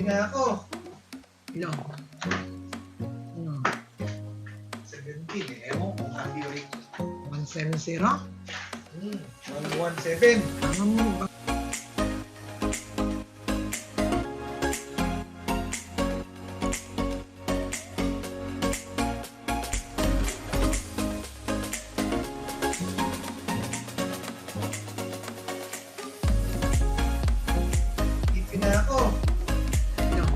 na ako. Ilan? Ano? 17 eh. Ewan kung happy rate. 170? 117. Ano mo ba? Ipin na ako. Ilan?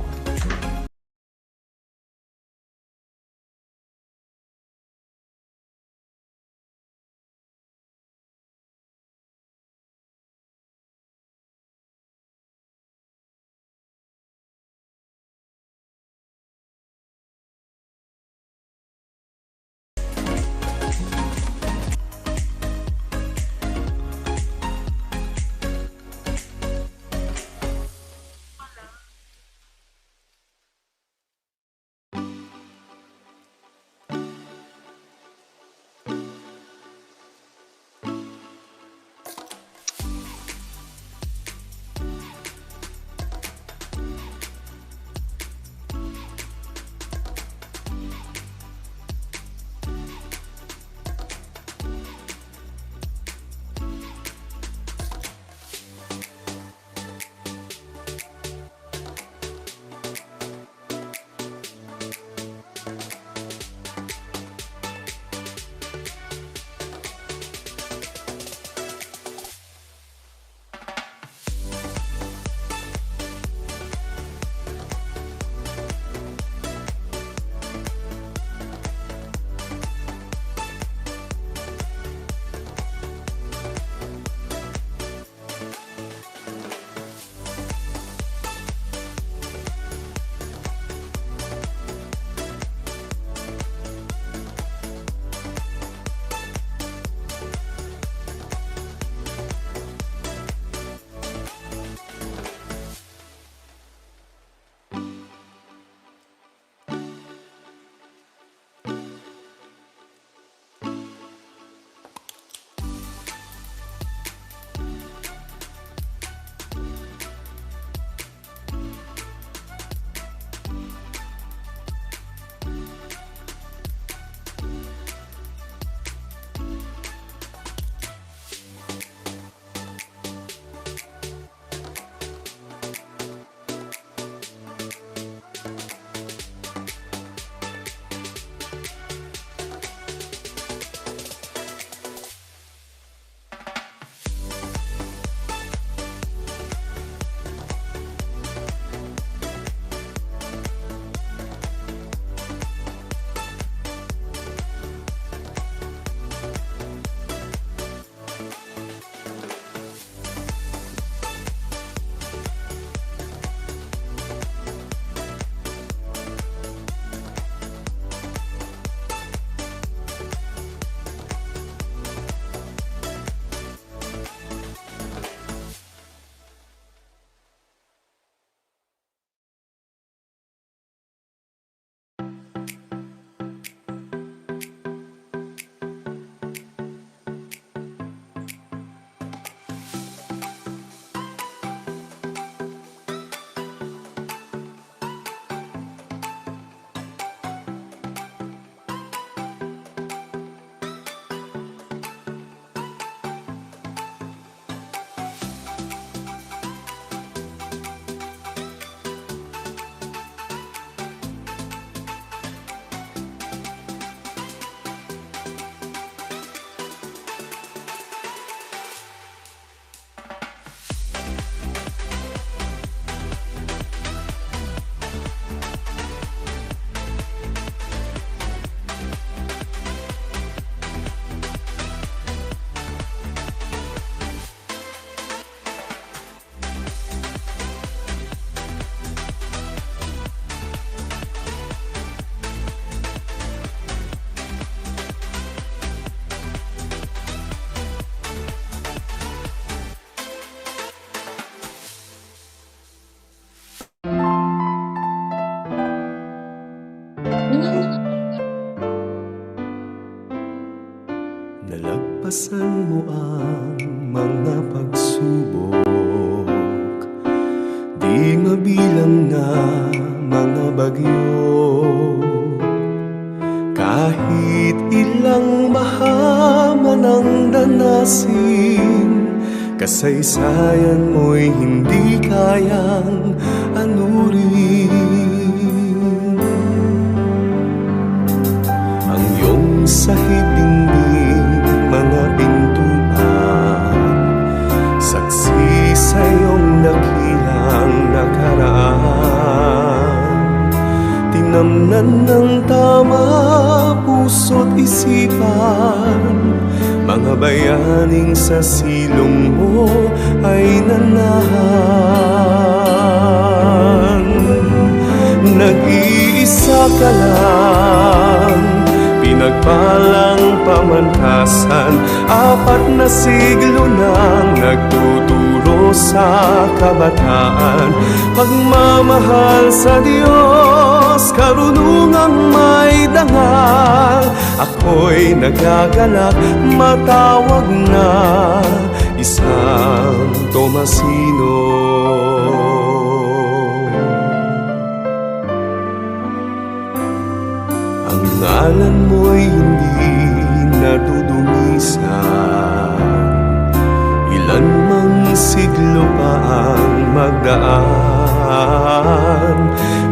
Nalagpasan mo ang mga pagsubok, di Di mabilang na mga bagyo, kahit ilang baha man ang danasin, kasaysayan mo'y hindi kayang anurin. Ang iyong sahig dingding, mga pintuan, saksi sa iyong dakilang nakaraan. Tinamnan ng tama puso't isipan, mga bayaning sa silong mo ay nanahan. Nag-iisa ka lang, pinagpalang pamantasan, 4 na siglo nang nagtuturo sa kabataan. Pagmamahal sa Diyos, karunungang may dangal, ako'y nagagalak matawag na isang Tomasino. Ang ngalan mo'y hindi nadudumisan, ilan mang siglo pa ang magdaan.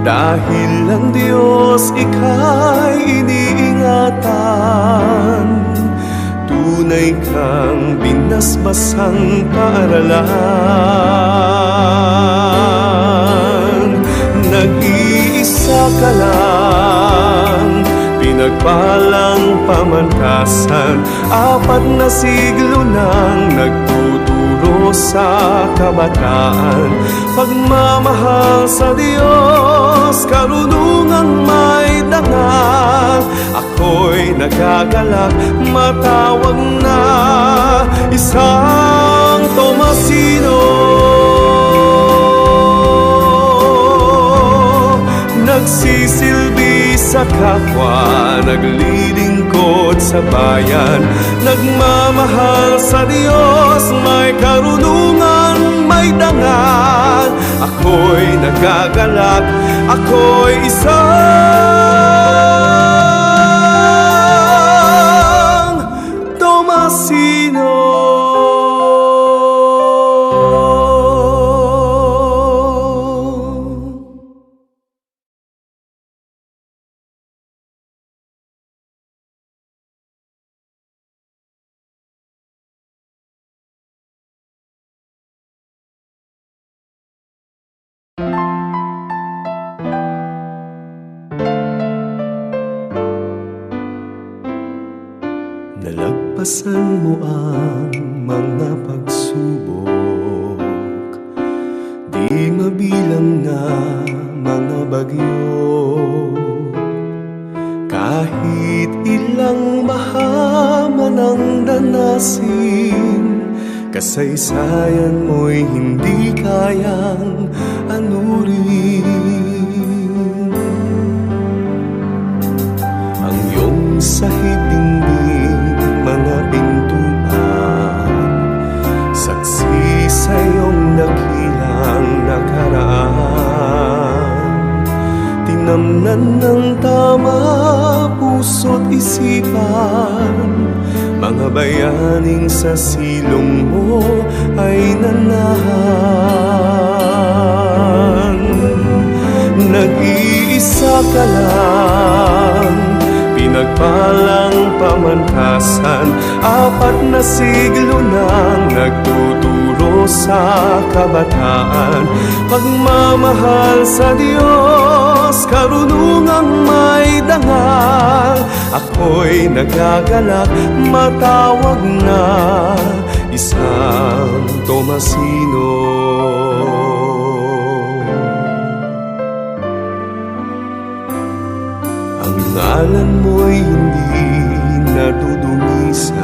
Dahil ang Diyos ika'y iniingatan, tunay kang binasbasang paaralan. Nag-iisa ka lang, pinagpalang pamantasan, 4 na siglo nang nagtuturo sa kabataan. Pagmamahal sa Diyos, karunungang may dangal, ako'y nagagalak matawag na isang Tomasino. Nagsisilbi sa kapwa, naglilingkod sa bayan, nagmamahal sa Diyos, may karunungan, may dangal. Ako'y nagagalak, ako'y isang Tomasino. Nalagpasan mo ang mga pagsubok, di mabilang na mga bagyo, kahit ilang baha man ang danasin, kasaysayan mo'y hindi kayang anurin. Ang iyong sahig dingding, mga pintuan, saksi sa iyong dakilang nakaraan. Tinamnan ng tama puso't isipan, mga bayaning sa silong mo ay nanahan. Nag-iisa ka lang, pinagpalang pamantasan, 4 na siglo nang nagtuturo sa kabataan. Pagmamahal sa Diyos, karunungang may dangal, ako'y nagagalak matawag na isang Tomasino. Ang ngalan mo'y hindi nadudumisan,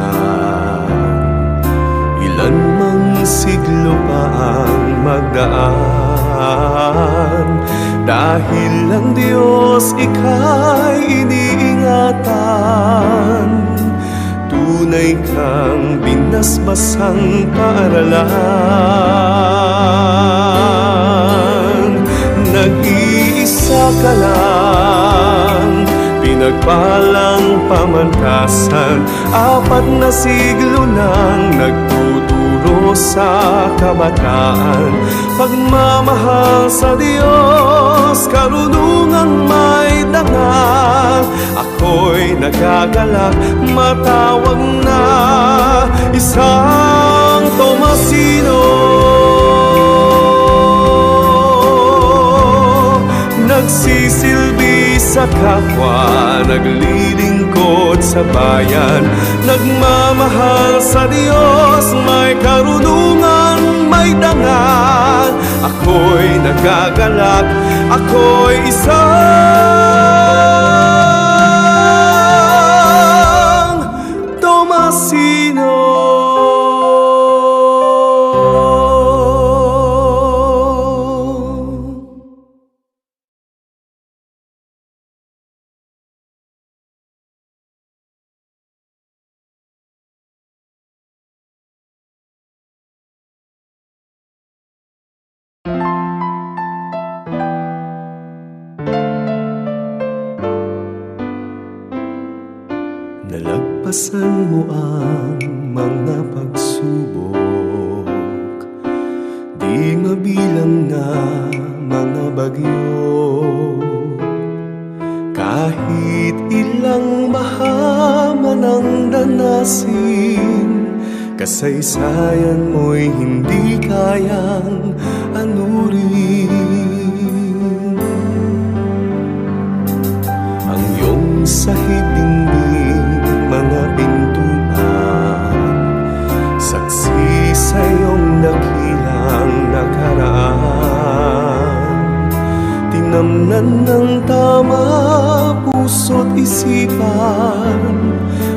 ilan mang siglo pa ang magdaan. Dahil ang Diyos ika'y iniingatan, tunay kang binasbasang paaralan. ka lang, pinagpalang pamantasan. 4 na siglo nang nagtuturo sa kabataan. Pagmamahal sa Diyos, karunungang may dangal. Ako'y nagagalak, matawag na isang Tomasino. Nagsisilbi sa kapwa, naglilingkod sa bayan, nagmamahal sa Diyos, may karunungan, may dangal. Ako'y nagagalak, ako'y isang Tomasino. Nalagpasan mo ang mga pagsubok, di mabilang na mga bagyo. Kahit ilang baha man ang danasin, kasaysayan mo'y hindi kayang anurin. Ang iyong sahig dingding, mga pintuan, saksi sa iyong dakilang nakaraan. Tinamnan ng tama puso't isipan,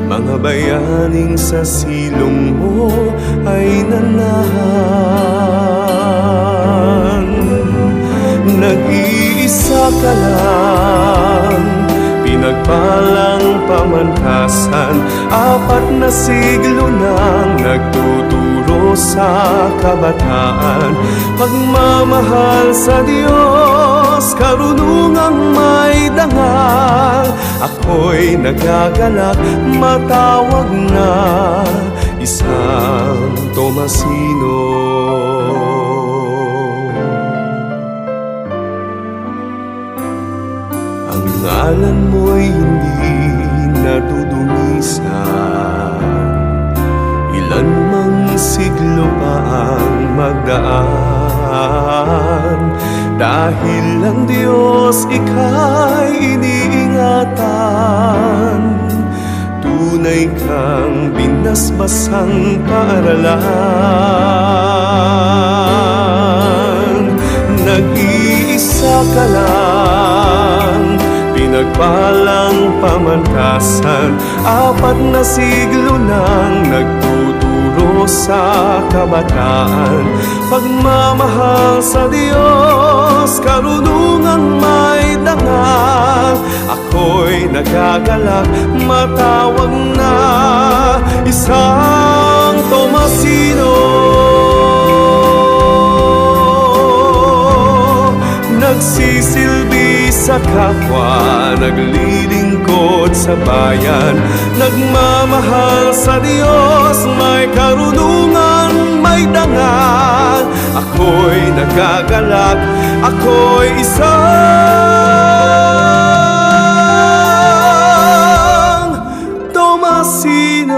mga bayaning sa silong mo ay nanahan. Nag-iisa ka lang, pinagpalang pamantasan. 4 na siglo nang nagtuturo sa kabataan. Pagmamahal sa Diyos, karunungang may dangal. Ako'y nagagalak, matawag na isang Tomasino. Ang ngalan mo'y hindi nadudungisan, ilan mang siglo pa ang magdaan. Dahil ang Diyos ika'y iniingatan, tunay kang binasbasang paaralan. Nag-iisa ka lang, pinagpalang pamantasan. 4 na siglo nang nagtuturo sa kabataan. Pagmamahal sa Diyos, karunungang may dangal. Ako'y nagagalak, matawag na isang Tomasino. Nagsisilbi sa kapwa, naglilingkod sa bayan, nagmamahal sa Diyos, may karunungan, may dangal. Ako'y nagagalak, ako'y isang Tomasino.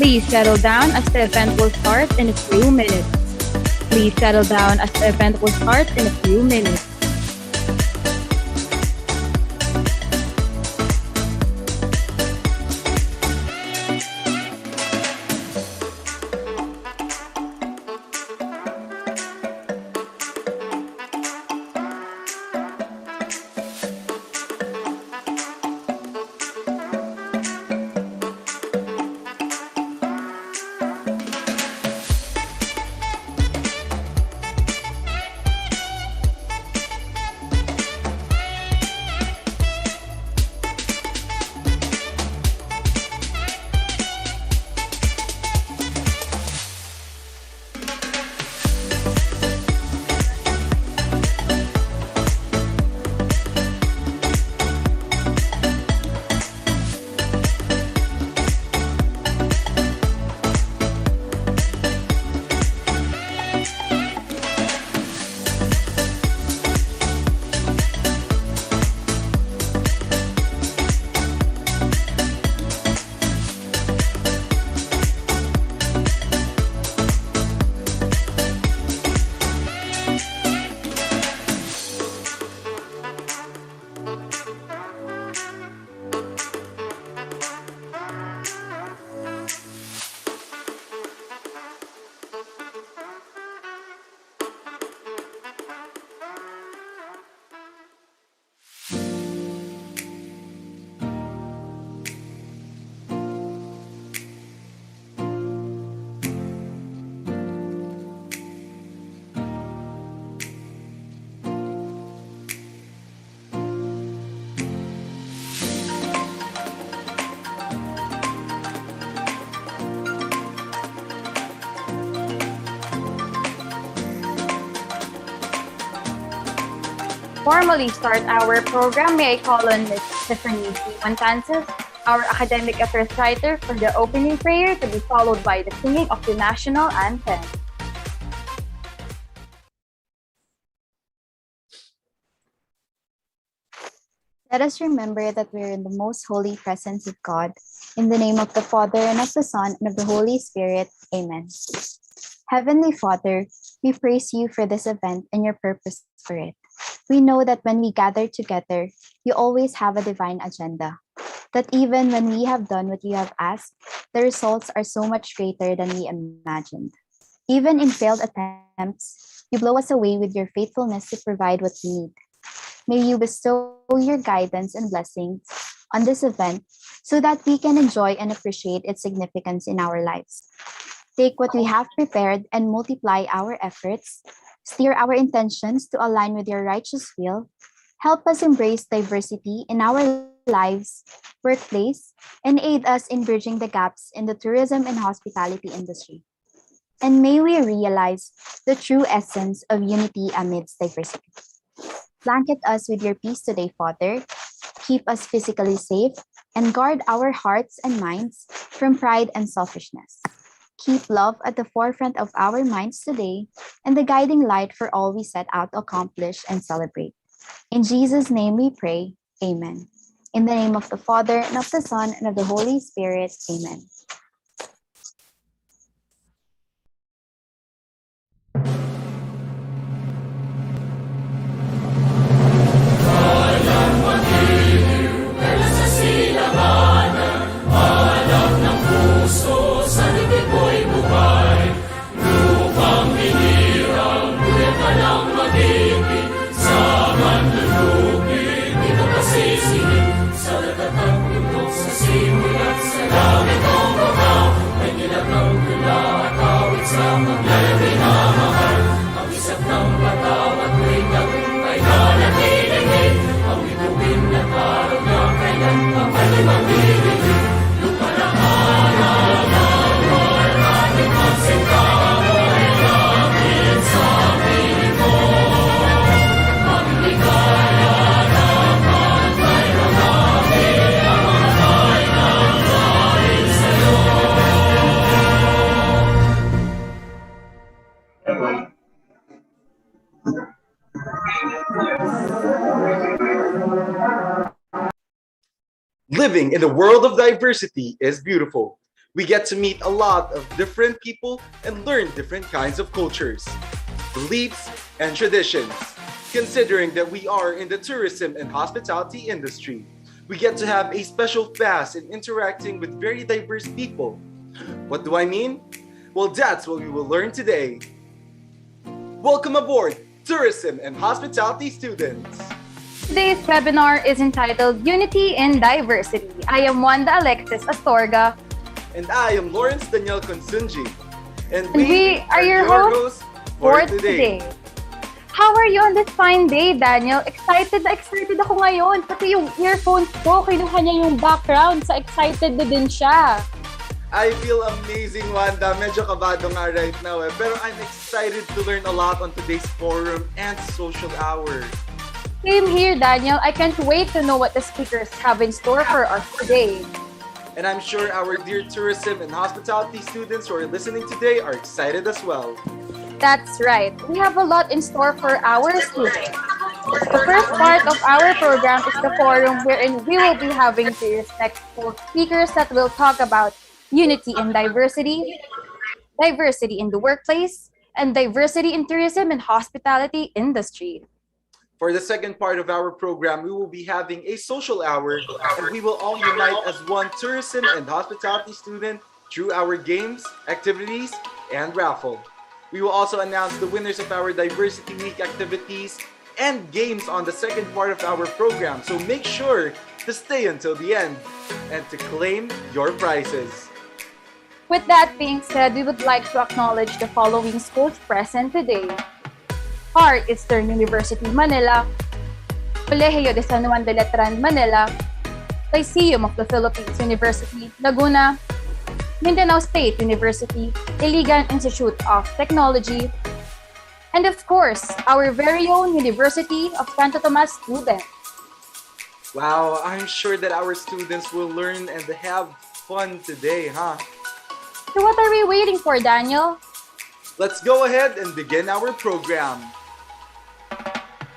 Please settle down as the event will start in a few minutes. Please settle down as the event will start in a few minutes. Formally start our program, may I call on Ms. Stephanie C. Montanzas, our academic affairs writer, for the opening prayer to be followed by the singing of the national anthem. Let us remember that we are in the most holy presence of God. In the name of the Father, and of the Son, and of the Holy Spirit. Amen. Heavenly Father, we praise you for this event and your purpose for it. We know that when we gather together, you always have a divine agenda. That even when we have done what you have asked, the results are so much greater than we imagined. Even in failed attempts, you blow us away with your faithfulness to provide what we need. May you bestow your guidance and blessings on this event so that we can enjoy and appreciate its significance in our lives. Take what we have prepared and multiply our efforts. Steer our intentions to align with your righteous will. Help us embrace diversity in our lives, workplace, and aid us in bridging the gaps in the tourism and hospitality industry. And may we realize the true essence of unity amidst diversity. Blanket us with your peace today, Father. Keep us physically safe and guard our hearts and minds from pride and selfishness. Keep love at the forefront of our minds today and the guiding light for all we set out to accomplish and celebrate. In Jesus' name we pray. Amen. In the name of the Father, and of the Son, and of the Holy Spirit. Amen. Living in the world of diversity is beautiful. We get to meet a lot of different people and learn different kinds of cultures, beliefs, and traditions. Considering that we are in the tourism and hospitality industry, we get to have a special pass in interacting with very diverse people. What do I mean? Well, that's what we will learn today. Welcome aboard, tourism and hospitality students. Today's webinar is entitled Unity in Diversity. I am Wanda Alexis Astorga. And I am Lawrence Daniel Consunji. And we are your hosts for today. How are you on this fine day, Daniel? Excited na excited ako ngayon. Pati yung earphones ko, kinuha niya yung background. So excited na din siya. I feel amazing, Wanda. Medyo kabado nga right now eh. Pero I'm excited to learn a lot on today's forum and social hour. Same here, Daniel. I can't wait to know what the speakers have in store for us today. And I'm sure our dear tourism and hospitality students who are listening today are excited as well. That's right. We have a lot in store for our students. The first part of our program is the forum wherein we will be having three respectful speakers that will talk about unity in diversity, diversity in the workplace, and diversity in tourism and hospitality industry. For the second part of our program, we will be having a social hour and we will all unite as one tourism and hospitality student through our games, activities, and raffle. We will also announce the winners of our Diversity Week activities and games on the second part of our program. So make sure to stay until the end and to claim your prizes. With that being said, we would like to acknowledge the following schools present today. Far Eastern University, Manila, Colegio de San Juan de Letran, Manila, Lyceum of the Philippines University, Laguna, Mindanao State University, Iligan Institute of Technology, and of course, our very own University of Santo Tomas students. Wow, I'm sure that our students will learn and have fun today, huh? So what are we waiting for, Daniel? Let's go ahead and begin our program.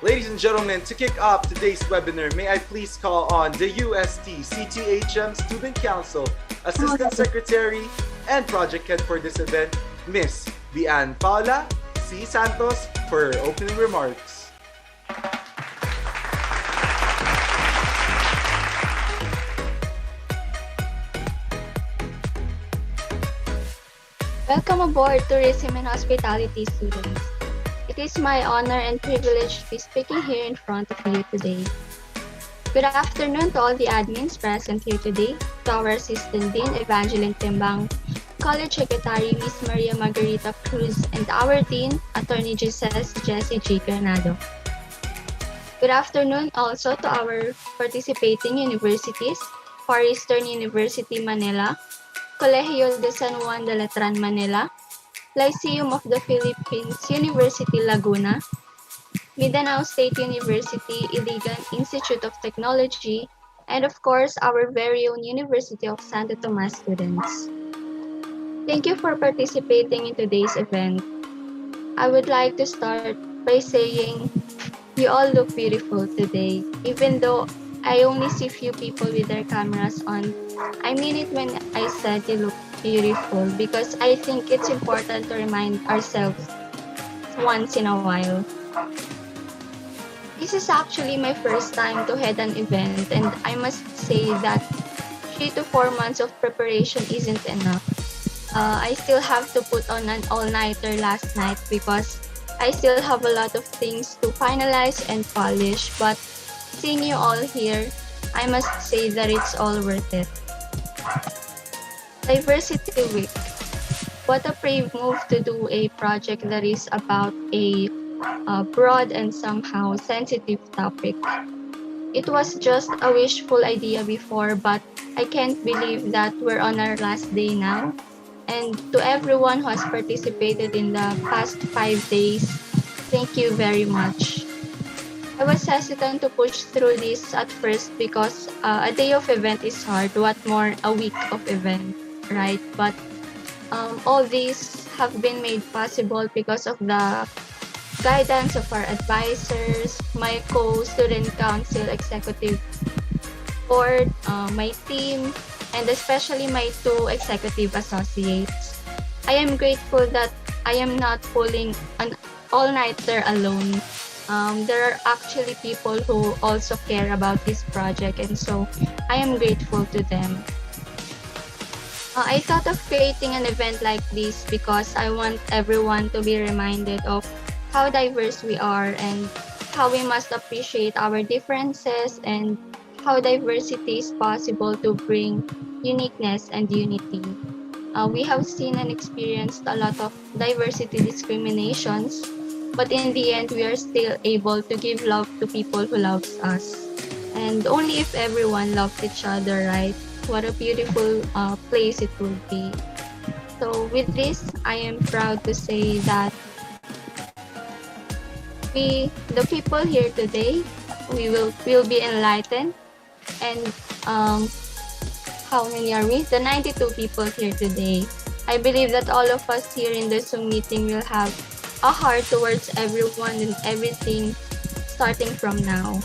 Ladies and gentlemen, to kick off today's webinar, may I please call on the UST CTHM Student Council Assistant Secretary and Project Head for this event, Miss Bian Paula C. Santos, for her opening remarks. Welcome aboard, tourism and hospitality students. It is my honor and privilege to be speaking here in front of you today. Good afternoon to all the admins present here today, to our Assistant Dean Evangeline Timbang, College Secretary Miss Maria Margarita Cruz, and our Dean, Attorney Jessie G. Granado. Good afternoon also to our participating universities, Far Eastern University, Manila, Colegio de San Juan de Letran, Manila, Lyceum of the Philippines University, Laguna, Mindanao State University, Iligan Institute of Technology, and of course, our very own University of Santo Tomas students. Thank you for participating in today's event. I would like to start by saying you all look beautiful today. Even though I only see few people with their cameras on, I mean it when I said you look beautiful because I think it's important to remind ourselves once in a while. This is actually my first time to head an event, and I must say that 3 to 4 months of preparation isn't enough. I still have to put on an all-nighter last night because I still have a lot of things to finalize and polish, but seeing you all here, I must say that it's all worth it. Diversity Week. What a brave move to do a project that is about a broad and somehow sensitive topic. It was just a wishful idea before, but I can't believe that we're on our last day now. And to everyone who has participated in the past 5 days, thank you very much. I was hesitant to push through this at first because a day of event is hard, what more a week of event, right? But all these have been made possible because of the guidance of our advisors, my co-student council executive board, my team, and especially my two executive associates. I am grateful that I am not pulling an all-nighter alone. There are actually people who also care about this project, and so I am grateful to them. I thought of creating an event like this because I want everyone to be reminded of how diverse we are and how we must appreciate our differences and how diversity is possible to bring uniqueness and unity. We have seen and experienced a lot of diversity discriminations, but in the end, we are still able to give love to people who loves us. And only if everyone loves each other, right? What a beautiful place it would be. So with this, I am proud to say that the people here today, will be enlightened. And how many are we? The 92 people here today. I believe that all of us here in the Zoom meeting will have a heart towards everyone and everything starting from now.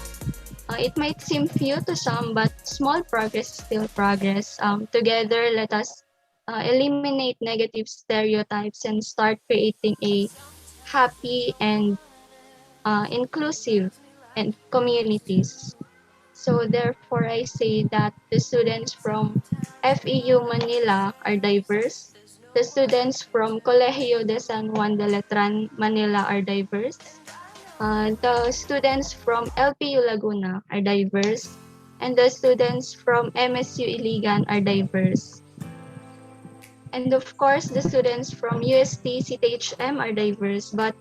It might seem few to some, but small progress is still progress. Together, let us eliminate negative stereotypes and start creating a happy and inclusive and communities. So therefore, I say that the students from FEU Manila are diverse. The students from Colegio de San Juan de Letran Manila are diverse. The students from LPU Laguna are diverse. And the students from MSU Iligan are diverse. And of course, the students from UST CTHM are diverse. But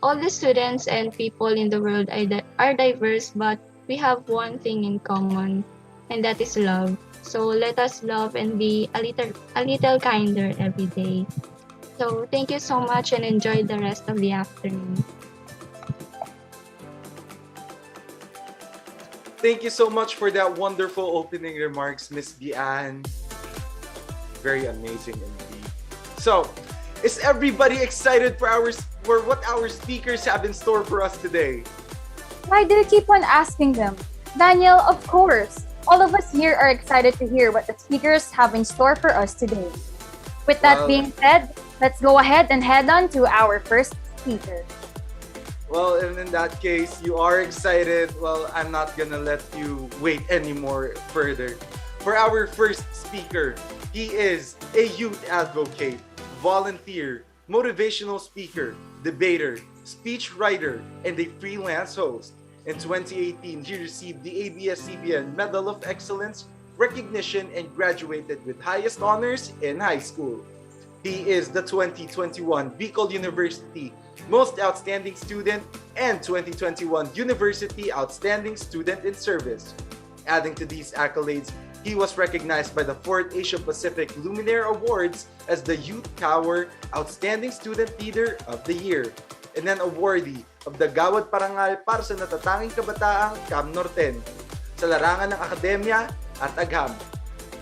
all the students and people in the world are diverse, but we have one thing in common, and that is love. So let us love and be a little kinder every day. So thank you so much and enjoy the rest of the afternoon. Thank you so much for that wonderful opening remarks, Miss Bian. Very amazing indeed. So, is everybody excited for what our speakers have in store for us today? Why do you keep on asking them? Daniel, of course. All of us here are excited to hear what the speakers have in store for us today. With that being said, let's go ahead and head on to our first speaker. Well, and in that case, you are excited. Well, I'm not gonna let you wait anymore further. For our first speaker, he is a youth advocate, volunteer, motivational speaker, debater, speech writer, and a freelance host. In 2018, he received the ABS-CBN Medal of Excellence recognition and graduated with highest honors in high school. He is the 2021 Bicol University Most Outstanding Student and 2021 University Outstanding Student in Service. Adding to these accolades, he was recognized by the 4th Asia Pacific Luminaire Awards as the Youth Power Outstanding Student Leader of the Year and an awardee of the Gawad Parangal para sa natatanging kabataang Cam Norten sa larangan ng akademya at agham.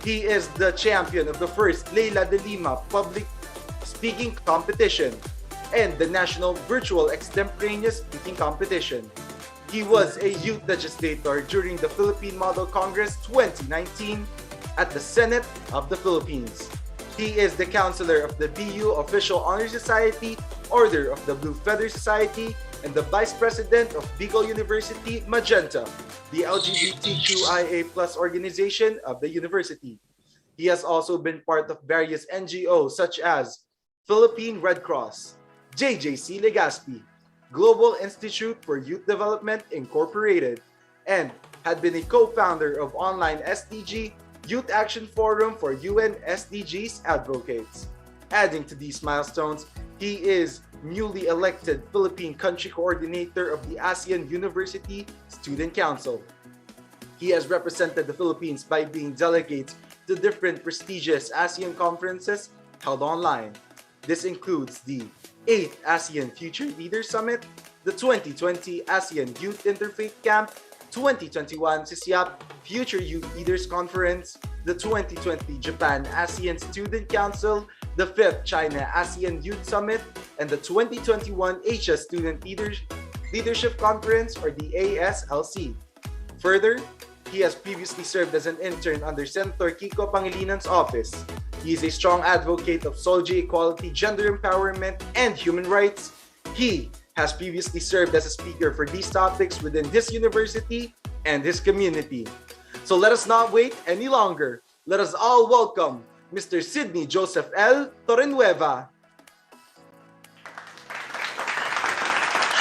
He is the champion of the first Leila de Lima Public Speaking Competition and the National Virtual Extemporaneous Speaking Competition. He was a youth legislator during the Philippine Model Congress 2019 at the Senate of the Philippines. He is the counselor of the BU Official Honor Society, Order of the Blue Feather Society, and the Vice President of Bicol University Magenta, the LGBTQIA+ organization of the university. He has also been part of various NGOs such as Philippine Red Cross, JJC Legazpi, Global Institute for Youth Development Incorporated, and had been a co-founder of online SDG Youth Action Forum for UN SDGs Advocates. Adding to these milestones, he is newly elected Philippine Country Coordinator of the ASEAN University Student Council. He has represented the Philippines by being delegate to different prestigious ASEAN conferences held online. This includes the 8th ASEAN Future Leaders Summit, the 2020 ASEAN Youth Interfaith Camp, 2021 CISIAP Future Youth Leaders Conference, the 2020 Japan ASEAN Student Council, the 5th China ASEAN Youth Summit, and the 2021 Asia Student Leadership Conference, or the ASLC. Further, He has previously served as an intern under Senator Kiko Pangilinan's office. He is a strong advocate of SOLJ equality, gender empowerment, and human rights. He has previously served as a speaker for these topics within his university and his community. So let us not wait any longer. Let us all welcome Mr. Sidney Joseph L. Torrenueva.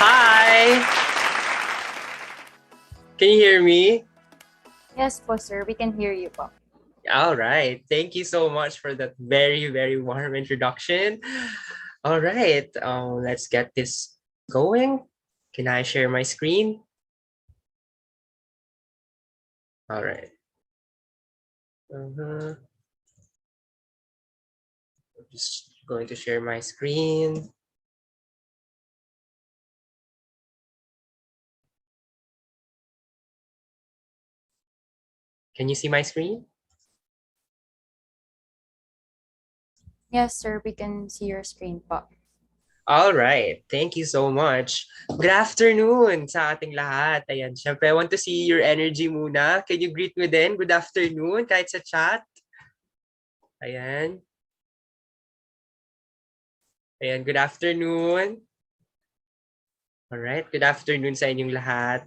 Hi! Can you hear me? Yes po, sir. We can hear you po. All right. Thank you so much for that very, very warm introduction. All right. Let's get this going. Can I share my screen? All right. I'm just going to share my screen. Can you see my screen? Yes, sir. We can see your screen po. All right. Thank you so much. Good afternoon sa ating lahat. Ayan, syempre, I want to see your energy muna. Can you greet me din? Good afternoon, kahit sa chat. Ayan. Ayan, good afternoon. All right, good afternoon sa inyong lahat.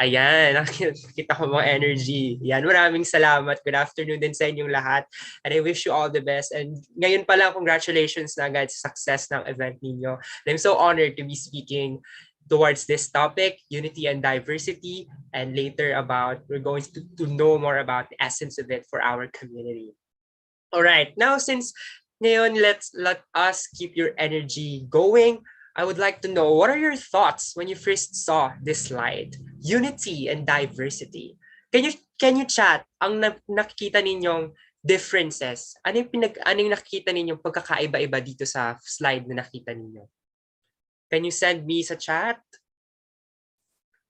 Ayan, nakita ko mga energy. Yan, maraming salamat. Good afternoon din sa inyong lahat. And I wish you all the best. And ngayon pala, congratulations na agad sa success ng event ninyo. And I'm so honored to be speaking towards this topic, unity and diversity. And later we're going to know more about the essence of it for our community. All right, now since ngayon, let us keep your energy going. I would like to know, what are your thoughts when you first saw this slide? Unity and diversity. Can you chat ang nakikita ninyong differences? Ano yung nakikita ninyong pagkakaiba-iba dito sa slide na nakita ninyo? Can you send me sa chat?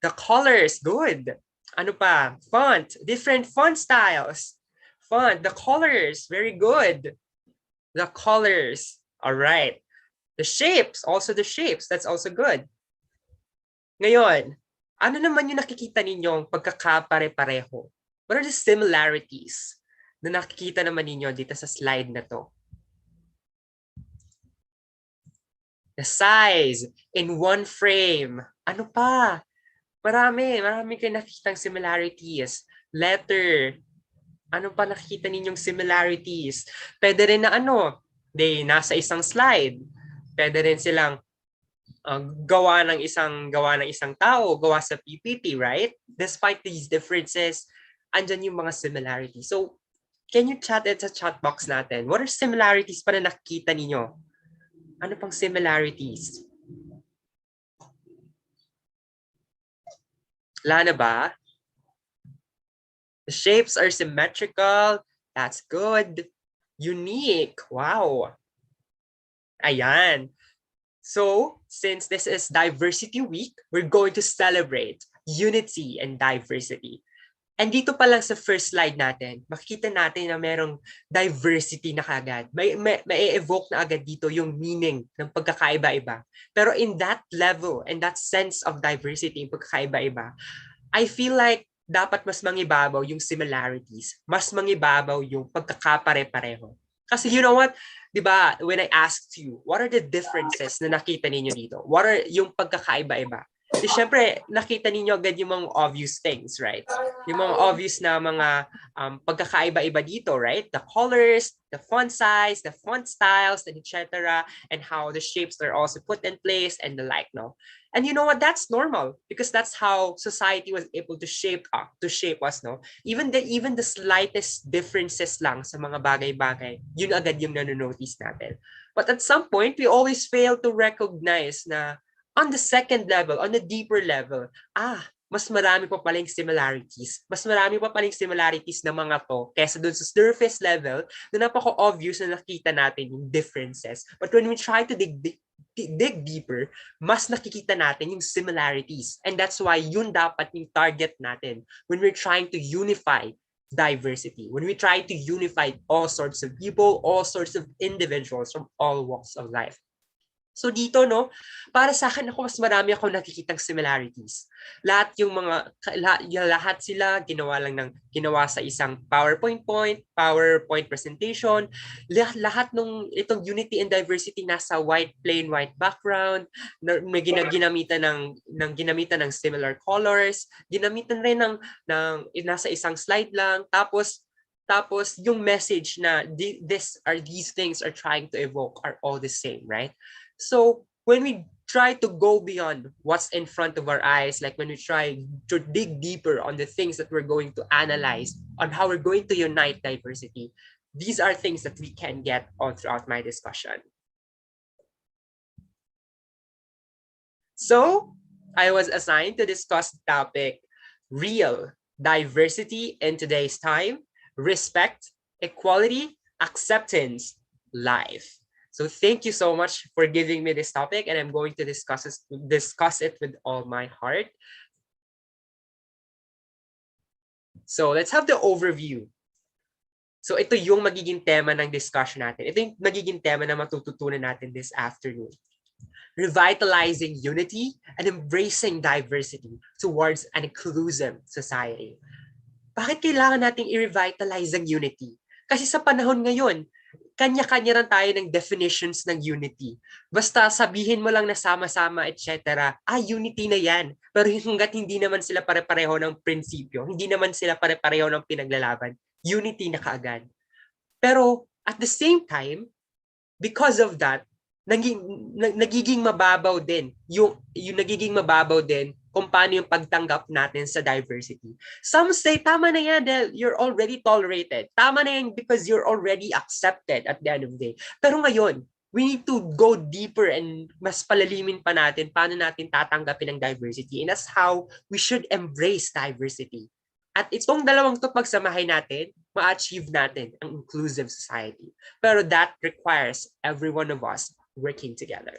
The colors, good. Ano pa? Font, different font styles. Font, the colors, very good. The colors, all right. The shapes, also the shapes, that's also good. Ngayon, ano naman yung nakikita ninyong pagkakapare-pareho? What are the similarities na nakikita naman ninyo dito sa slide na to? The size in one frame. Ano pa? Marami kayo nakikitang similarities. Letter. Ano pa nakikita ninyong similarities? Pwede rin na nasa isang slide. Pwede rin silang gawa ng isang tao, gawa sa PPT, right? Despite these differences, andyan yung mga similarities. So, can you chat it sa chat box natin? What are similarities pa na nakikita ninyo? Ano pang similarities? Wala na ba? The shapes are symmetrical. That's good. Unique. Wow. Ayan. So, since this is Diversity Week, we're going to celebrate unity and diversity. And dito pa lang sa first slide natin, makikita natin na merong diversity na kagad. May evoke na agad dito yung meaning ng pagkakaiba-iba. Pero in that level and that sense of diversity, yung pagkakaiba-iba, I feel like dapat mas mangibabaw yung similarities, mas mangibabaw yung pagkakapare-pareho. Kasi you know what? Diba, when I asked you, what are the differences na nakita ninyo dito? What are yung pagkakaiba-iba? Di syempre, nakita ninyo agad yung mga obvious things, right? Yung mga obvious na mga pagkakaiba-iba dito, right? The colors, the font size, the font styles, and etc. And how the shapes are also put in place and the like, no? And you know what? That's normal because that's how society was able to shape us, no? Even the slightest differences lang sa mga bagay-bagay, yun agad yung nanonotice natin. But at some point, we always fail to recognize na on the second level, on the deeper level, mas marami pa palang similarities. Mas marami pa palang similarities na mga to kaysa dun sa surface level na napaka-obvious na nakita natin yung differences. But when we try to dig deeper, mas nakikita natin yung similarities. And that's why yun dapat yung target natin when we're trying to unify diversity, when we try to unify all sorts of people, all sorts of individuals from all walks of life. So dito, no, para sa akin ako, mas marami ako nakikitang similarities. Lahat yung mga, lahat sila ginawa sa isang PowerPoint presentation. Lahat nung itong unity and diversity nasa plain white background, may ginamitan ng similar colors, ginamitan rin ng nasa isang slide lang, tapos yung message na these things are trying to evoke are all the same, right? So when we try to go beyond what's in front of our eyes, like when we try to dig deeper on the things that we're going to analyze, on how we're going to unite diversity, these are things that we can get all throughout my discussion. So I was assigned to discuss the topic real diversity in today's time, respect, equality, acceptance, life. So thank you so much for giving me this topic, and I'm going to discuss it with all my heart. So let's have the overview. So ito yung magiging tema ng discussion natin. Ito yung magiging tema na matututunan natin this afternoon. Revitalizing unity and embracing diversity towards an inclusive society. Bakit kailangan nating i-revitalize ang unity? Kasi sa panahon ngayon, kanya-kanya rin tayo ng definitions ng unity. Basta sabihin mo lang na sama-sama, etc. Unity na yan. Pero hanggat hindi naman sila pare-pareho ng prinsipyo, hindi naman sila pare-pareho ng pinaglalaban, unity na kaagad. Pero at the same time, because of that, nagiging mababaw din yung nagiging mababaw din kung paano yung pagtanggap natin sa diversity. Some say, tama na yan dahil you're already tolerated. Tama na yan because you're already accepted at the end of the day. Pero ngayon, we need to go deeper and mas palalimin pa natin paano natin tatanggapin ang diversity. And that's how we should embrace diversity. At itong dalawang to pagsamahin natin, ma-achieve natin ang inclusive society. Pero that requires every one of us working together.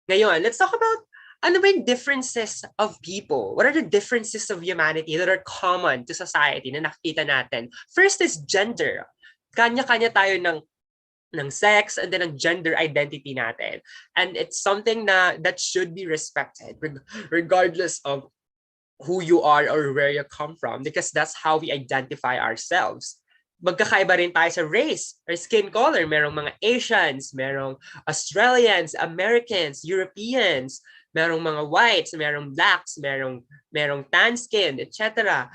Ngayon, let's talk about ano ba yung differences of people? What are the differences of humanity that are common to society na nakikita natin? First is gender. Kanya-kanya tayo ng sex and then ang gender identity natin. And it's something that should be respected regardless of who you are or where you come from, because that's how we identify ourselves. Magkakaiba rin tayo sa race or skin color. Merong mga Asians, merong Australians, Americans, Europeans, merong mga whites, merong blacks, merong tan skin, etc.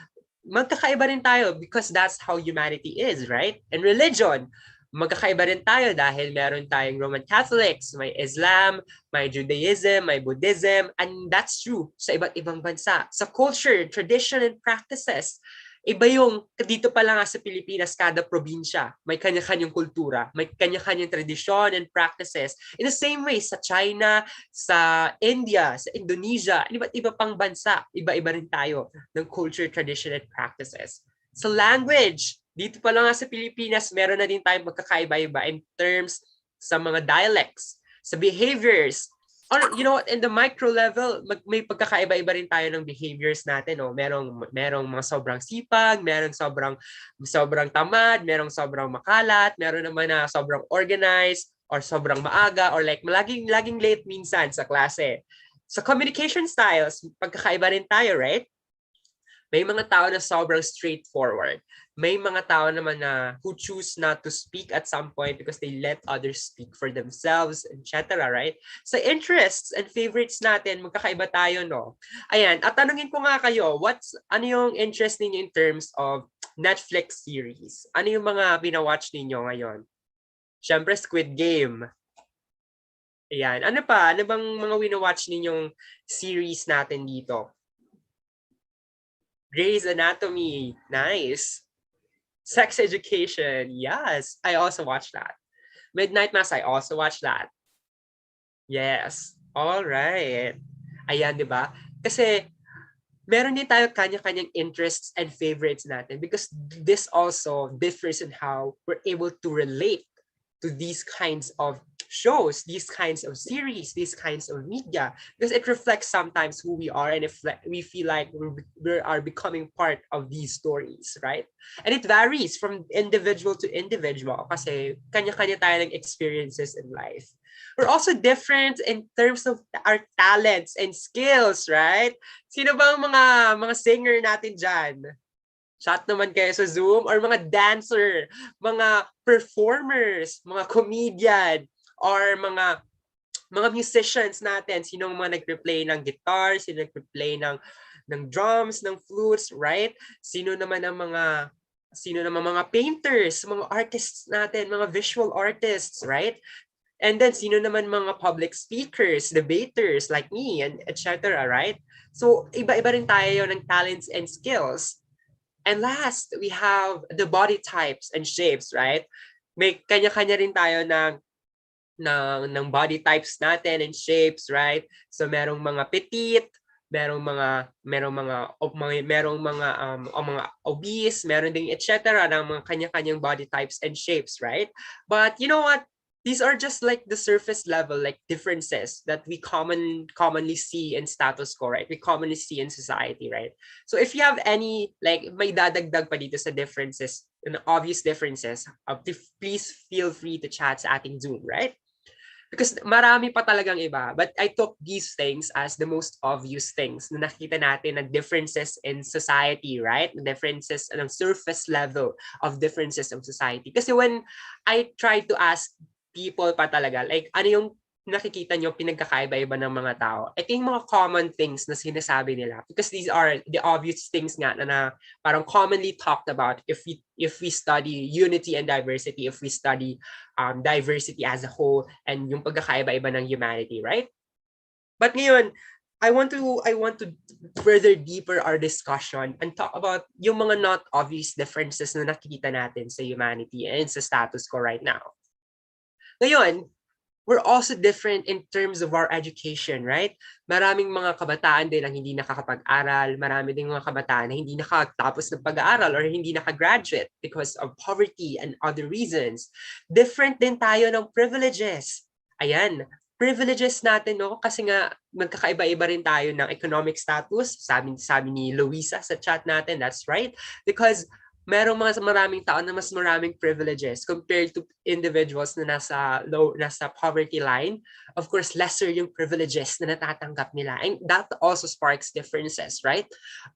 Magkakaiba rin tayo because that's how humanity is, right? And religion, magkakaiba rin tayo dahil meron tayong Roman Catholics, may Islam, may Judaism, may Buddhism, and that's true sa iba't ibang bansa. Sa culture, tradition, and practices, iba yung dito pa lang sa Pilipinas, kada probinsya, may kanya-kanyang kultura, may kanya-kanyang tradisyon and practices. In the same way, sa China, sa India, sa Indonesia, iba't iba pang bansa, iba-iba rin tayo ng culture, tradition, and practices. Sa language, dito pa lang sa Pilipinas, meron na din tayong magkakaiba-iba in terms sa mga dialects, sa behaviors, or in the micro level, may pagkakaiba-iba rin tayo ng behaviors natin. Merong mga sobrang sipag, merong sobrang tamad, merong sobrang makalat, meron naman na sobrang organized, or sobrang maaga, or like laging late minsan sa klase. Sa communication styles, pagkakaiba rin tayo, right? May mga tao na sobrang straightforward. May mga tao naman na who choose not to speak at some point because they let others speak for themselves, etc. Right? Sa interests and favorites natin, magkakaiba tayo, no? Ayan, at tanungin ko nga kayo, ano yung interest ninyo in terms of Netflix series? Ano yung mga binawatch ninyo ngayon? Siyempre, Squid Game. Ayan, ano pa? Ano bang mga winawatch ninyong series natin dito? Grey's Anatomy, nice. Sex Education, yes, I also watched that. Midnight Mass, I also watched that. Yes, all right. Ayan, di ba? Kasi meron din tayo kanya-kanyang interests and favorites natin because this also differs in how we're able to relate to these kinds of shows, these kinds of series, these kinds of media, because it reflects sometimes who we are, and if we feel like we are becoming part of these stories, right? And it varies from individual to individual kasi kanya-kanya tayo ng experiences in life. We're also different in terms of our talents and skills, right? Sino ba ang mga singer natin dyan? Chat naman kayo sa Zoom, or mga dancer, mga performers, mga comedian, or mga musicians natin. Sino mga nagre-play ng guitar, sino nagre-play ng drums, ng flutes, right? Sino naman mga painters, mga artists natin, mga visual artists, right? And then sino naman mga public speakers, debaters like me, and etc., right? So iba-iba rin tayo ng talents and skills. And last, we have the body types and shapes, right? May kanya-kanya rin tayo ng body types natin and shapes, right? So merong mga petite, merong mga obese, meron ding etc. ng mga kanya-kanyang body types and shapes, right? But you know what? These are just like the surface level, like differences that we commonly see in status quo, right? We commonly see in society, right? So if you have any, like, may dadagdag pa dito sa differences, and obvious differences, please feel free to chat sa ating Zoom, right? Because marami pa talagang iba. But I took these things as the most obvious things na nakita natin na differences in society, right? Differences on surface level of differences of society. Kasi when I tried to ask people pa talaga, like, ano yung nakikita nyo pinagkakaiba-iba ng mga tao? Ito yung mga common things na sinasabi nila. Because these are the obvious things nga na parang commonly talked about if we study unity and diversity, if we study diversity as a whole, and yung pagkakaiba-iba ng humanity, right? But ngayon, I want to further deeper our discussion and talk about yung mga not obvious differences na nakikita natin sa humanity and sa status quo right now. Ngayon, we're also different in terms of our education, right? Maraming mga kabataan din ang hindi nakakapag-aral, marami ding mga kabataan na hindi nakatapos ng pag-aaral or hindi nakagraduate because of poverty and other reasons. Different din tayo ng privileges. Ayan, privileges natin, no? Kasi nga magkakaiba-iba rin tayo ng economic status. Sabi ni Luisa sa chat natin, that's right. Because maraming tao na mas maraming privileges compared to individuals na nasa poverty line. Of course, lesser yung privileges na natatanggap nila. And that also sparks differences, right?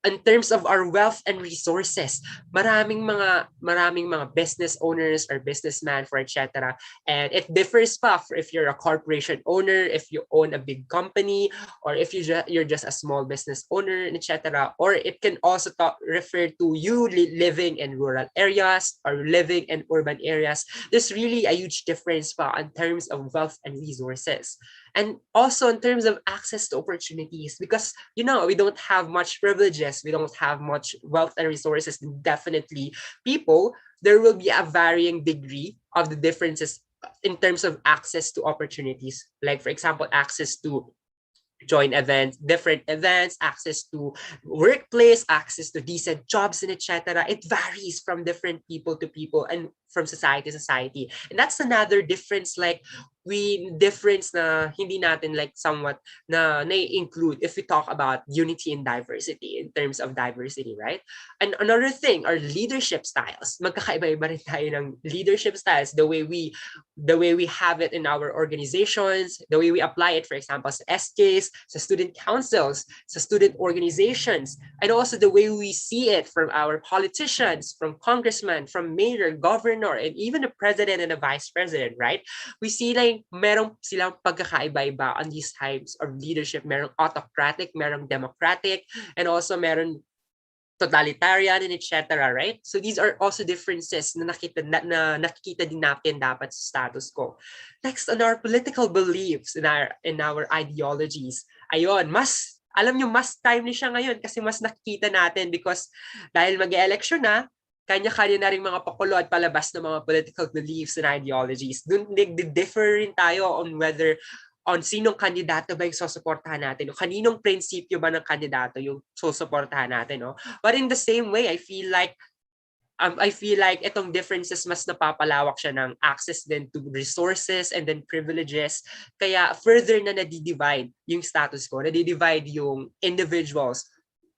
In terms of our wealth and resources, maraming mga business owners or businessmen for etc. And it differs pa if you're a corporation owner, if you own a big company, or if you're just a small business owner, etc. Or it can also refer to you living in rural areas or living in urban areas. There's really a huge difference pa in terms of wealth and resources. And also in terms of access to opportunities, because, you know, we don't have much privileges, we don't have much wealth and resources. Definitely, there will be a varying degree of the differences in terms of access to opportunities. Like, for example, access to join events, different events, access to workplace, access to decent jobs, and etc. It varies from different people to people and from society to society. And that's another difference, like difference na hindi natin like somewhat na include if we talk about unity and diversity in terms of diversity, right? And another thing, our leadership styles. Magkakaiba-iba rin tayo ng leadership styles, the way we have it in our organizations, the way we apply it, for example, sa SKs, sa student councils, sa student organizations, and also the way we see it from our politicians, from congressmen, from mayor, governor, and even the president and the vice president, right? We see like merong silang pagkakaiba-iba on these types of leadership. Merong autocratic, merong democratic, and also meron totalitarian and etc., right? So these are also differences na nakikita din natin dapat sa status quo. Next, on our political beliefs, in our ideologies. Ayun, alam nyo, mas timely siya ngayon kasi mas nakikita natin because dahil mag-election na, kanya-kanya na rin mga pakulo at palabas ng mga political beliefs and ideologies. Doon differ rin tayo on sinong kandidato ba yung susuportahan natin, o kaninong prinsipyo ba ng kandidato yung susuportahan natin. No? But in the same way, I feel like I feel like itong differences mas napapalawak siya ng access din to resources and then privileges. Kaya further na nadi-divide yung status quo, nadi-divide yung individuals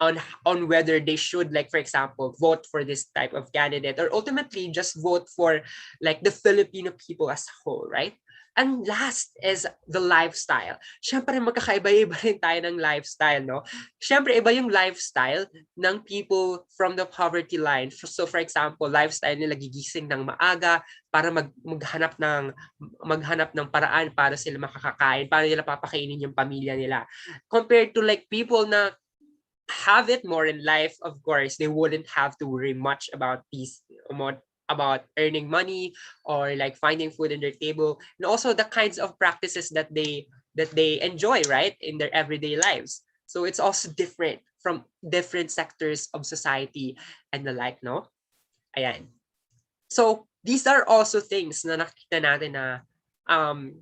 on whether they should, like for example, vote for this type of candidate or ultimately just vote for like the Filipino people as a whole, right? And last is the lifestyle. Siyempre, magkakaiba-iba rin tayo ng lifestyle, no? Siyempre, iba yung lifestyle ng people from the poverty line. So, for example, lifestyle nila gigising ng maaga para maghanap ng paraan para sila makakakain, para nila papakainin yung pamilya nila. Compared to like people na have it more in life, of course, they wouldn't have to worry much about about earning money or like finding food in their table, and also the kinds of practices that they enjoy, right, in their everyday lives. So it's also different from different sectors of society and the like, no? Ayan. So these are also things na nakita natin na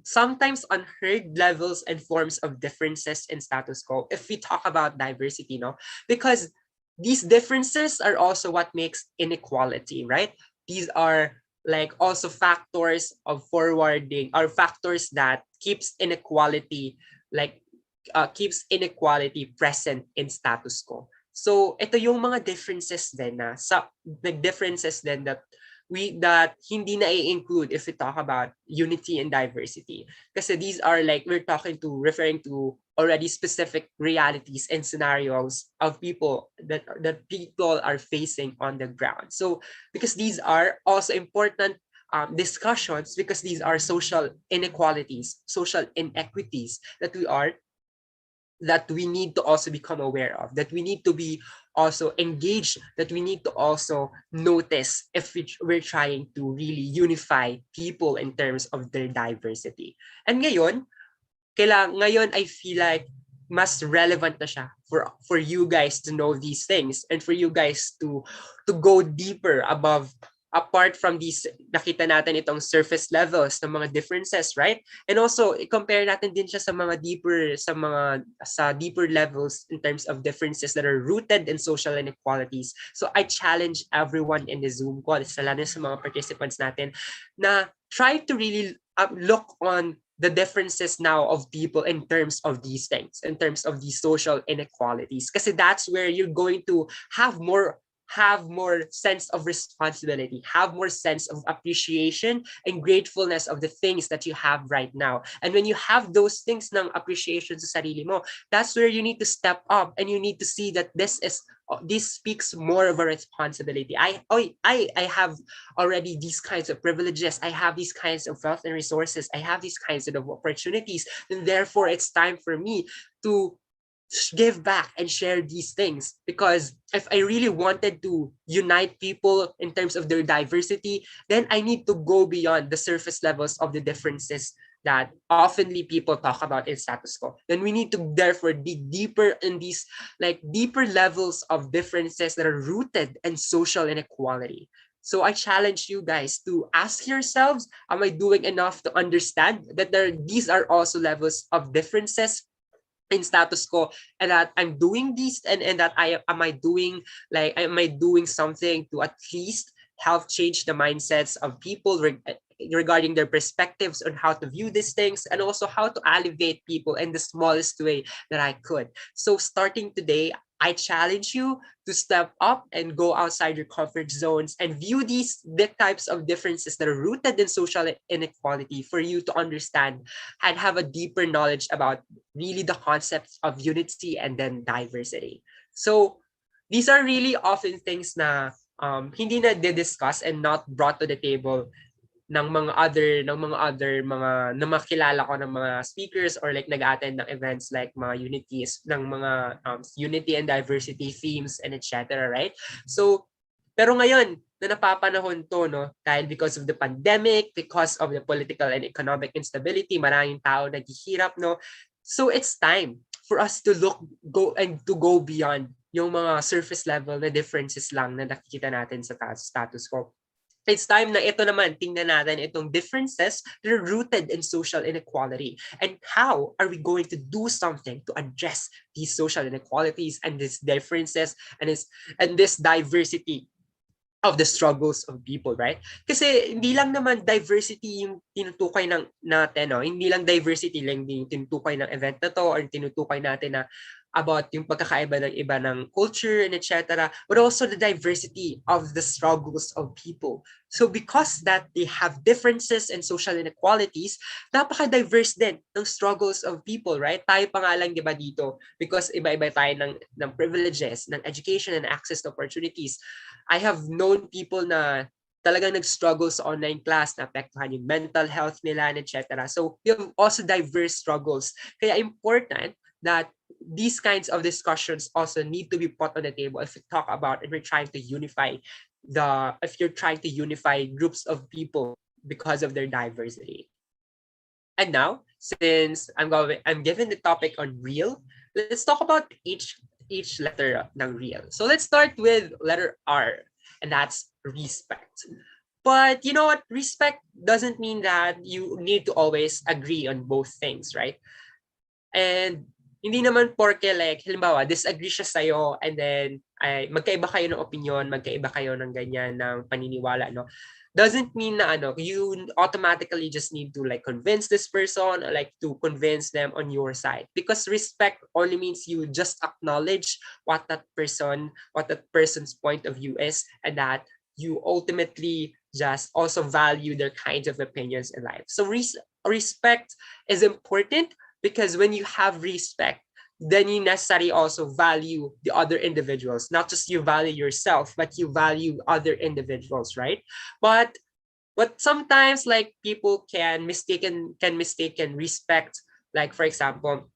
sometimes unheard levels and forms of differences in status quo if we talk about diversity, no? Because these differences are also what makes inequality, right? These are like also factors of forwarding or factors that keeps inequality present in status quo. So ito yung mga differences din na differences then that hindi na i-include if we talk about unity and diversity. Kasi these are like referring to already specific realities and scenarios of people that people are facing on the ground. So because these are also important discussions, because these are social inequalities, social inequities that we need to also become aware of, that we need to be also engaged, that we need to also notice if we're trying to really unify people in terms of their diversity. And ngayon I feel like mas relevant na siya for you guys to know these things and for you guys to go deeper apart from these, nakita natin itong surface levels ng mga differences, right? And also, i-compare natin din siya sa deeper levels in terms of differences that are rooted in social inequalities. So I challenge everyone in the Zoom call, lalo sa mga participants natin, na try to really look on the differences now of people in terms of these things, in terms of these social inequalities. Kasi that's where you're going to have more sense of responsibility, have more sense of appreciation and gratefulness of the things that you have right now. And when you have those things ng appreciation sa sarili mo, that's where you need to step up and you need to see that this speaks more of a responsibility. I have already these kinds of privileges. I have these kinds of wealth and resources. I have these kinds of opportunities. And therefore, it's time for me to give back and share these things, because if I really wanted to unite people in terms of their diversity, then I need to go beyond the surface levels of the differences that oftenly people talk about in status quo. Then we need to therefore dig deeper in these deeper levels of differences that are rooted in social inequality. So I challenge you guys to ask yourselves, am I doing enough to understand that these are also levels of differences in status quo, and that I'm doing this and that am I doing something to at least help change the mindsets of people regarding their perspectives on how to view these things, and also how to elevate people in the smallest way that I could. So starting today, I challenge you to step up and go outside your comfort zones and view the types of differences that are rooted in social inequality for you to understand and have a deeper knowledge about really the concepts of unity and then diversity. So these are really often things na hindi na discuss and not brought to the table ng mga other na makilala ko ng mga speakers or nag-attend ng events like mga unities ng mga unity and diversity themes and etc., right? So pero ngayon na napapanahon to, no, dahil because of the pandemic, because of the political and economic instability, maraming tao naghihirap, no. So it's time for us to go beyond yung mga surface level na differences lang na nakikita natin sa status quo. It's time na ito naman, tingnan natin itong differences that are rooted in social inequality. And how are we going to do something to address these social inequalities and these differences and this diversity of the struggles of people, right? Kasi hindi lang naman diversity yung tinutukoy natin, no? Hindi lang diversity lang yung tinutukoy ng event na to or tinutukoy natin na about yung pagkakaiba ng iba ng culture and etc. But also the diversity of the struggles of people. So because that they have differences and social inequalities, napaka-diverse din ng struggles of people, right? Tayo pa nga lang, di ba, dito, because iba-iba tayo ng privileges, ng education and access to opportunities. I have known people na talagang nag-struggle sa online class, naapektuhan yung mental health nila, etc. So we have also diverse struggles. Kaya important that these kinds of discussions also need to be put on the table if we talk about and we're trying to unify if you're trying to unify groups of people because of their diversity. And now, since I'm given the topic on real, let's talk about each letter ng real. So let's start with letter R, and that's respect. But you know what? Respect doesn't mean that you need to always agree on both things, right? And hindi naman porke like, halimbawa, disagree siya sa'yo and then magkaiba kayo ng opinion, magkaiba kayo ng ganyan, ng paniniwala, no? Doesn't mean na you automatically just need to like convince this person or like to convince them on your side. Because respect only means you just acknowledge what that person's point of view is, and that you ultimately just also value their kinds of opinions in life. So respect is important, because when you have respect, then you necessarily also value the other individuals. Not just you value yourself, but you value other individuals, right? But sometimes like people can mistaken respect, like for example,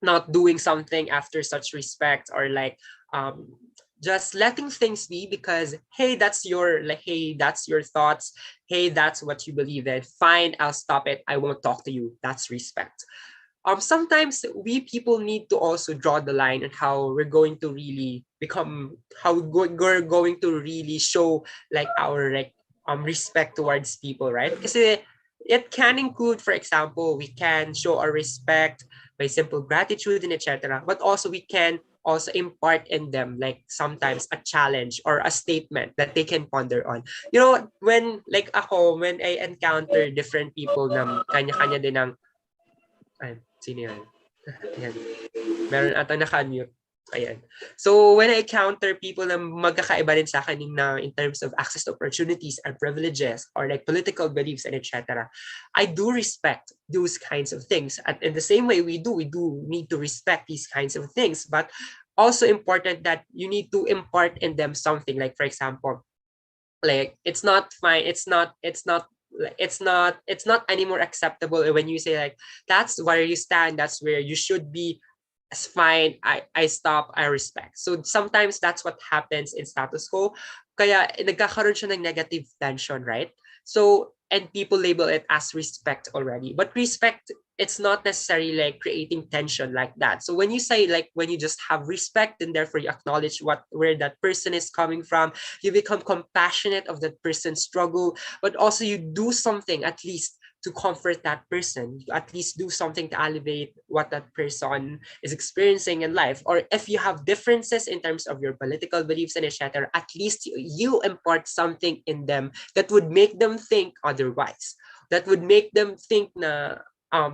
not doing something after such respect, or like just letting things be because hey, that's your thoughts, hey, that's what you believe in, fine, I'll stop it, I won't talk to you. That's respect. Sometimes we people need to also draw the line on how we're going to really we're going to really show like our respect towards people, right? Because it can include, for example, we can show our respect by simple gratitude and etc. But also we can also impart in them like sometimes a challenge or a statement that they can ponder on. You know, when I encounter different people na kanya-kanya din ng sino yan? Ayan. Meron ata naka-mute. Ayan. So when I encounter people na magkakaiba din sa akin in terms of access to opportunities and privileges or like political beliefs and etc., I do respect those kinds of things. And in the same way we do need to respect these kinds of things, but also important that you need to impart in them something. Like for example, like it's not anymore acceptable when you say like that's where you stand, that's where you should be, it's fine, I stop, I respect. So sometimes that's what happens in status quo, kaya nagkakaroon siya ng negative tension, right? So and people label it as respect already, but respect, it's not necessarily like creating tension like that. So when you say like, when you just have respect and therefore you acknowledge where that person is coming from, you become compassionate of that person's struggle, but also you do something at least to comfort that person, at least do something to elevate what that person is experiencing in life. Or if you have differences in terms of your political beliefs and etc., at least you impart something in them that would make them think otherwise, that would make them think na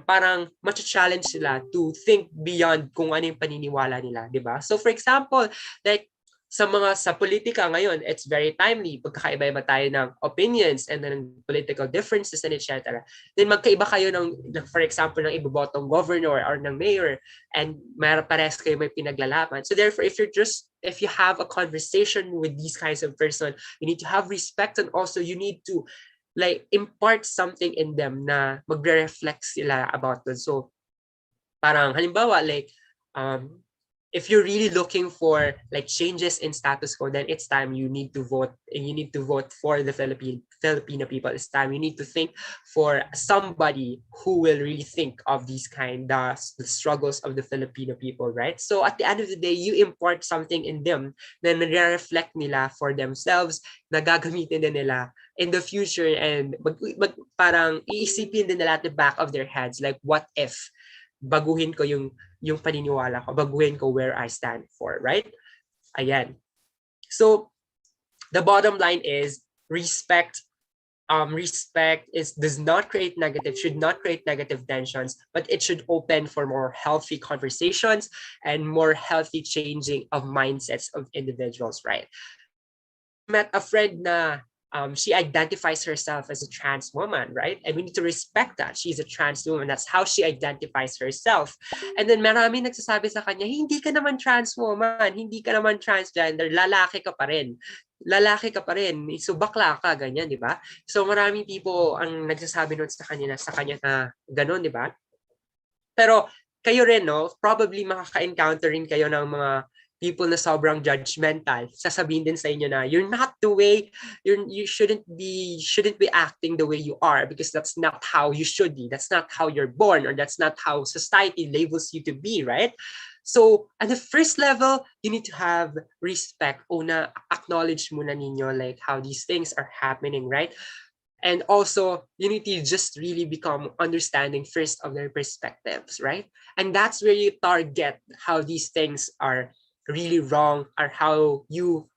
parang matcha-challenge sila to think beyond kung ano yung paniniwala nila, di ba? So for example, like sa politika ngayon, it's very timely. Pagkakaiba-iba tayo ng opinions and then political differences and etc. Then magkaiba kayo ng for example, ng ibobotong governor or ng mayor, and pares kayo may pinaglalaban. So therefore, if you have a conversation with these kinds of person, you need to have respect, and also you need to like impart something in them na magre-reflect sila about it. So parang halimbawa like if you're really looking for like changes in status quo, then it's time you need to vote, and you need to vote for the Filipino people. It's time you need to think for somebody who will really think of these the struggles of the Filipino people, right? So at the end of the day, you impart something in them, then nare-reflect nila for themselves, na gagamitin din nila in the future, and parang iisipin din nila at the back of their heads, like what if baguhin ko yung paniniwala ko, baguhin ko where I stand for, right? Ayan. So The bottom line is respect. Respect does not create negative, should not create negative tensions, but it should open for more healthy conversations and more healthy changing of mindsets of individuals, right? Met a friend na she identifies herself as a trans woman, right? And we need to respect that. She's a trans woman. That's how she identifies herself. And then marami nagsasabi sa kanya, hindi ka naman trans woman, hindi ka naman transgender, lalaki ka pa rin. Lalaki ka pa rin. So bakla ka, ganyan, di ba? So maraming people ang nagsasabi nun sa kanya na ganun, di ba? Pero kayo rin, no? Probably makaka-encounter rin kayo ng mga people na sobrang judgmental, sasabihin din sa inyo na you're not the way, you shouldn't be acting the way you are because that's not how you should be. That's not how you're born, or that's not how society labels you to be, right? So at the first level, you need to have respect. Una, acknowledge muna ninyo like how these things are happening, right? And also, you need to just really become understanding first of their perspectives, right? And that's where you target how these things are really wrong, or how you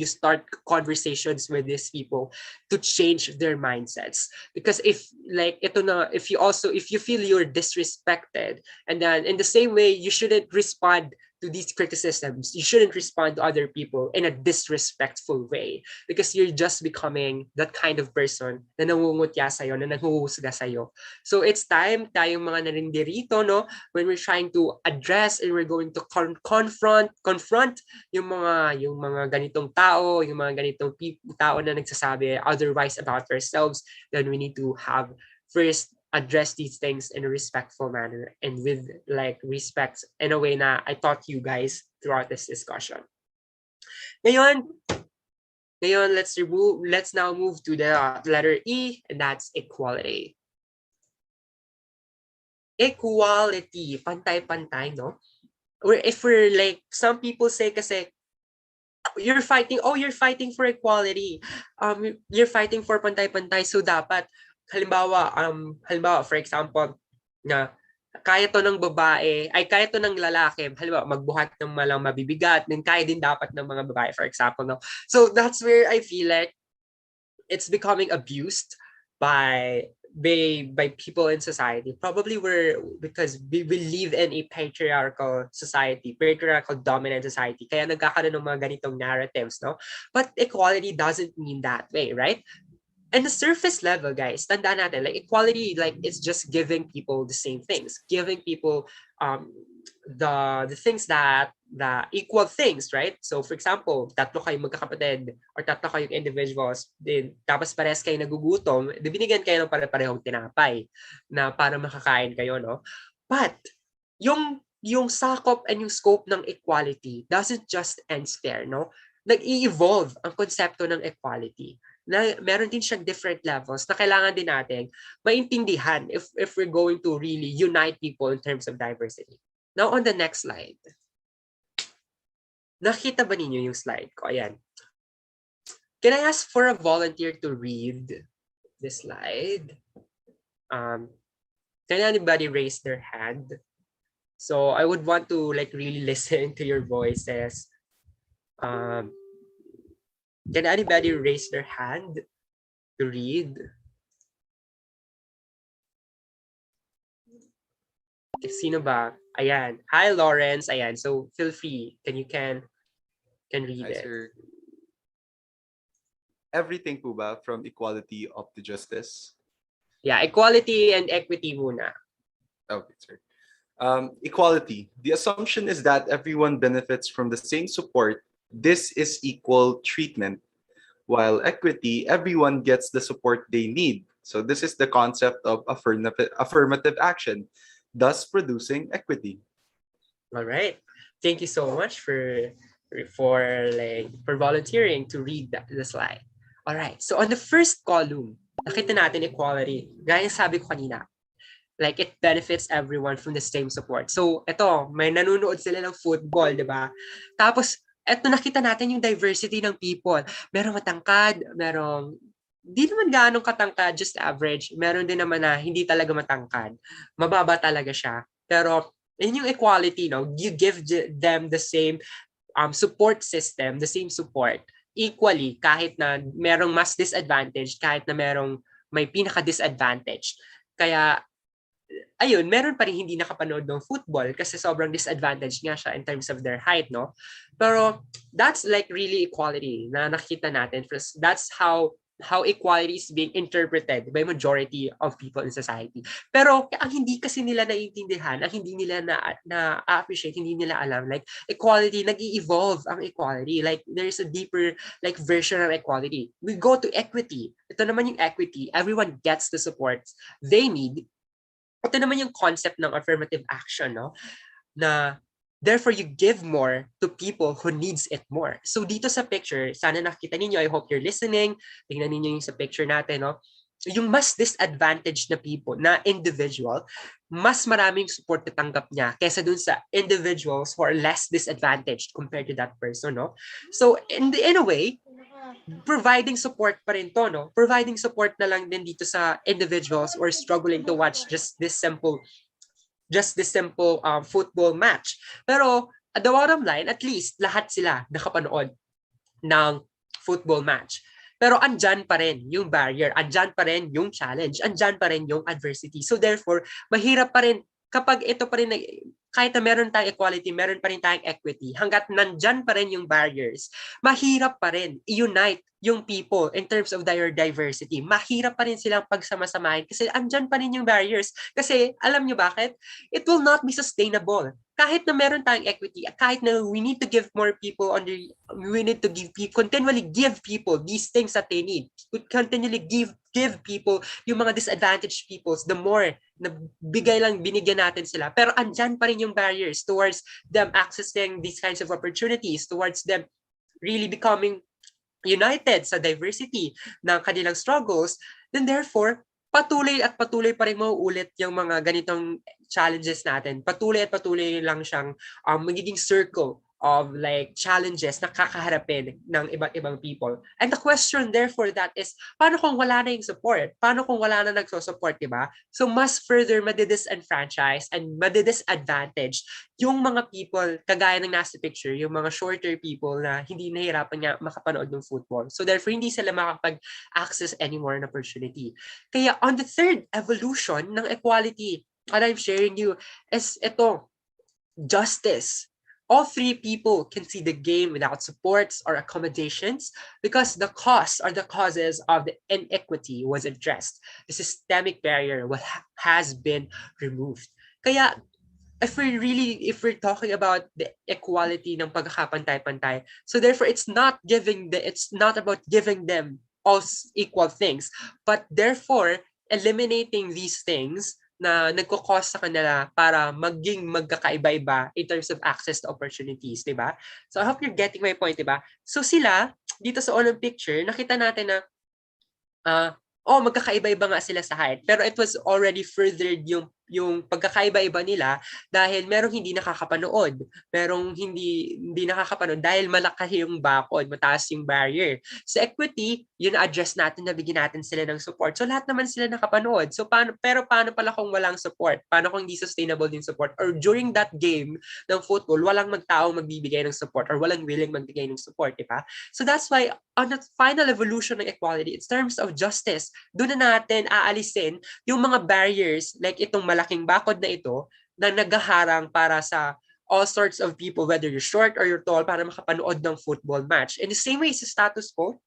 start conversations with these people to change their mindsets. Because if you feel you're disrespected, and then in the same way, you shouldn't respond to these criticisms. You shouldn't respond to other people in a disrespectful way, because you're just becoming that kind of person na nangungutya sa'yo, na nanghuhusga sa'yo. So it's time tayong mga narindirito, no, when we're trying to address and we're going to confront yung mga ganitong tao, yung mga ganitong tao na nagsasabi otherwise about ourselves, then we need to have first address these things in a respectful manner and with like respect in a way na I taught you guys throughout this discussion. Ngayon, let's now move to the letter E, and that's equality. Equality, pantay-pantay, no? Or if we're like, some people say kasi, you're fighting for equality. You're fighting for pantay-pantay, so dapat halimbawa, for example, na kaya to ng babae, ay kaya to ng lalaki, halimbawa, magbuhat ng malang mabibigat, then kaya din dapat ng mga babae, for example, no? So that's where I feel like it's becoming abused by people in society. Probably because we live in a patriarchal society, patriarchal dominant society, kaya nagkakaroon ng mga ganitong narratives, no? But equality doesn't mean that way, right? And the surface level, guys, tandaan natin, like equality, like it's just giving people the same things, giving people the things the equal things, right? So for example, tatlo kayong magkakapatid or tatlo kayong individuals, din tapos parehas kayo nagugutom, binigyan kayo ng pare-parehong tinapay na para makakain kayo, no? But yung sakop and yung scope ng equality doesn't just end there, no? Nag-i-evolve ang konsepto ng equality. Na meron din siyang different levels na kailangan din natin maintindihan if we're going to really unite people in terms of diversity. Now on the next slide. Nakita ba ninyo yung slide ko? Ayan. Can I ask for a volunteer to read this slide? Can anybody raise their hand? So I would want to like really listen to your voices. Can anybody raise their hand to read? Sino ba? Ayan. Hi, Lawrence. Ayan. So feel free. Can read it. Sir. Everything po ba from equality up to justice? Yeah, equality and equity muna. Okay, sir. Equality. The assumption is that everyone benefits from the same support. This is equal treatment. While equity, everyone gets the support they need. So this is the concept of affirmative action, thus producing equity. All right. Thank you so much for volunteering to read the slide. All right. So on the first column, nakita natin equality. Gaya sabi ko kanina, like it benefits everyone from the same support. So ito, may nanonood sila ng football, di ba? Tapos eto nakita natin yung diversity ng people. Merong matangkad, merong di naman gaanong katangkad, just average. Meron din naman na hindi talaga matangkad. Mababa talaga siya. Pero in yung equality, no, you give them the same support system, the same support equally kahit na merong mas disadvantage, kahit na merong may pinaka-disadvantage. Kaya ayun, meron pa rin hindi nakapanood ng football kasi sobrang disadvantage nga siya in terms of their height, no? Pero that's like really equality na nakita natin. That's how equality is being interpreted by majority of people in society. Pero ang hindi kasi nila naiintindihan, ang hindi nila na-appreciate, hindi nila alam, like equality, nag-i-evolve ang equality. Like there's a deeper like version of equality. We go to equity. Ito naman yung equity. Everyone gets the support they need. Ito naman yung concept ng affirmative action, no? Na therefore you give more to people who needs it more. So dito sa picture, sana nakita ninyo, I hope you're listening, tingnan ninyo yung sa picture natin, no? Yung mas disadvantaged na people, na individual, mas maraming support na tanggap niya kaysa dun sa individuals who are less disadvantaged compared to that person, no? So in a way, providing support pa rin to, no? Providing support na lang din dito sa individuals who are struggling to watch just this simple football match. Pero at the bottom line, at least lahat sila nakapanood ng football match. Pero andyan pa rin yung barrier, andyan pa rin yung challenge, andyan pa rin yung adversity. So therefore, mahirap pa rin kapag ito pa rin, kahit na meron tayong equality, meron pa rin tayong equity, hanggat nandyan pa rin yung barriers, mahirap pa rin i-unite yung people in terms of their diversity. Mahirap pa rin silang pagsama-samahin kasi andyan pa rin yung barriers. Kasi alam nyo bakit? It will not be sustainable. Kahit na meron tayong equity, kahit na we need to give more people we need to continually give people these things that they need. We continually give people yung mga disadvantaged peoples, the more na binigyan natin sila. Pero andyan pa rin yung barriers towards them accessing these kinds of opportunities, towards them really becoming united sa diversity ng kanilang struggles, then therefore, patuloy pa rin mauulit yung mga ganitong challenges natin. Patuloy lang siyang magiging circle of like challenges na kakaharapin ng iba't ibang people. And the question therefore that is, paano kung wala na yung support? Paano kung wala na nagsusupport, diba? So mas further madidisenfranchise and madidisadvantage yung mga people, kagaya ng nasa picture, yung mga shorter people na hindi nahirapan nga makapanood ng football. So therefore, hindi sila makapag-access anymore ng opportunity. Kaya on the third evolution ng equality, what I'm sharing you is ito, justice. All three people can see the game without supports or accommodations because the cause or the causes of the inequity was addressed. The systemic barrier has been removed. Kaya if we're talking about the equality ng pagkakapantay-pantay, so therefore it's not about giving them all equal things, but therefore eliminating these things na nagko-cause sa kanila para maging magkakaiba-iba in terms of access to opportunities, di ba? So I hope you're getting my point, di ba? So sila, dito sa unang picture, nakita natin na magkakaiba-iba nga sila sa height. Pero it was already furthered yung pagkakaiba-iba nila dahil merong hindi nakakapanood. Merong hindi nakakapanood dahil malaki yung bakod, mataas yung barrier. Sa equity, yun na-address natin, nabigyan natin sila ng support. So lahat naman sila nakapanood. So paano pala kung walang support? Paano kung hindi sustainable yung support? Or during that game ng football, walang magtaong magbibigay ng support or walang willing magbigay ng support, di ba? So that's why on the final evolution ng equality, in terms of justice, doon na natin aalisin yung mga barriers like itong malaking bakod na ito na naghaharang para sa all sorts of people, whether you're short or you're tall, para makapanood ng football match. In the same way sa status quo,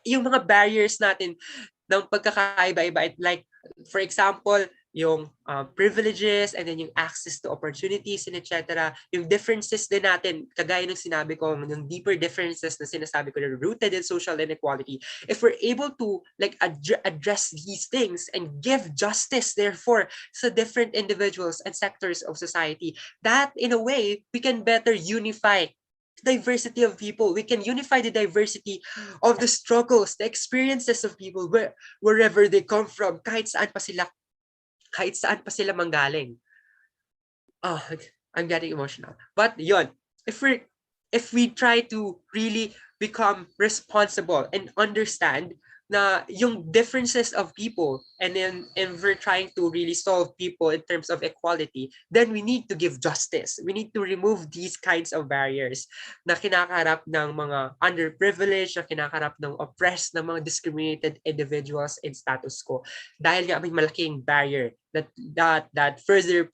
yung mga barriers natin ng pagkakaiba-iba, like for example, yung privileges and then yung access to opportunities and etc. Yung differences din natin, kagaya ng sinabi ko, yung deeper differences na sinasabi ko na rooted in social inequality. If we're able to like address these things and give justice therefore sa different individuals and sectors of society, that in a way, we can better unify diversity of people. We can unify the diversity of the struggles, the experiences of people wherever they come from, kahit saan pa sila manggaling. I'm getting emotional. But yun, if we try to really become responsible and understand na yung differences of people, and then if we're trying to really solve people in terms of equality, then we need to give justice. We need to remove these kinds of barriers na kinakaharap ng mga underprivileged, na kinakaharap ng oppressed, ng mga discriminated individuals in status quo. Dahil nga may malaking barrier that further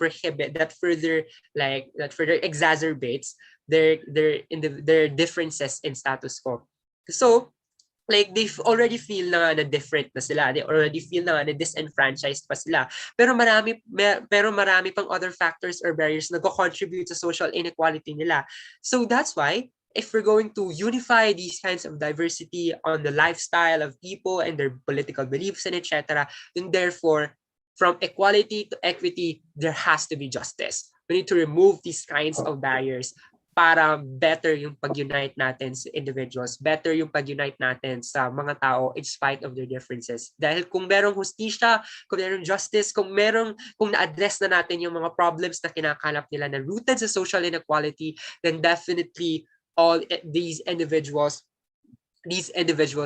exacerbates their differences in status quo. So like they already feel na different na sila. They already feel na disenfranchised pa sila. Pero marami pang other factors or barriers na contribute sa social inequality nila. So that's why if we're going to unify these kinds of diversity on the lifestyle of people and their political beliefs and etc., then therefore from equality to equity, there has to be justice. We need to remove these kinds of barriers para better yung pag-unite natin sa individuals, better yung pag-unite natin sa mga tao in spite of their differences. Dahil kung merong hustisya, kung merong justice, kung na-address na natin yung mga problems na kinakalap nila na rooted sa social inequality, then definitely all these individuals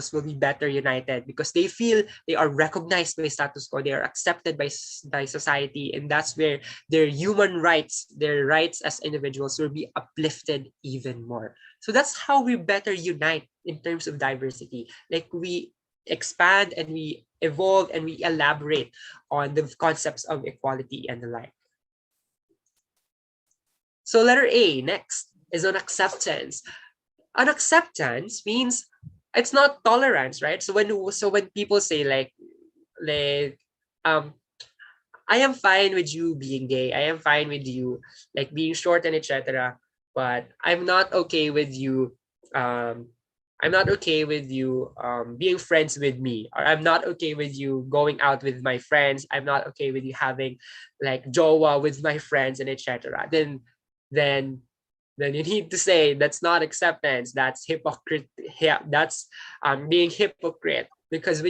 will be better united because they feel they are recognized by status quo, they are accepted by society, and that's where their human rights, their rights as individuals will be uplifted even more. So that's how we better unite in terms of diversity. Like we expand and we evolve and we elaborate on the concepts of equality and the like. So letter A next is on acceptance. Unacceptance means it's not tolerance, right? So when people say like I am fine with you being gay, I am fine with you like being short and etc., but I'm not okay with you being friends with me, or I'm not okay with you going out with my friends, I'm not okay with you having like jowa with my friends and etc., then you need to say that's not acceptance, that's hypocrite. Yeah, that's being hypocrite, because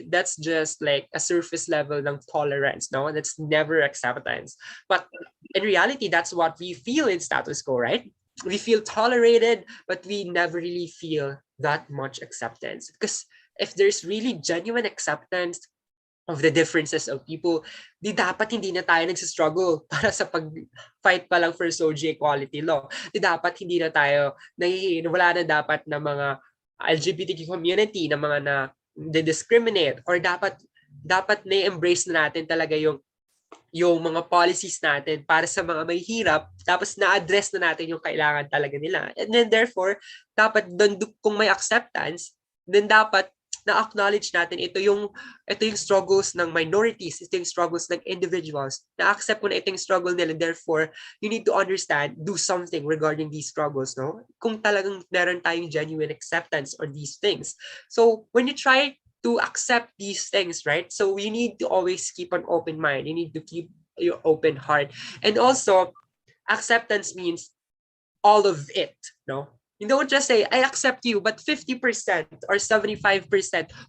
that's just like a surface level ng tolerance, no? That's never acceptance. But in reality, that's what we feel in status quo, right? We feel tolerated, but we never really feel that much acceptance. Because if there's really genuine acceptance of the differences of people, di dapat hindi na tayo nagsistruggle para sa pag-fight pa lang for SOGI equality law. Di dapat hindi na tayo wala na dapat na mga LGBTQ community na mga na discriminate, or dapat na-embrace na natin talaga yung mga policies natin para sa mga may hirap, tapos na-address na natin yung kailangan talaga nila. And then therefore, dapat kung may acceptance, then dapat na-acknowledge natin ito yung struggles ng minorities, ito yung struggles ng individuals. Na-accept mo na ito yung struggle nila, therefore, you need to understand, do something regarding these struggles, no? Kung talagang meron tayong genuine acceptance on these things. So, when you try to accept these things, right? So, you need to always keep an open mind. You need to keep your open heart. And also, acceptance means all of it, no? You don't just say, I accept you, but 50% or 75%,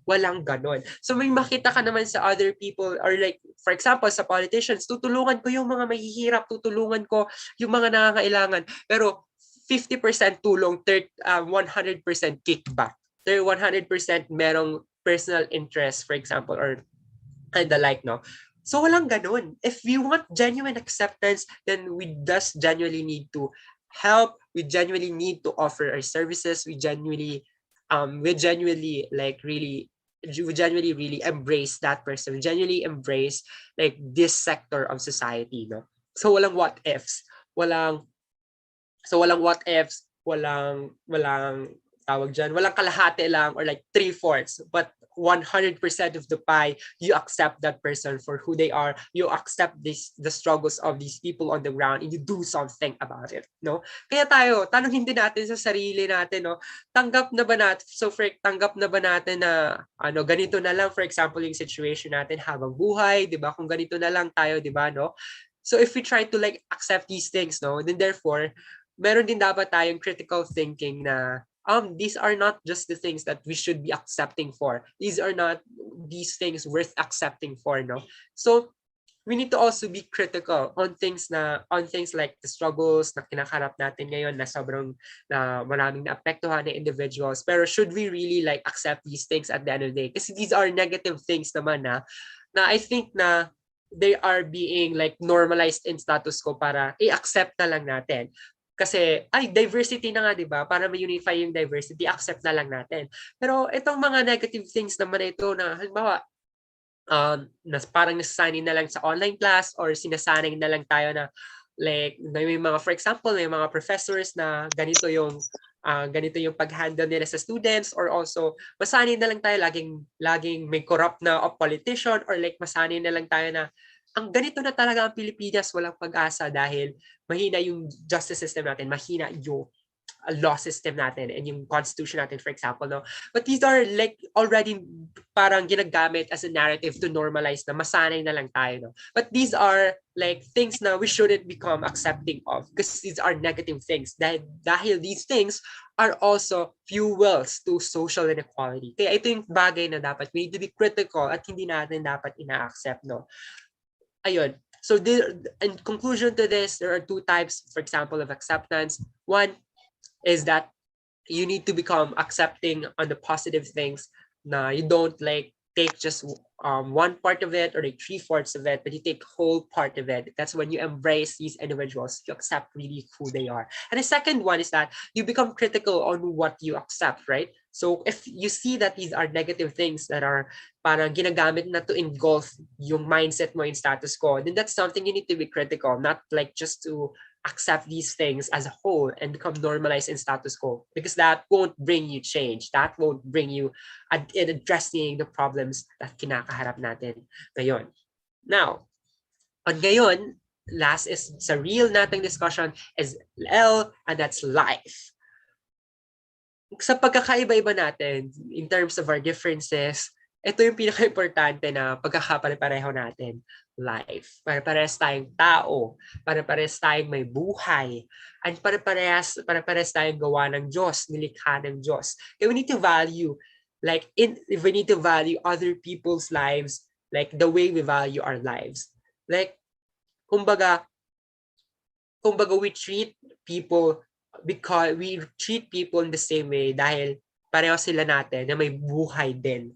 walang ganon. So may makita ka naman sa other people, or like, for example, sa politicians, tutulungan ko yung mga mahihirap, tutulungan ko yung mga nangangailangan. Pero 50% tulong, 100% kickback. 100% merong personal interest, for example, or and the like, no? So walang ganon. If we want genuine acceptance, then we just genuinely need to help, we genuinely need to offer our services, we genuinely really embrace that person, we genuinely embrace like this sector of society, no? So walang what ifs, walang tawag dyan, walang kalahati lang or like 3/4, but 100% of the pie, you accept that person for who they are, you accept the struggles of these people on the ground, and you do something about it, no? Kaya tanongin din natin sa sarili natin, no? Tanggap na ba natin na ganito na lang, for example, yung situation natin habang buhay, di ba? Kung ganito na lang tayo, di ba, no? So if we try to like accept these things, no, then therefore, meron din dapat tayong critical thinking na these are not just the things that we should be accepting for. These are not these things worth accepting for, no? So we need to also be critical on things like the struggles na kinakarap natin ngayon na sobrang na maraming naapektuhan ng individuals. Pero should we really like accept these things at the end of the day? Kasi these are negative things naman na I think na they are being like normalized in status quo para i-accept na lang natin. Kasi, diversity na nga, di ba? Para ma-unify yung diversity, accept na lang natin. Pero itong mga negative things naman ito na, halimbawa, parang nasasanay na lang sa online class or sinasanay na lang tayo na like, may mga, for example, may mga professors na ganito yung pag-handle nila sa students, or also masanay na lang tayo laging may corrupt na politician, or like masanay na lang tayo na ang ganito na talaga ang Pilipinas, walang pag-asa dahil mahina yung justice system natin, mahina yung law system natin and yung constitution natin, for example, no? But these are like already parang ginagamit as a narrative to normalize na masanay na lang tayo, no? But these are like things na we shouldn't become accepting of, because these are negative things. Dahil these things are also fuels to social inequality. Kaya ito yung bagay na dapat we need to be critical at hindi natin dapat ina-accept, no? Ayun. So in conclusion to this, there are two types, for example, of acceptance. One is that you need to become accepting on the positive things. Na you don't like take just one part of it or like 3/4 of it, but you take whole part of it. That's when you embrace these individuals. You accept really who they are. And the second one is that you become critical on what you accept, right? So if you see that these are negative things that are parang ginagamit na to engulf yung mindset mo in status quo, then that's something you need to be critical, not like just to accept these things as a whole and become normalized in status quo, because that won't bring you change. That won't bring you in addressing the problems that kinakaharap natin ngayon. Now, on ngayon, last is sa real nating discussion is L, and that's life. Sa pagkakaiba-iba natin in terms of our differences, ito yung pinaka-importante na pagkakapare-pareho natin. Life. Pare-parehas tayong tao. Pare-parehas tayong may buhay. And pare-parehas tayong gawa ng Diyos, nilikha ng Diyos. And we need to value, we need to value other people's lives like the way we value our lives. Like, kumbaga we treat people because we treat people in the same way dahil pareho sila natin na may buhay din.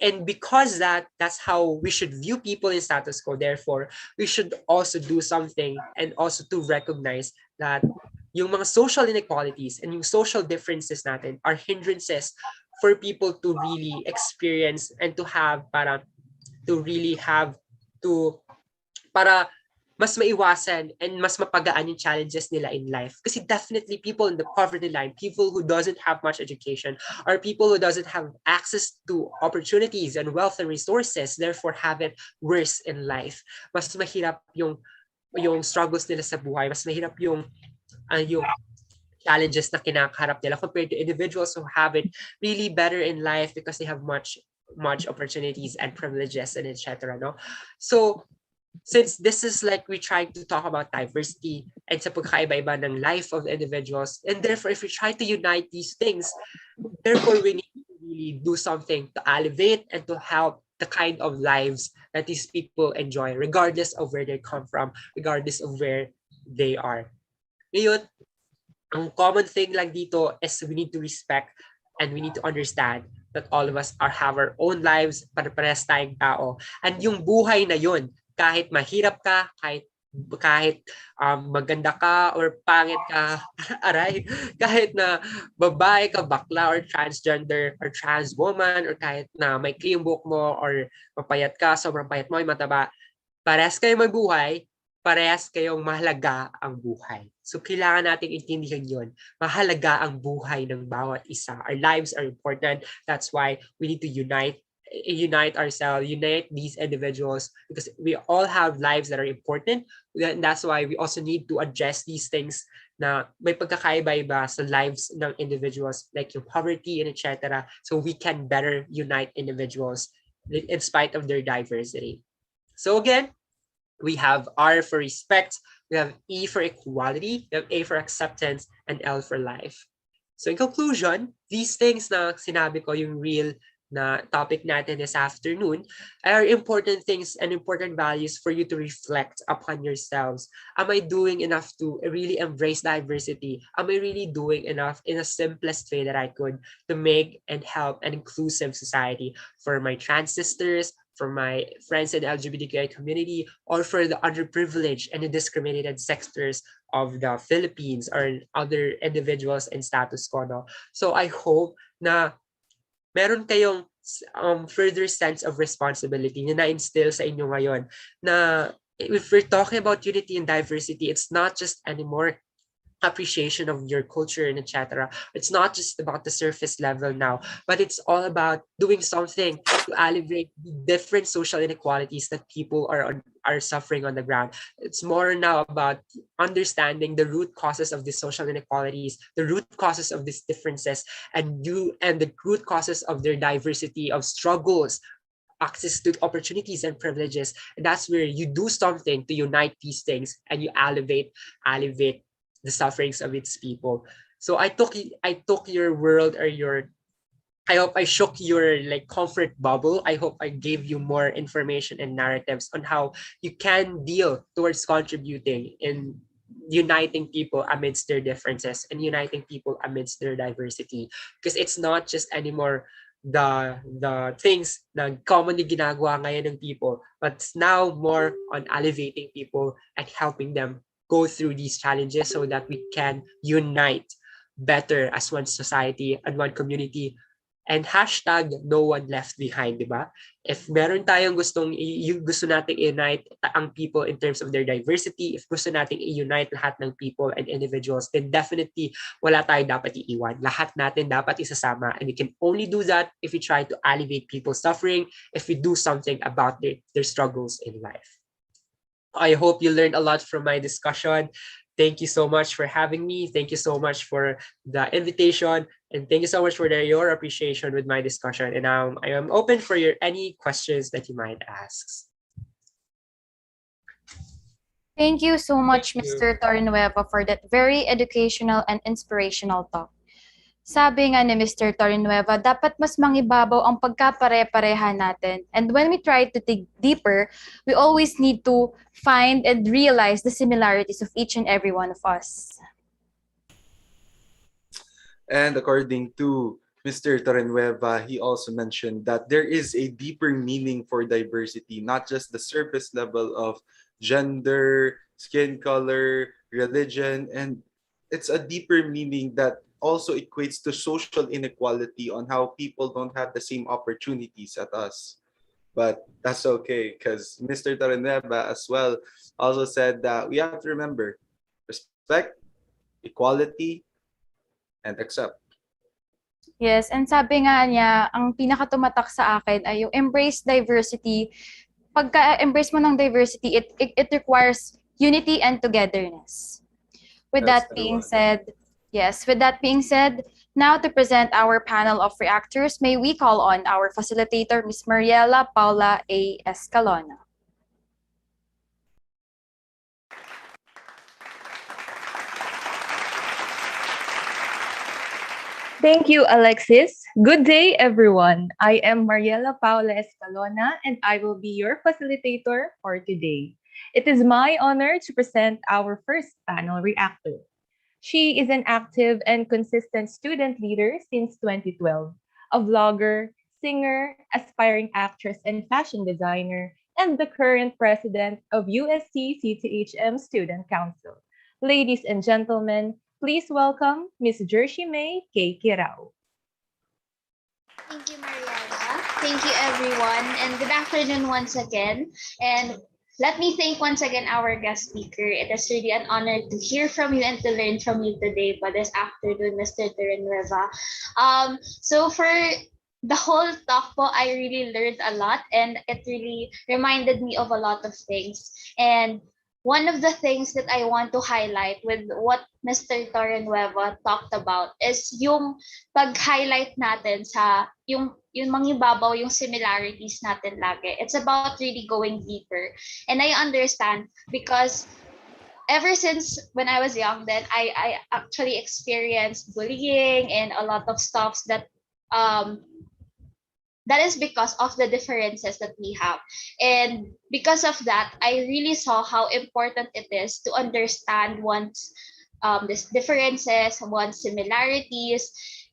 And because that's how we should view people in status quo. Therefore, we should also do something and also to recognize that yung mga social inequalities and yung social differences natin are hindrances for people to really experience and to have para mas maiwasan and mas mapagaan yung challenges nila in life. Kasi definitely people in the poverty line, people who doesn't have much education, or people who doesn't have access to opportunities and wealth and resources, therefore have it worse in life. Mas mahirap yung struggles nila sa buhay, mas mahirap yung challenges na kinakaharap nila compared to individuals who have it really better in life because they have much opportunities and privileges and etc. No? So since this is like we try to talk about diversity and sa pagkaiba-iba ng life of individuals, and therefore if we try to unite these things, therefore we need to really do something to elevate and to help the kind of lives that these people enjoy, regardless of where they come from, regardless of where they are. Ngayon, ang common thing lang dito is we need to respect and we need to understand that all of us have our own lives, pare-parehas tayong tao, and yung buhay na yun, kahit mahirap ka, kahit maganda ka or pangit ka, aray, kahit na babae ka, bakla, or transgender, or trans woman, or kahit na may clean book mo, or mapayat ka, sobrang payat mo, ay mataba, parehas kayong mabuhay, parehas kayong mahalaga ang buhay. So kailangan nating intindihan yun. Mahalaga ang buhay ng bawat isa. Our lives are important. That's why we need to unite ourselves, unite these individuals, because we all have lives that are important. And that's why we also need to address these things na may pagkakaiba-iba sa lives ng individuals, like yung poverty and etc. So we can better unite individuals in spite of their diversity. So again, we have R for respect, we have E for equality, we have A for acceptance, and L for life. So in conclusion, these things na sinabi ko, yung real, na topic natin this afternoon are important things and important values for you to reflect upon yourselves. Am I doing enough to really embrace diversity? Am I really doing enough in the simplest way that I could to make and help an inclusive society for my trans sisters, for my friends in the LGBTQI community, or for the underprivileged and the discriminated sectors of the Philippines or other individuals in status quo? No? So I hope na meron kayong further sense of responsibility na na-instill sa inyo ngayon na if we're talking about unity and diversity, it's not just anymore appreciation of your culture and etc. It's not just about the surface level now, but it's all about doing something to alleviate the different social inequalities that people are suffering on the ground. It's more now about understanding the root causes of these social inequalities, the root causes of these differences, and the root causes of their diversity of struggles, access to opportunities and privileges. And that's where you do something to unite these things and you elevate the sufferings of its people. So I took your world or I hope I shook your like comfort bubble. I hope I gave you more information and narratives on how you can deal towards contributing in uniting people amidst their differences and uniting people amidst their diversity. Because it's not just anymore the things na commonly ginagawa ngayon ng people, but it's now more on elevating people and helping them go through these challenges so that we can unite better as one society and one community. And hashtag no one left behind, di ba? If meron tayong gusto nating i-unite ang people in terms of their diversity, if gusto nating i-unite lahat ng people and individuals, then definitely wala tayo dapat iiwan. Lahat natin dapat isasama. And we can only do that if we try to alleviate people's suffering, if we do something about their struggles in life. I hope you learned a lot from my discussion. Thank you so much for having me. Thank you so much for the invitation. And thank you so much for your appreciation with my discussion. And I am open for any questions that you might ask. Thank you so much, Thank you. Mr. Torrenueva, for that very educational and inspirational talk. Sabi nga ni Mr. Torrenueva, dapat mas mangibabaw ang pagkapare-pareha natin. And when we try to dig deeper, we always need to find and realize the similarities of each and every one of us. And according to Mr. Torrenueva, he also mentioned that there is a deeper meaning for diversity, not just the surface level of gender, skin color, religion, and it's a deeper meaning that also equates to social inequality on how people don't have the same opportunities as us. But that's okay, because Mr. Torrenueva as well also said that we have to remember respect, equality, and accept. Yes, and sabi nga niya, ang pinakatumatak sa akin ay yung embrace diversity. Pagka-embrace mo ng diversity, it requires unity and togetherness. With That's that the being one. said, with that being said, now to present our panel of reactors, may we call on our facilitator, Ms. Mariela Paula A. Escalona. Thank you, Alexis. Good day, everyone. I am Mariela Paula Escalona, and I will be your facilitator for today. It is my honor to present our first panel reactor. She is an active and consistent student leader since 2012, a vlogger, singer, aspiring actress and fashion designer, and the current president of UST CTHM Student Council. Ladies and gentlemen, please welcome Ms. Jershi May K. Kirao. Thank you, Mariela. Thank you, everyone. And good afternoon once again. And let me thank once again our guest speaker. It is really an honor to hear from you and to learn from you today for this afternoon, Mr. Torrenueva. So for the whole talk po, I really learned a lot and it really reminded me of a lot of things. And one of the things that I want to highlight with what Mr. Torrenueva talked about is yung pag-highlight natin sa yung mangibabaw yung similarities natin lagi. It's about really going deeper. And I understand because ever since when I was young, then I actually experienced bullying and a lot of stuff that that is because of the differences that we have. And because of that, I really saw how important it is to understand one's these differences, one's similarities,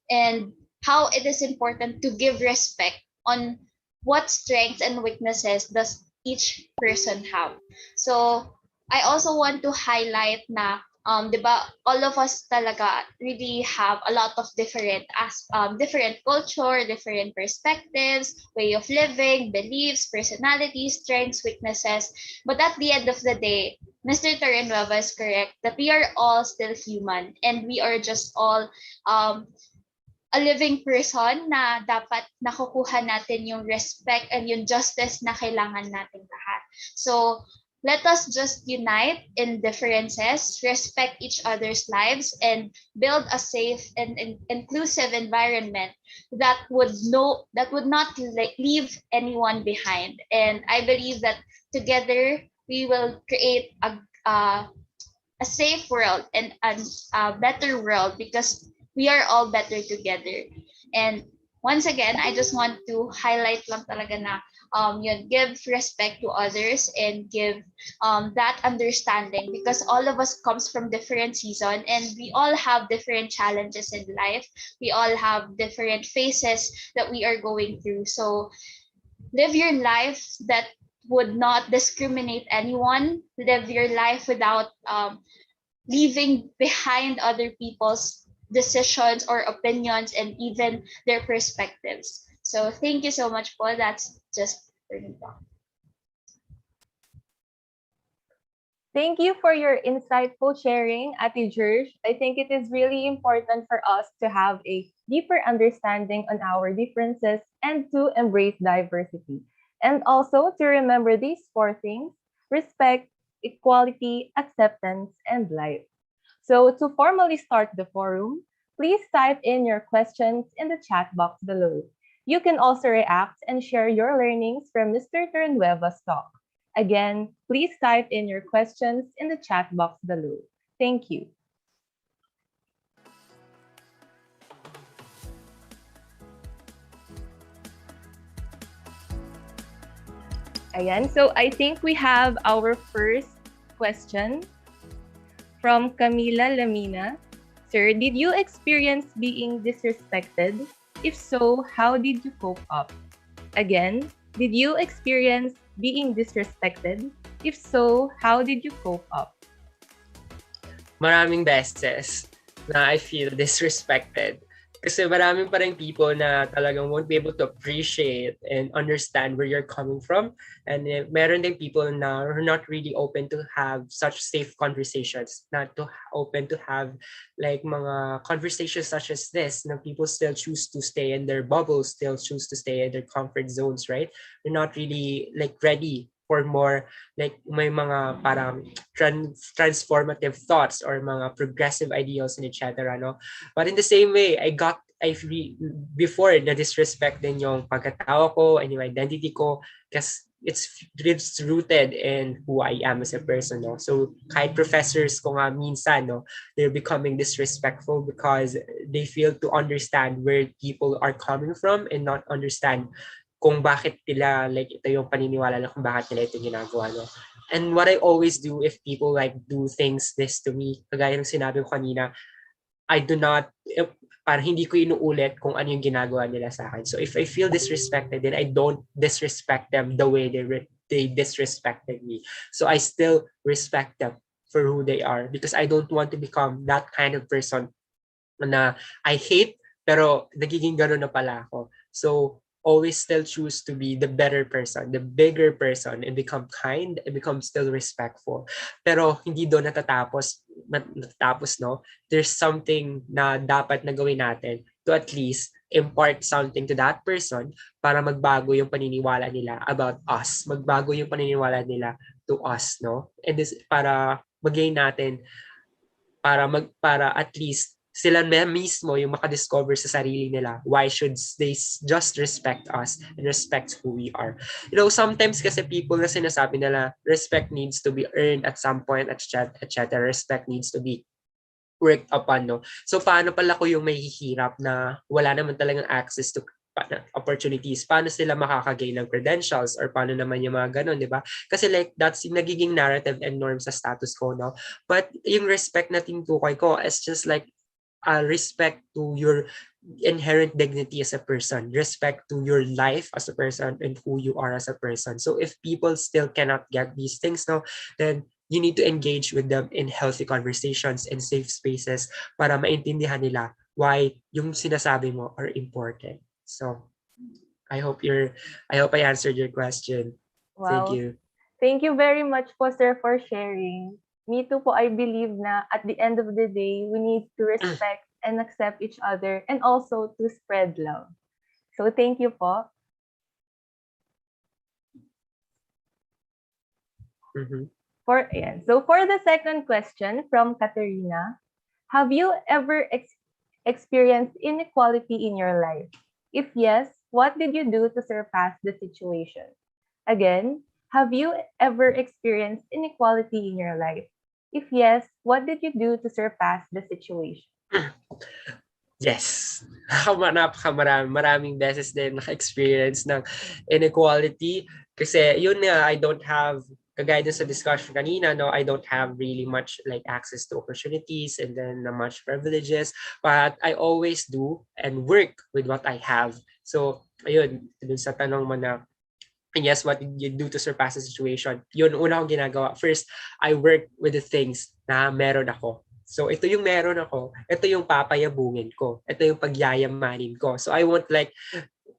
and how it is important to give respect on what strengths and weaknesses does each person have. So I also want to highlight na 'di ba, all of us talaga really have a lot of different culture, different perspectives, way of living, beliefs, personalities, strengths, weaknesses. But at the end of the day, Mr. Terrenueva is correct that we are all still human, and we are just all a living person na dapat nakukuha natin yung respect and yung justice na kailangan natin lahat. So, let us just unite in differences, respect each other's lives, and build a safe and inclusive environment that would not leave anyone behind. And I believe that together we will create a safe world and a better world, because we are all better together. And once again, I just want to highlight lang talaga na give respect to others and give that understanding, because all of us comes from different season and we all have different challenges in life. We all have different phases that we are going through. So live your life that would not discriminate anyone. Live your life without leaving behind other people's decisions or opinions and even their perspectives. So thank you so much po. That's just for me. Thank you for your insightful sharing, Ate George. I think it is really important for us to have a deeper understanding on our differences and to embrace diversity. And also to remember these four things: respect, equality, acceptance, and life. So to formally start the forum, please type in your questions in the chat box below. You can also react and share your learnings from Mr. Terrenueva's talk. Again, please type in your questions in the chat box below. Thank you. Ayan, so I think we have our first question from Camila Lamina. Sir, did you experience being disrespected? If so, how did you cope up? Again, did you experience being disrespected? If so, how did you cope up? Maraming beses na I feel disrespected. Kasi maraming pa rin people na talagang won't be able to appreciate and understand where you're coming from. And meron din people na are not really open to have such safe conversations, not to open to have like mga conversations such as this, na people still choose to stay in their bubbles, still choose to stay in their comfort zones, right? They're not really like ready for more, like may mga parang transformative thoughts or mga progressive ideals and etc. No? But in the same way, before na disrespect din yung pagkatao ko and yung identity ko, kasi it's rooted in who I am as a person. No? So kahit professors ko nga minsan, no, they're becoming disrespectful because they fail to understand where people are coming from and not understand kung bakit nila, like ito yung paniniwala na kung bakit nila ito ginagawa, no? And what I always do if people like do things this to me, kagaya ng sinabi ko kanina, I do not, parang hindi ko inuulit kung ano yung ginagawa nila sa akin. So if I feel disrespected, then I don't disrespect them the way they disrespected me. So I still respect them for who they are, because I don't want to become that kind of person na I hate, pero nagiging gano'n na pala ako. So always still choose to be the better person, the bigger person, and become kind and become still respectful. Pero hindi doon natatapos, no? There's something na dapat na gawin natin to at least impart something to that person para magbago yung paniniwala nila about us, magbago yung paniniwala nila to us, no? And this para magain natin, para at least sila mismo yung makadiscover sa sarili nila. Why should they just respect us and respect who we are? You know, sometimes kasi people na sinasabi nila, respect needs to be earned at some point, etc. Respect needs to be worked upon, no? So paano pala ko yung may hihirap na wala naman talagang access to opportunities, paano sila makakagain ng credentials or paano naman yung mga ganun, di ba? Kasi like that's yung nagiging narrative and norm sa status quo, no? But yung respect na tinutukoy ko is just like respect to your inherent dignity as a person, respect to your life as a person and who you are as a person. So if people still cannot get these things now, then you need to engage with them in healthy conversations and safe spaces para maintindihan nila why yung sinasabi mo are important. So I hope I answered your question. Thank Wow. you. Thank you very much po, sir, for sharing. Me too po, I believe na at the end of the day, we need to respect and accept each other and also to spread love. So thank you po. So for the second question from Katerina, have you ever experienced inequality in your life? If yes, what did you do to surpass the situation? Again, have you ever experienced inequality in your life? If yes, what did you do to surpass the situation? Yes. Maraming beses din naka-experience ng inequality. Kasi yun nga, I don't have, kagaya dun sa discussion kanina, no, I don't have really much like access to opportunities and then much privileges. But I always do and work with what I have. So, ayun, dun sa tanong mo na, and yes, what did you do to surpass the situation? Yun, una kong ginagawa. First, I work with the things na meron ako. So, ito yung meron ako. Ito yung papayabungin ko. Ito yung pagyayamanin ko. So, I won't like,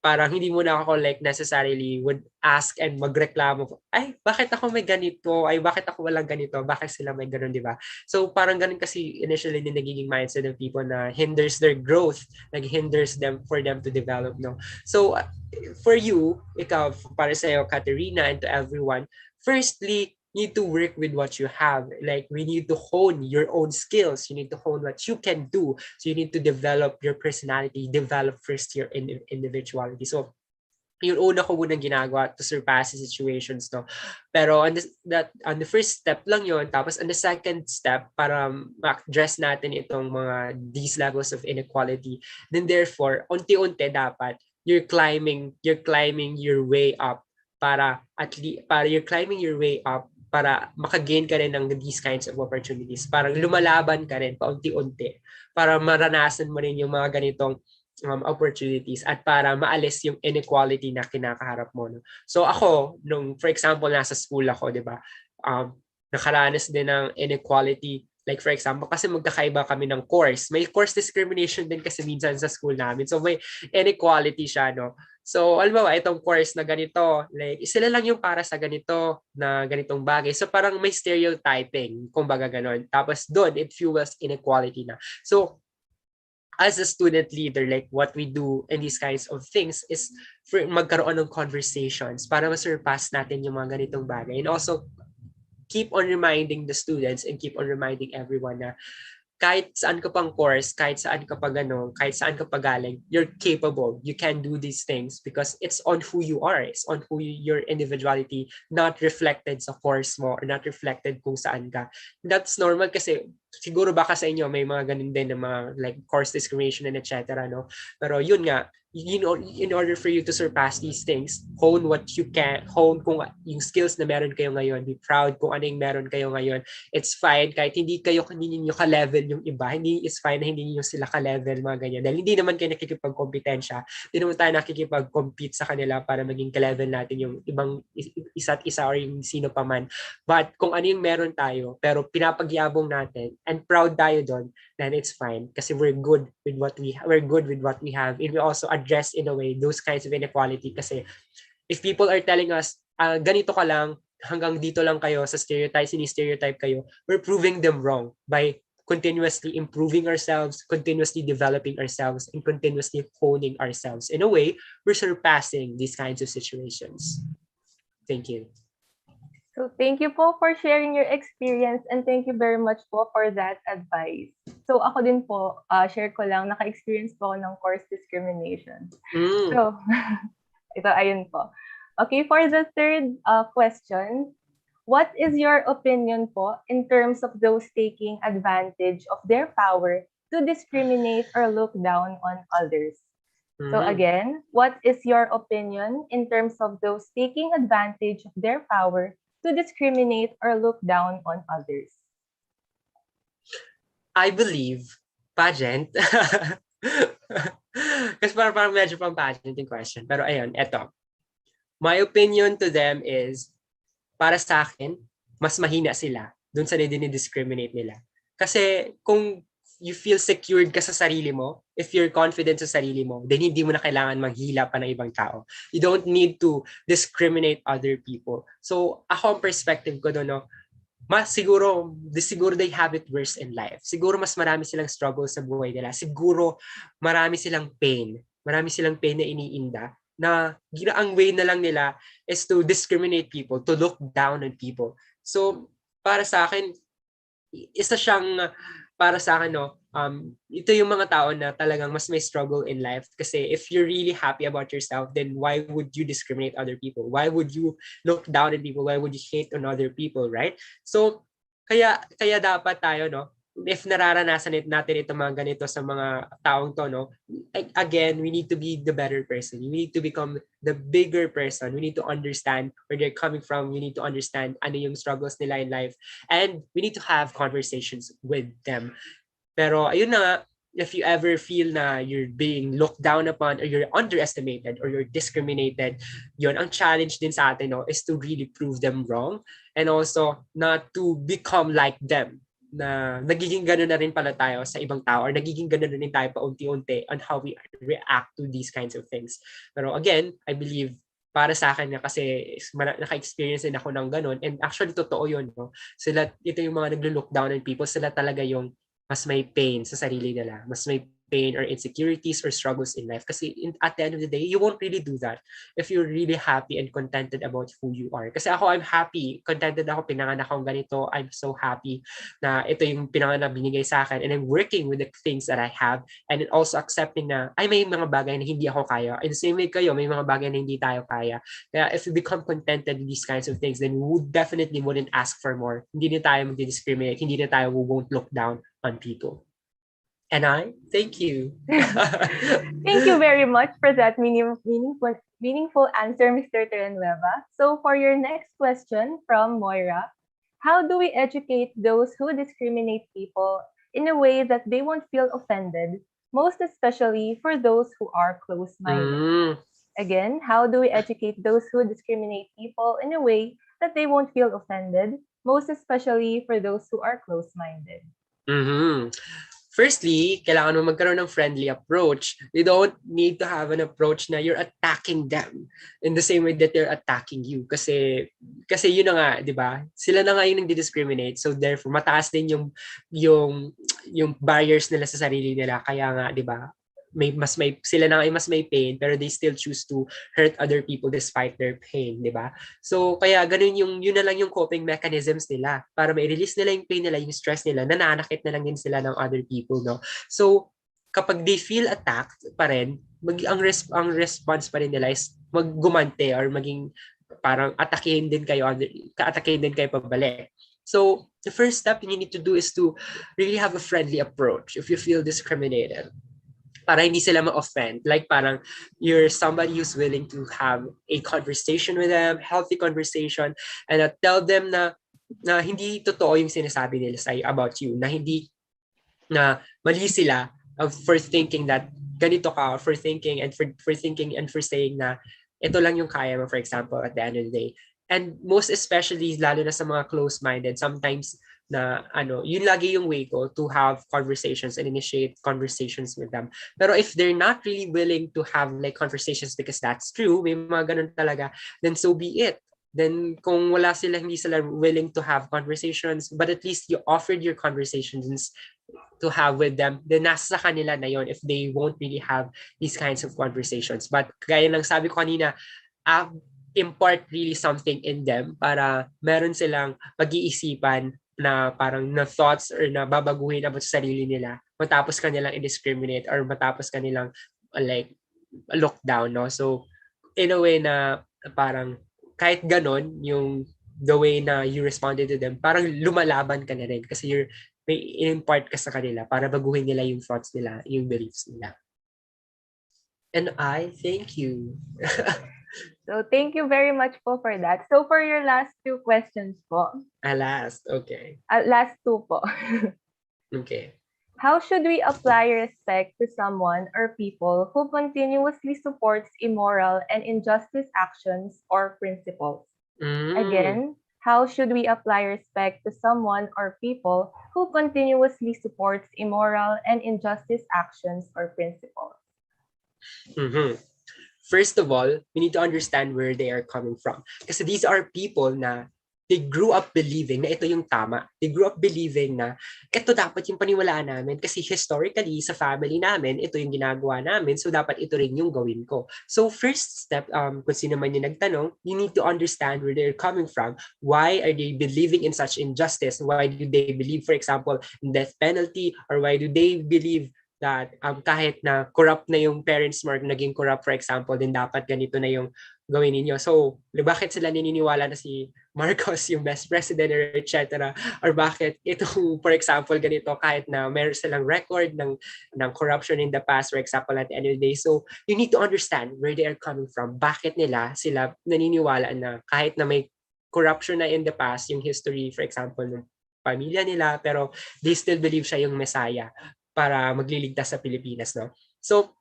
parang hindi mo na ako like necessarily would ask and magreklamo. Ay, bakit ako may ganito? Ay, bakit ako walang ganito? Bakit sila may ganun, di ba? So, parang ganun kasi initially din nagiging mindset ng people na hinders their growth. Hinders them for them to develop, no? So, for you, ikaw, para sa'yo, Katerina, and to everyone, firstly, you need to work with what you have. Like, we need to hone your own skills. You need to hone what you can do. So you need to develop your personality, develop first your individuality. So, yung una ko munang ginagawa to surpass the situations, no? Pero on the first step lang yon, tapos on the second step, para ma-address natin itong these levels of inequality, then therefore, unti-unti dapat, you're climbing your way up para you're climbing your way up para makagain ka rin ng these kinds of opportunities. Parang lumalaban ka rin paunti-unti para maranasan mo rin yung mga ganitong opportunities at para maalis yung inequality na kinakaharap mo. No? So ako, for example, nasa school ako, di ba? Nakaranas din ng inequality. Like for example, kasi magkakaiba kami ng course. May course discrimination din kasi minsan sa school namin. So may inequality siya, no? So, alam mo ba, itong course na ganito, like, sila lang yung para sa ganito, na ganitong bagay. So, parang may stereotyping, kumbaga ganon. Tapos doon, it fuels inequality na. So, as a student leader, like what we do in these kinds of things is for magkaroon ng conversations para ma-surpass natin yung mga ganitong bagay. And also, keep on reminding the students and keep on reminding everyone na kahit saan ka pang course, kahit saan ka pa kahit saan ka pa galing, you're capable. You can do these things because it's on who you are. It's on your individuality, not reflected sa course mo or not reflected kung saan ka. That's normal kasi siguro baka sa inyo may mga ganun din na mga like course discrimination and etc. No? Pero yun nga, in order for you to surpass these things, hone what you can, hone kung yung skills na meron kayo ngayon, be proud kung ano yung meron kayo ngayon. It's fine kahit hindi niyo ka-level yung iba, it's fine na hindi niyo sila ka-level, mga ganyan. Dahil hindi naman kayo nakikipag-kompetensya, hindi naman tayo nakikipag-compete sa kanila para maging ka-level natin yung ibang isa't isa or yung sino pa man. But kung ano yung meron tayo, pero pinapagyabong natin and proud tayo doon, then it's fine kasi we're good with what we have, and we also address in a way those kinds of inequality kasi if people are telling us ganito ka lang, hanggang dito lang kayo sa stereotype kayo, we're proving them wrong by continuously improving ourselves, continuously developing ourselves, and continuously honing ourselves. In a way, we're surpassing these kinds of situations. Thank you. So thank you po for sharing your experience and thank you very much po for that advice. So ako din po, share ko lang, naka-experience po ako ng course discrimination. So, ito, ayun po. Okay, for the third question, what is your opinion po in terms of those taking advantage of their power to discriminate or look down on others? So again, what is your opinion in terms of those taking advantage of their power to discriminate or look down on others? I believe, pageant. Kasi parang medyo pang pageant yung question. Pero ayun, eto. My opinion to them is, para sa akin, mas mahina sila dun sa dinidiscriminate nila. Kasi kung you feel secured ka sa sarili mo, if you're confident sa sarili mo, then hindi mo na kailangan maghila pa ng ibang tao. You don't need to discriminate other people. So, ako ang perspective ko doon, no, siguro they have it worse in life. Siguro mas marami silang struggle sa buhay nila. Siguro marami silang pain. Marami silang pain na iniinda na ang way na lang nila is to discriminate people, to look down on people. So, para sa akin, isa siyang para sa akin, no, ito yung mga tao na talagang mas may struggle in life. Kasi if you're really happy about yourself, then why would you discriminate other people? Why would you look down on people? Why would you hate on other people, right? So, kaya dapat tayo, no, if nararanasan natin itong mga ganito sa mga taong to, no, again, we need to be the better person. We need to become the bigger person. We need to understand where they're coming from. We need to understand ano yung struggles nila in life. And we need to have conversations with them. Pero ayun na nga, if you ever feel na you're being looked down upon or you're underestimated or you're discriminated, yun, ang challenge din sa atin, no, is to really prove them wrong and also not to become like them. Na nagiging gano'n na rin pala tayo sa ibang tao or nagiging gano'n na rin tayo paunti-unti on how we react to these kinds of things. Pero again, I believe para sa akin na kasi naka-experience din ako ng gano'n and actually totoo yun. No? Ito yung mga naglo-look down on people, sila talaga yung mas may pain sa sarili nila, mas may pain or insecurities or struggles in life. Kasi at the end of the day, you won't really do that if you're really happy and contented about who you are. Kasi ako, I'm happy, contented ako, pinanganak akong ganito, I'm so happy na ito yung pinanganak binigay sa akin and I'm working with the things that I have and also accepting na ay may mga bagay na hindi ako kaya. In the same way kayo, may mga bagay na hindi tayo kaya. Kaya if we become contented with these kinds of things, then we definitely wouldn't ask for more. Hindi na tayo mag-discriminate, hindi na tayo won't look down on people. And I thank you. Thank you very much for that meaningful answer, Mr. Terrenueva. So for your next question from Moira, how do we educate those who discriminate people in a way that they won't feel offended, most especially for those who are close-minded? Again, how do we educate those who discriminate people in a way that they won't feel offended, most especially for those who are close-minded? Firstly, kailangan mo magkaroon ng friendly approach. You don't need to have an approach na you're attacking them in the same way that they're attacking you. Kasi yun na nga, di ba? Sila na nga yung nagdi-discriminate. So therefore, mataas din yung barriers nila sa sarili nila. Kaya nga, di ba? Sila na nga mas may pain pero they still choose to hurt other people despite their pain, di ba? So kaya ganun yun na lang yung coping mechanisms nila para ma-release nila yung pain nila, yung stress nila, nananakit na lang din sila ng other people, no? So kapag they feel attacked pa rin, ang response pa rin nila is maggumante or maging parang atakihin din kayo pabalik. So the first step you need to do is to really have a friendly approach if you feel discriminated. Para hindi sila ma-offend. Like parang you're somebody who's willing to have a conversation with them, healthy conversation, and tell them na hindi totoo yung sinasabi nila sa'yo about you, na mali sila for thinking that ganito ka, for thinking and for saying na ito lang yung kaya mo, for example, at the end of the day. And most especially, lalo na sa mga close-minded, sometimes na yun lagi yung way ko to have conversations and initiate conversations with them. Pero if they're not really willing to have like conversations because that's true, may mga ganun talaga, then so be it. Then kung hindi sila willing to have conversations, but at least you offered your conversations to have with them, then nasa kanila na yon if they won't really have these kinds of conversations. But gaya ng sabi ko kanina, impart really something in them para meron silang pag-iisipan na parang na thoughts or na babaguhin about sa sarili nila matapos kanilang i-discriminate or matapos kanilang like look down, no? So in a way na parang kahit ganon yung the way na you responded to them, parang lumalaban ka na rin kasi may impart ka sa kanila para baguhin nila yung thoughts nila, yung beliefs nila. And I thank you. So thank you very much po for that. So for your last two questions po, Last, okay. last two po. Okay. How should we apply respect to someone or people who continuously supports immoral and injustice actions or principles? Mm. Again, how should we apply respect to someone or people who continuously supports immoral and injustice actions or principles? Mhm. First of all, we need to understand where they are coming from. Kasi these are people na they grew up believing na ito yung tama. They grew up believing na ito dapat yung paniwalaan namin kasi historically sa family namin, ito yung ginagawa namin, so dapat ito rin yung gawin ko. So first step, kung sino man yung nagtanong, you need to understand where they're coming from. Why are they believing in such injustice? Why do they believe, for example, in death penalty? Or why do they believe that kahit na corrupt na yung parents mo or naging corrupt, for example, din dapat ganito na yung gawin ninyo. So, bakit sila naniniwala na si Marcos yung best president or etc. Or bakit ito, for example, ganito kahit na meron silang record ng corruption in the past, for example, at the end of the day. So, you need to understand where they are coming from. Bakit nila sila naniniwala na kahit na may corruption na in the past, yung history, for example, ng pamilya nila, pero they still believe siya yung Messiah para magliligtas sa Pilipinas, no? So,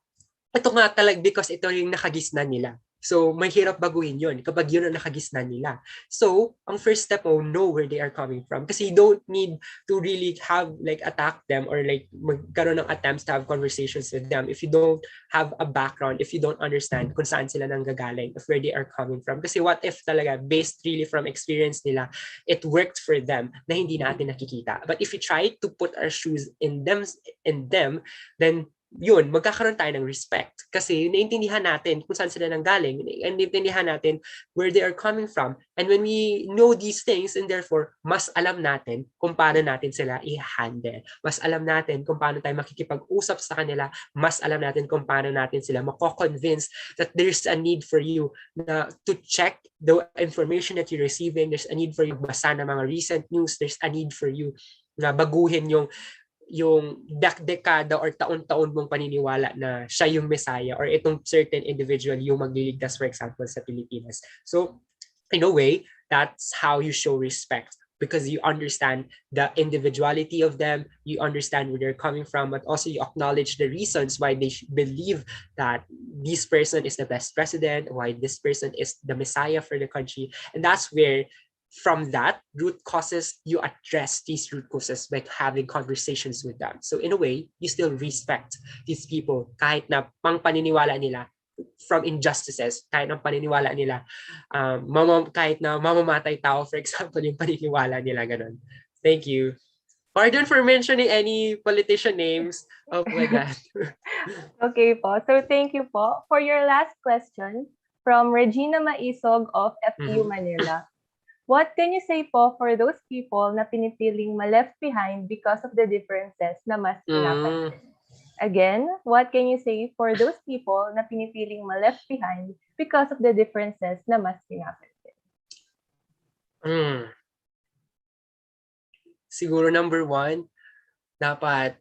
ito nga talaga because ito yung nakagisnan nila. So, mahirap baguhin yun kapag yun ang nakagisnan nila. So, ang first step mo, know where they are coming from. Kasi you don't need to really have, like, attack them or like magkaroon ng attempts to have conversations with them if you don't have a background, if you don't understand kung saan sila nanggagaling, of where they are coming from. Kasi what if talaga, based really from experience nila, it worked for them na hindi natin nakikita. But if we try to put our shoes in them, then yun, magkakaroon tayo ng respect. Kasi naintindihan natin kung saan sila nanggaling, and naintindihan natin where they are coming from. And when we know these things, and therefore, mas alam natin kung paano natin sila i-handle. Mas alam natin kung paano tayo makikipag-usap sa kanila. Mas alam natin kung paano natin sila mako-convince that there's a need for you na to check the information that you're receiving. There's a need for you basa ng mga recent news. There's a need for you na baguhin yung dekada or taon-taon mong paniniwala na siya yung Messiah or itong certain individual yung magliligtas, for example, sa Pilipinas. So, in a way, that's how you show respect because you understand the individuality of them, you understand where they're coming from, but also you acknowledge the reasons why they believe that this person is the best president, why this person is the Messiah for the country. And that's where from that root causes, you address these root causes by having conversations with them. So in a way, you still respect these people kahit na pang paniniwala nila from injustices, kahit na paniniwala nila, kahit na mamamatay tao, for example, yung paniniwala nila, ganun. Thank you. Pardon for mentioning any politician names. Oh my God. Okay po. So thank you po. For your last question, from Regina Maisog of FEU Manila. What can you say po for those people na pinipiling ma-left behind because of the differences na mas pinapansin? Again, what can you say for those people na pinipiling ma-left behind because of the differences na mas pinapansin? Siguro number one, dapat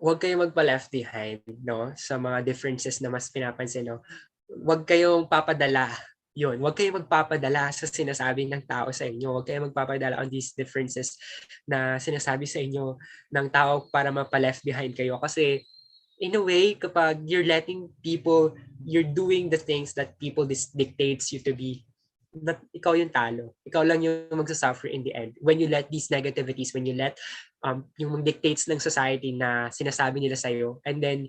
huwag kayong magpa-left behind, no? Sa mga differences na mas pinapansin, no? Huwag kayong papadala. Yun, huwag kayong magpapadala sa sinasabi ng tao sa inyo. Huwag kayong magpapadala on these differences na sinasabi sa inyo ng tao para mapa-left behind kayo. Kasi in a way, kapag you're letting people, you're doing the things that people dictates you to be, that ikaw yung talo. Ikaw lang yung magsasuffer in the end. When you let these negativities, when you let yung dictates ng society na sinasabi nila sa'yo, and then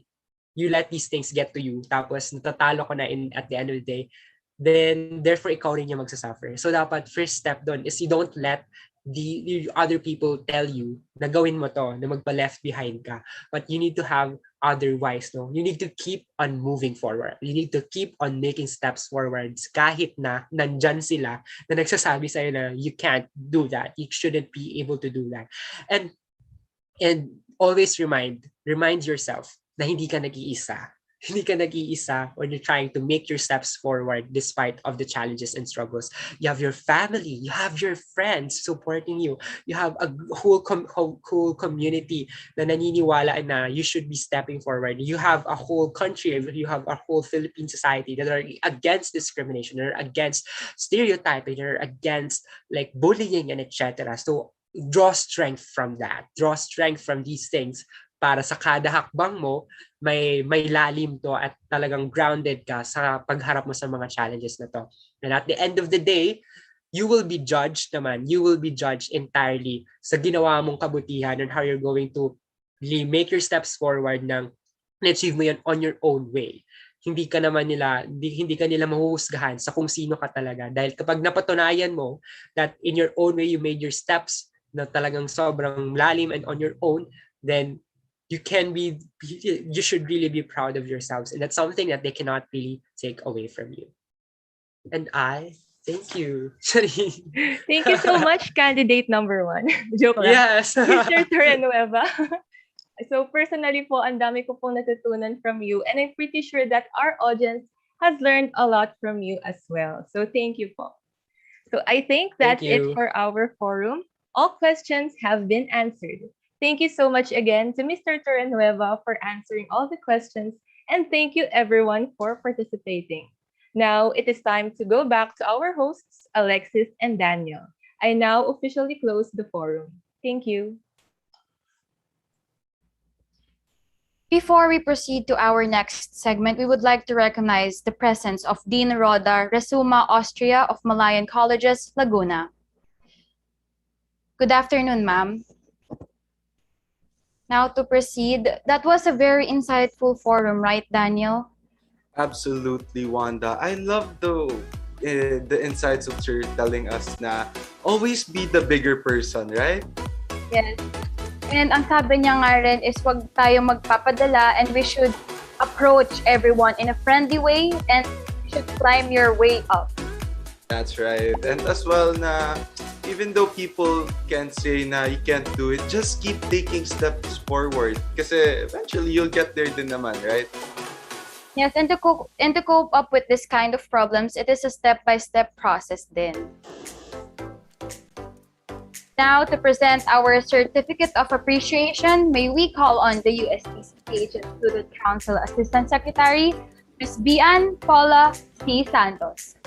you let these things get to you, tapos natatalo ko na at the end of the day, then therefore ikaw rin yung magsasuffer. So dapat first step doon is you don't let the other people tell you na gawin mo to, na magpa-left behind ka. But you need to have otherwise, no? You need to keep on moving forward. You need to keep on making steps forwards kahit na nandyan sila na nagsasabi sa'yo na you can't do that. You shouldn't be able to do that. And always remind yourself na hindi ka nag-iisa. Hindi ka nag-iisa when you're trying to make your steps forward despite of the challenges and struggles. You have your family, you have your friends supporting you. You have a whole community na naniniwala na you should be stepping forward. You have a whole country, you have a whole Philippine society that are against discrimination, that are against stereotyping, that are against like bullying and etc. So draw strength from that. Draw strength from these things para sa kada hakbang mo, may lalim to at talagang grounded ka sa pagharap mo sa mga challenges na to. And at the end of the day, you will be judged naman. You will be judged entirely sa ginawa mong kabutihan and how you're going to make your steps forward ng achieve mo yan on your own way. Hindi ka nila mahuhusgahan sa kung sino ka talaga. Dahil kapag napatunayan mo that in your own way you made your steps na talagang sobrang lalim and on your own, then you should really be proud of yourselves. And that's something that they cannot really take away from you. And thank you. Thank you so much, candidate number 1. Joke lang. Yes. Mr. Torrenueva. So personally po, ang dami ko pong natutunan from you. And I'm pretty sure that our audience has learned a lot from you as well. So thank you po. So I think that's it for our forum. All questions have been answered. Thank you so much again to Mr. Torrenueva for answering all the questions, and thank you everyone for participating. Now it is time to go back to our hosts, Alexis and Daniel. I now officially close the forum. Thank you. Before we proceed to our next segment, we would like to recognize the presence of Dean Roda Resuma Austria of Malayan Colleges, Laguna. Good afternoon, ma'am. Now to proceed, that was a very insightful forum, right, Daniel? Absolutely, Wanda. I love the insights of Sir telling us na always be the bigger person, right? Yes. And ang sabi niya nga rin is wag tayo magpapadala and we should approach everyone in a friendly way and you should climb your way up. That's right. And as well na even though people can say na you can't do it, just keep taking steps forward. Kasi eventually you'll get there din naman, right? Yes, and to cope up with this kind of problems, it is a step-by-step process din. Now, to present our Certificate of Appreciation, may we call on the USTCPH Student Council Assistant Secretary, Ms. Bian Paula C. Santos.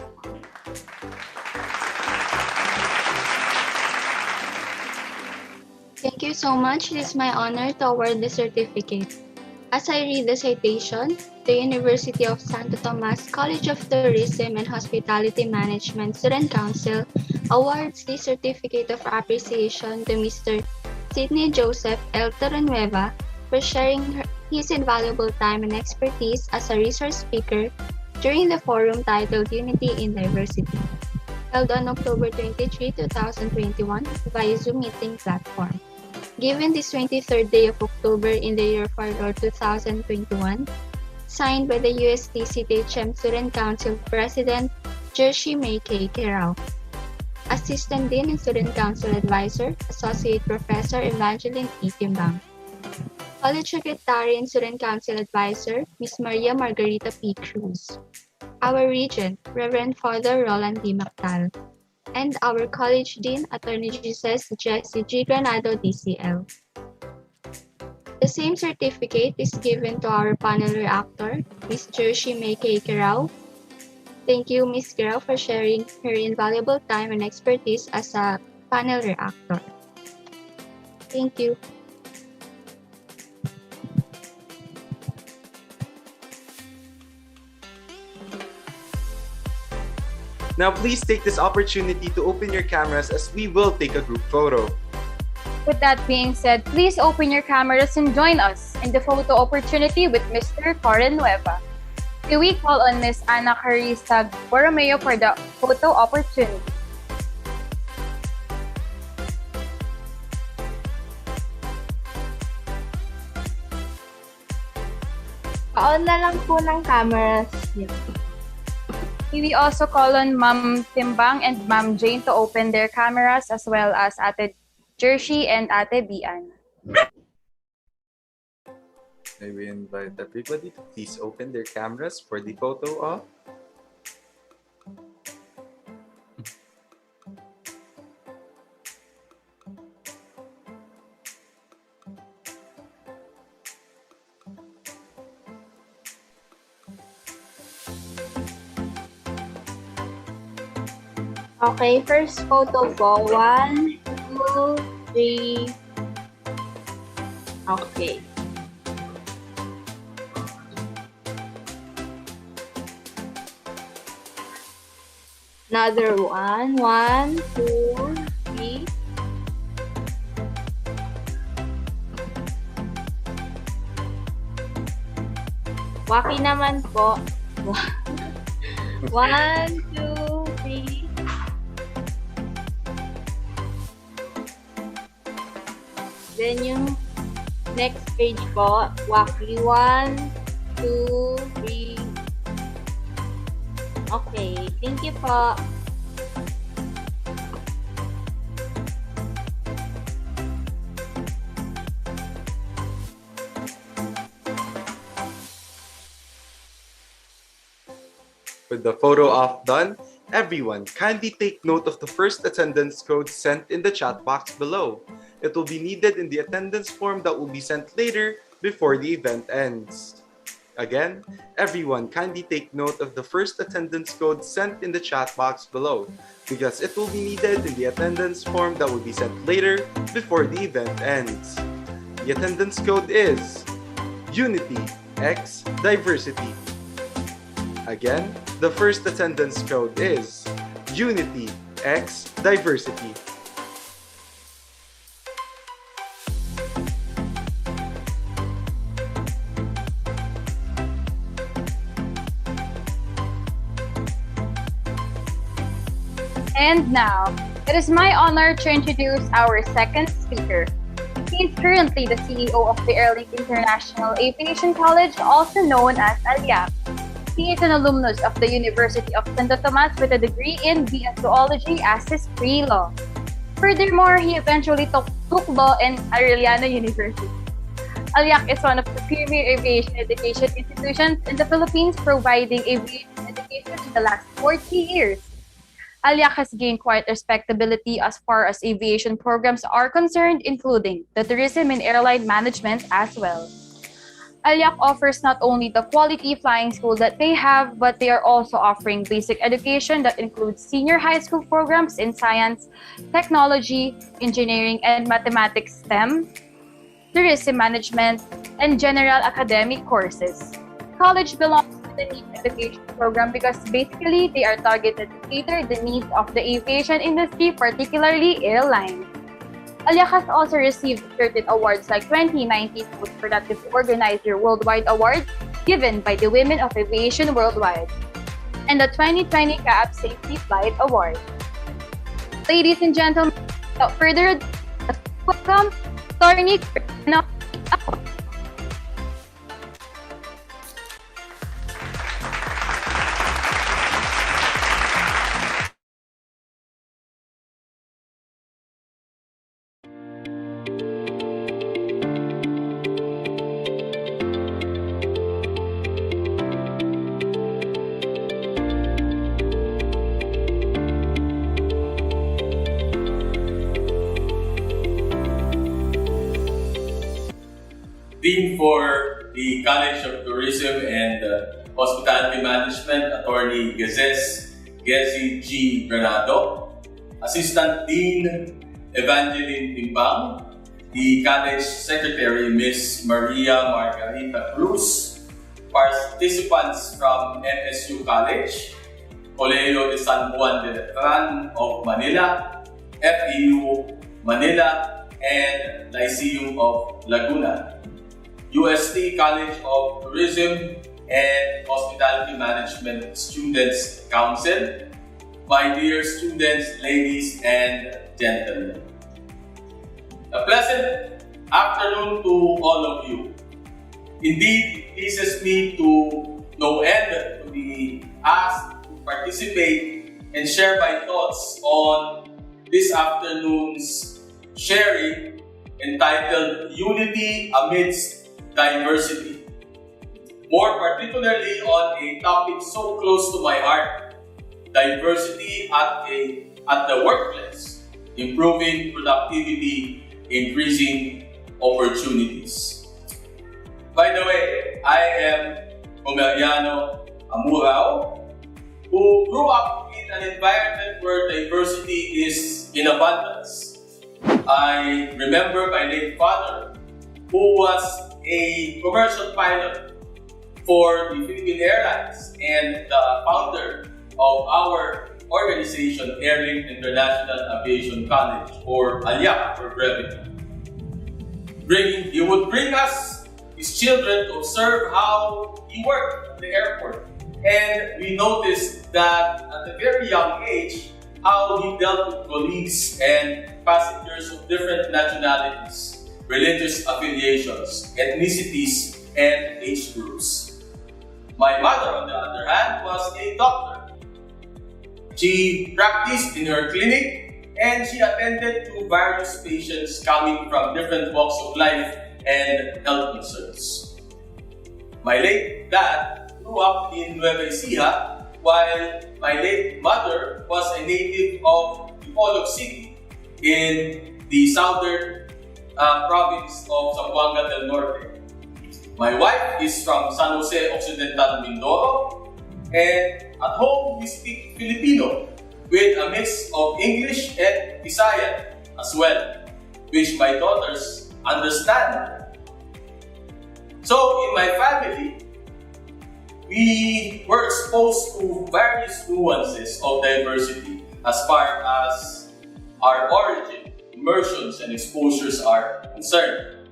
Thank you so much. It is my honor to award the certificate. As I read the citation, the University of Santo Tomas College of Tourism and Hospitality Management Student Council awards the Certificate of Appreciation to Mr. Sidney Joseph L. Torrenueva for sharing his invaluable time and expertise as a resource speaker during the forum titled Unity in Diversity, held on October 23, 2021 via Zoom meeting platform. Given this 23rd day of October in the year of our Lord 2021, signed by the USTCTHM Student Council President Jershi May K. Kerao, Assistant Dean and Student Council Advisor, Associate Professor Evangeline E. Timbang, College Secretary and Student Council Advisor, Ms. Maria Margarita P. Cruz, our Regent, Reverend Father Roland D. Mactal, and our College Dean, Attorney Jesus Jesse G. Granado, DCL. The same certificate is given to our panel reactor, Ms. Jershi May K. Kerao. Thank you, Ms. Kerao, for sharing her invaluable time and expertise as a panel reactor. Thank you. Now please take this opportunity to open your cameras as we will take a group photo. With that being said, please open your cameras and join us in the photo opportunity with Mr. Torrenueva. May we call on Ms. Ana Carissa Borromeo for the photo opportunity. On na lang po ng cameras. We also call on Ma'am Timbang and Ma'am Jane to open their cameras as well as Ate Jershi and Ate Bian. May we invite everybody to please open their cameras for the photo op. Okay, first photo po. 1, 2, 3. Okay. Another one. 1, 2, 3. Waki naman po. 1, 2, 3. Then yung next page po, Waki 1, 2, 3. Okay, thank you po. With the photo op done, everyone kindly take note of the first attendance code sent in the chat box below. It will be needed in the attendance form that will be sent later before the event ends. Again, everyone kindly take note of the first attendance code sent in the chat box below because it will be needed in the attendance form that will be sent later before the event ends. The attendance code is Unity X Diversity. Again, the first attendance code is Unity X Diversity. And now, it is my honor to introduce our second speaker. He is currently the CEO of the Airlink International Aviation College, also known as ALIAC. He is an alumnus of the University of Santo Tomas with a degree in BS Zoology as his pre-law. Furthermore, he eventually took law in Arellano University. ALIAC is one of the premier aviation education institutions in the Philippines, providing aviation education in the last 40 years. ALIAC has gained quite respectability as far as aviation programs are concerned, including the tourism and airline management as well. ALIAC offers not only the quality flying school that they have, but they are also offering basic education that includes senior high school programs in science, technology, engineering, and mathematics STEM, tourism management, and general academic courses. College belongs to the NEET education program because basically they are targeted to cater the needs of the aviation industry, particularly airlines. ALIAC has also received certain awards like 2019 Most Productive Organizer Worldwide Award given by the Women of Aviation Worldwide and the 2020 CAAP Safety Flight Award. Ladies and gentlemen, without further ado, welcome Attorney Christina. Dean for the College of Tourism and Hospitality Management, Attorney Gezi G. Granado. Assistant Dean Evangeline Timbang. The College Secretary, Ms. Maria Margarita Cruz. Participants from MSU College, Colegio de San Juan de Letran of Manila, FEU Manila, and Lyceum of Laguna. UST College of Tourism and Hospitality Management Students Council. My dear students, ladies and gentlemen. A pleasant afternoon to all of you. Indeed, it pleases me to no end to be asked to participate and share my thoughts on this afternoon's sharing entitled Unity Amidst diversity. More particularly on a topic so close to my heart, diversity at the workplace, improving productivity, increasing opportunities. By the way, I am Romeliano Amurao, who grew up in an environment where diversity is in abundance. I remember my late father, who was a commercial pilot for the Philippine Airlines and the founder of our organization, Airlink International Aviation College, or ALIAC for brevity. He would bring us, his children, to observe how he worked at the airport. And we noticed that at a very young age, how he dealt with colleagues and passengers of different nationalities, religious affiliations, ethnicities, and age groups. My mother, on the other hand, was a doctor. She practiced in her clinic and she attended to various patients coming from different walks of life and health concerns. My late dad grew up in Nueva Ecija, while my late mother was a native of Bacolod City in the southern province of Zamboanga del Norte. My wife is from San Jose Occidental, Mindoro, and at home we speak Filipino with a mix of English and Visayan as well, which my daughters understand. So in my family, we were exposed to various nuances of diversity as far as our origin, immersions, and exposures are concerned.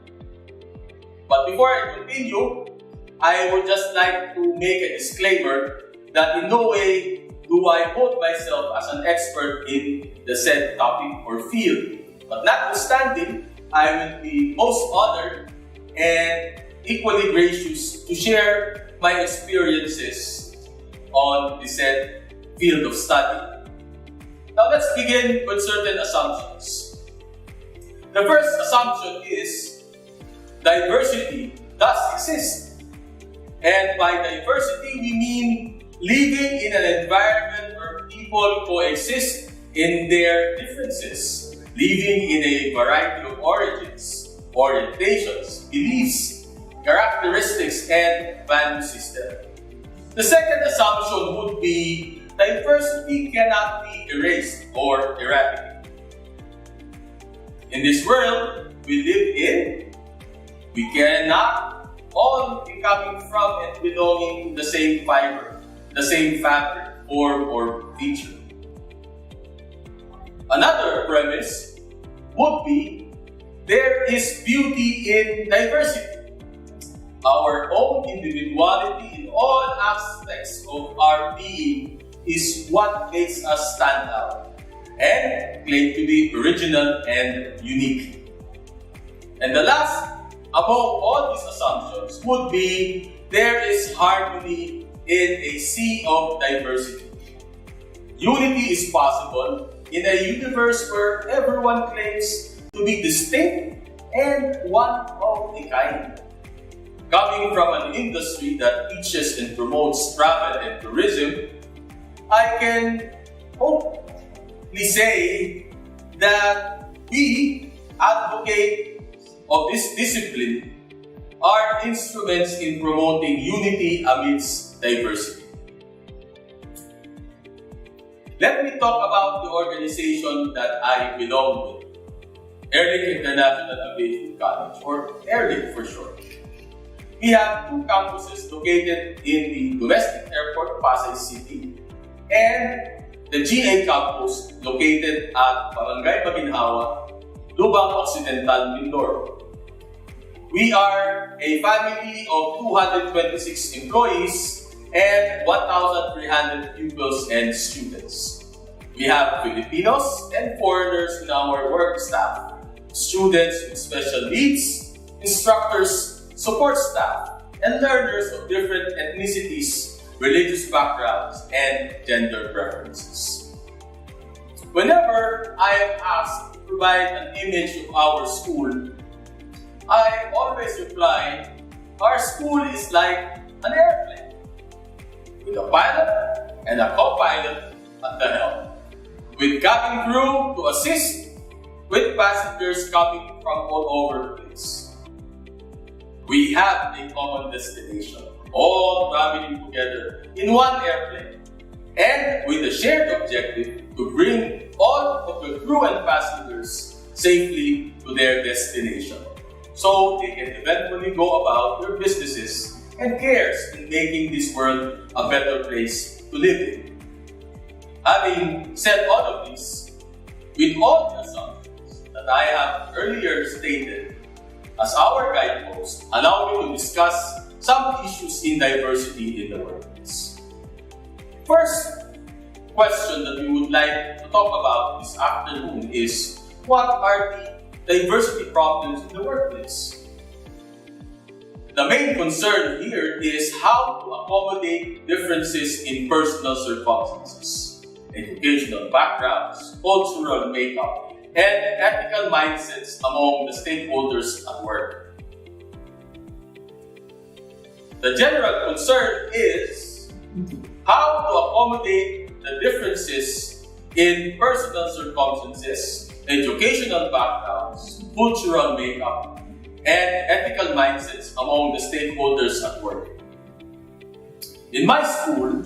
But before I continue, I would just like to make a disclaimer that in no way do I quote myself as an expert in the said topic or field. But notwithstanding, I will be most honored and equally gracious to share my experiences on the said field of study. Now let's begin with certain assumptions. The first assumption is diversity does exist. And by diversity, we mean living in an environment where people coexist in their differences, living in a variety of origins, orientations, beliefs, characteristics, and value system. The second assumption would be diversity cannot be erased or eradicated. In this world we live in, we cannot all be coming from and belonging to the same fiber, the same fabric, form, or feature. Another premise would be there is beauty in diversity. Our own individuality in all aspects of our being is what makes us stand out and claim to be original and unique. And the last among all these assumptions would be there is harmony in a sea of diversity. Unity is possible in a universe where everyone claims to be distinct and one of a kind. Coming from an industry that teaches and promotes travel and tourism, I can hopefully say that we, advocates of this discipline, are instruments in promoting unity amidst diversity. Let me talk about the organization that I belong with, Airlink International Aviation College, or Airlink for short. We have two campuses located in the domestic airport, Pasay City, and the GA campus located at Barangay Maginhawa, Lubang Occidental, Mindoro. We are a family of 226 employees and 1,300 pupils and students. We have Filipinos and foreigners in our work staff, students with special needs, instructors, support staff, and learners of different ethnicities, religious backgrounds, and gender preferences. Whenever I am asked to provide an image of our school, I always reply our school is like an airplane with a pilot and a co-pilot at the helm, with cabin crew to assist with passengers coming from all over the place. We have a common destination, all traveling together in one airplane, and with a shared objective to bring all of the crew and passengers safely to their destination, so they can eventually go about their businesses and cares in making this world a better place to live in. Having said all of this, with all the assumptions that I have earlier stated, as our guidepost, allow me to discuss some issues in diversity in the workplace. First question that we would like to talk about this afternoon is, what are the diversity problems in the workplace? The main concern here is how to accommodate differences in personal circumstances, educational backgrounds, cultural makeup, and ethical mindsets among the stakeholders at work. The general concern is how to accommodate the differences in personal circumstances, educational backgrounds, cultural makeup, and ethical mindsets among the stakeholders at work. In my school,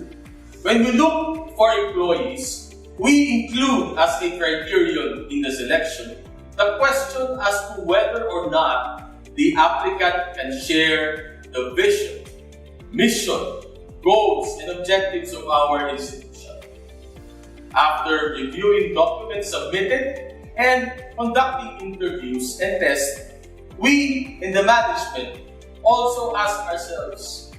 when we look for employees, we include as a criterion in the selection the question as to whether or not the applicant can share the vision, mission, goals, and objectives of our institution. After reviewing documents submitted and conducting interviews and tests, we in the management also ask ourselves,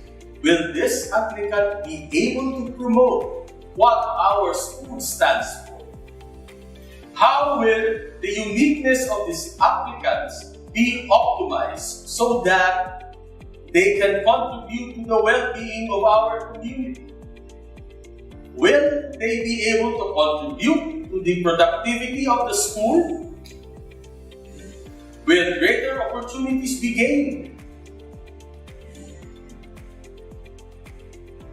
will this applicant be able to promote what our school stands for? How will the uniqueness of these applicants be optimized so that they can contribute to the well-being of our community? Will they be able to contribute to the productivity of the school? Will greater opportunities be gained?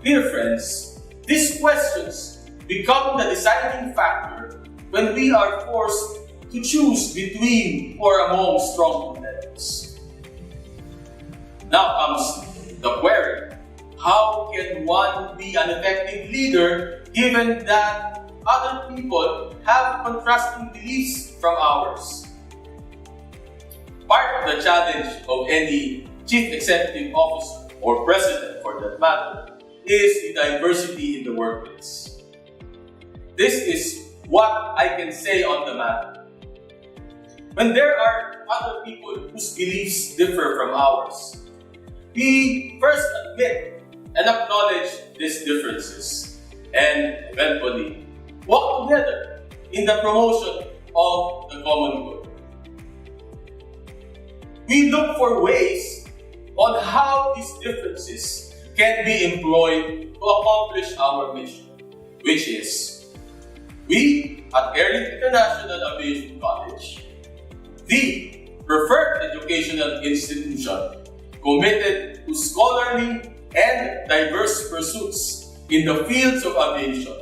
Dear friends, these questions become the deciding factor when we are forced to choose between or among strong competitors. Now comes the query: how can one be an effective leader given that other people have contrasting beliefs from ours? Part of the challenge of any chief executive officer or president for that matter is the diversity in the workplace. This is what I can say on the matter. When there are other people whose beliefs differ from ours, we first admit and acknowledge these differences and eventually work together in the promotion of the common good. We look for ways on how these differences can be employed to accomplish our mission, which is, we at Airlink International Aviation College, the preferred educational institution committed to scholarly and diverse pursuits in the fields of aviation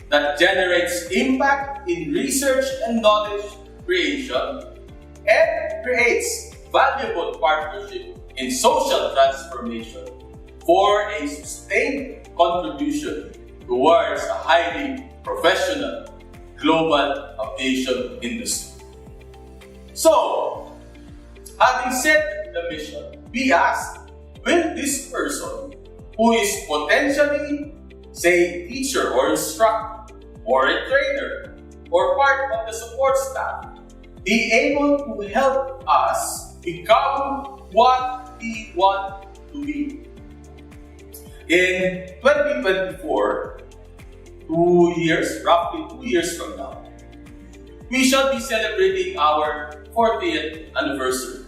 that generates impact in research and knowledge creation and creates valuable partnership in social transformation for a sustained contribution towards a highly professional global aviation industry. So, having set the mission, we ask, will this person who is potentially, say, teacher or instructor or a trainer or part of the support staff be able to help us become what we want to be? In 2024, roughly 2 years from now, we shall be celebrating our 40th anniversary.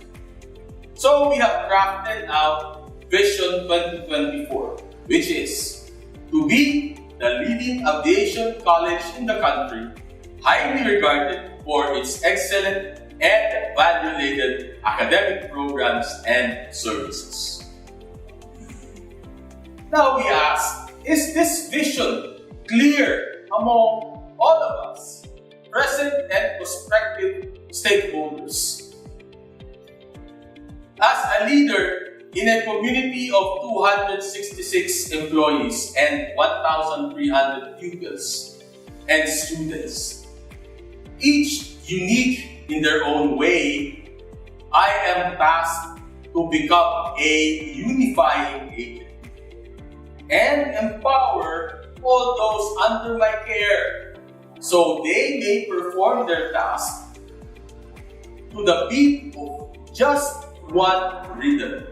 So we have crafted out Vision 2024, which is to be the leading aviation college in the country, highly regarded for its excellent and value-laden academic programs and services. Now we ask, is this vision clear among all of us, present and prospective stakeholders? As a leader in a community of 266 employees and 1,300 pupils and students, each unique in their own way, I am tasked to become a unifying agent and empower all those under my care so they may perform their task to the beat of just one rhythm.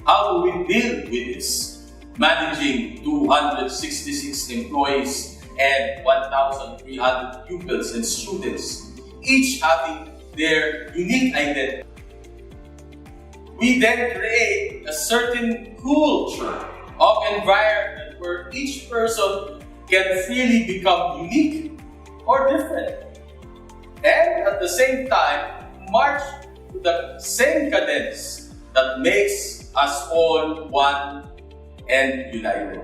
How do we deal with this? Managing 266 employees and 1,300 pupils and students, each having their unique identity. We then create a certain culture of environment where each person can freely become unique or different, and at the same time march to the same cadence that makes us all one and united.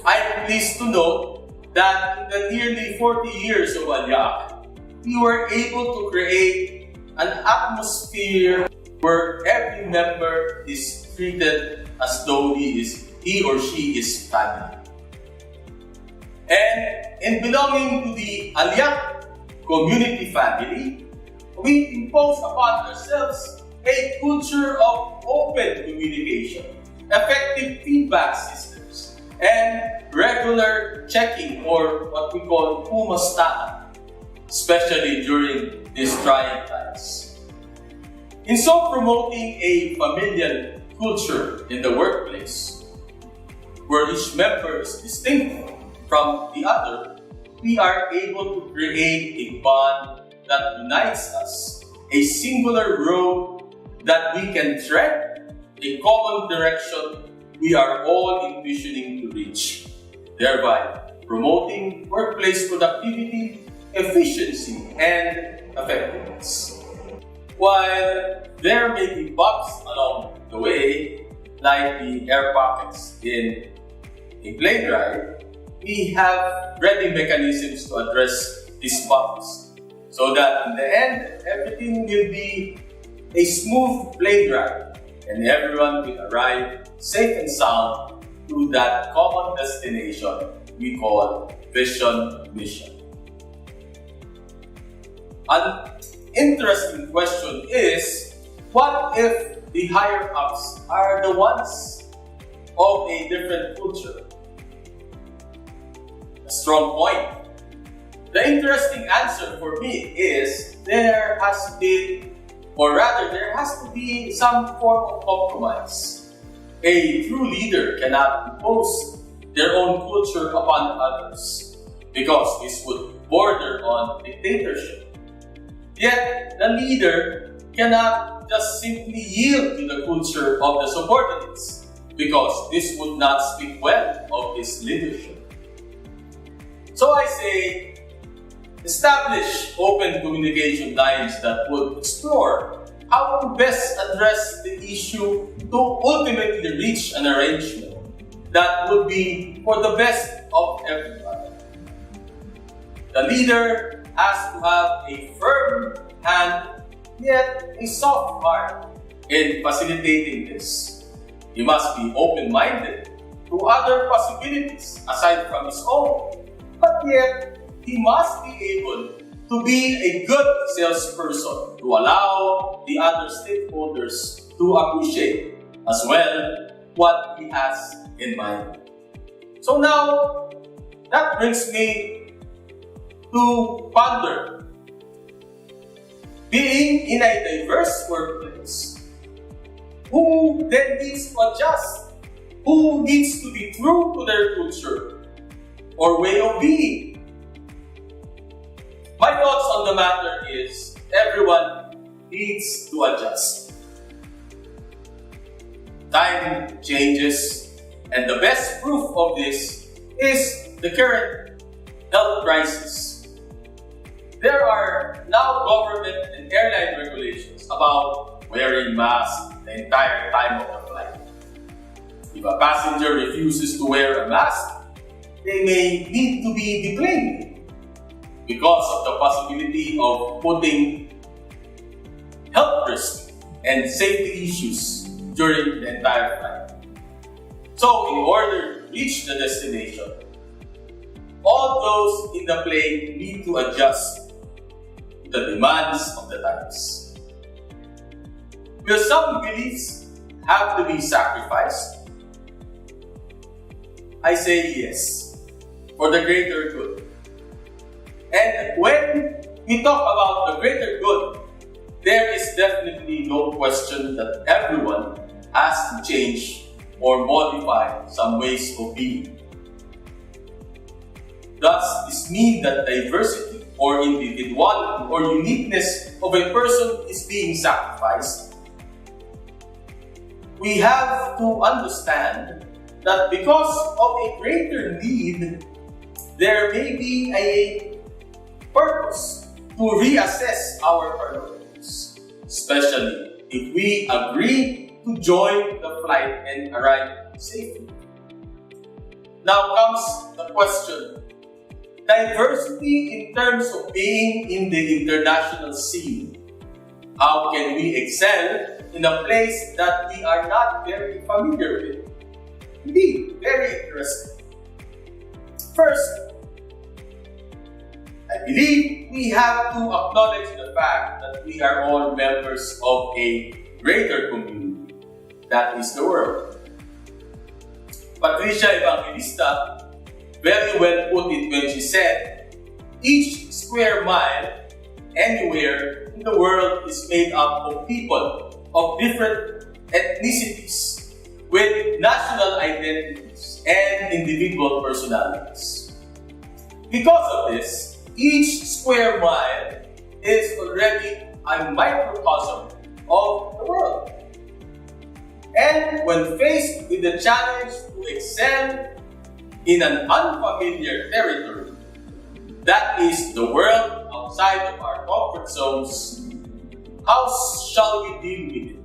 I am pleased to note that in the nearly 40 years of Alyak, we were able to create an atmosphere where every member is treated as though he or she is family. And in belonging to the Alyak community family, we impose upon ourselves a culture of open communication, effective feedback systems, and regular checking, or what we call pumustahan, especially during these trying times. In so promoting a familial culture in the workplace, where each member is distinct from the other, we are able to create a bond that unites us, a singular road that we can tread, a common direction we are all envisioning to reach, thereby promoting workplace productivity, efficiency, and effectiveness. While there may be bumps along the way, like the air pockets in a plane ride, we have ready mechanisms to address these bumps so that in the end, everything will be a smooth plane ride and everyone will arrive safe and sound to that common destination we call vision mission. An interesting question is, what if the higher ups are the ones of a different culture? A strong point. The interesting answer for me is there has to be some form of compromise. A true leader cannot impose their own culture upon others because this would border on dictatorship. Yet, the leader cannot just simply yield to the culture of the subordinates because this would not speak well of his leadership. So I say, establish open communication lines that would explore how to best address the issue to ultimately reach an arrangement that would be for the best of everybody. The leader has to have a firm hand, yet a soft heart in facilitating this. He must be open-minded to other possibilities aside from his own, but yet he must be able to be a good salesperson to allow the other stakeholders to appreciate as well what he has in mind. So now, that brings me to ponder. Being in a diverse workplace, who then needs to adjust? Who needs to be true to their culture or way of being? My thoughts on the matter is everyone needs to adjust. Time changes, and the best proof of this is the current health crisis. There are now government and airline regulations about wearing masks the entire time of the flight. If a passenger refuses to wear a mask, they may need to be deplaned because of the possibility of putting health risk and safety issues during the entire flight. So, in order to reach the destination, all those in the plane need to adjust to the demands of the times. Will some beliefs have to be sacrificed? I say yes, for the greater good. And when we talk about the greater good, there is definitely no question that everyone has to change or modify some ways of being. Does this mean that diversity or individuality or uniqueness of a person is being sacrificed? We have to understand that because of a greater need, there may be a purpose to reassess our priorities, especially if we agree to join the flight and arrive safely. Now comes the question: diversity in terms of being in the international scene. How can we excel in a place that we are not very familiar with? Indeed, very interesting. First, I believe we have to acknowledge the fact that we are all members of a greater community, that is the world. Patricia Evangelista very well put it when she said, each square mile anywhere in the world is made up of people of different ethnicities with national identities and individual personalities. Because of this, each square mile is already a microcosm of the world. And when faced with the challenge to excel in an unfamiliar territory, that is the world outside of our comfort zones, how shall we deal with it?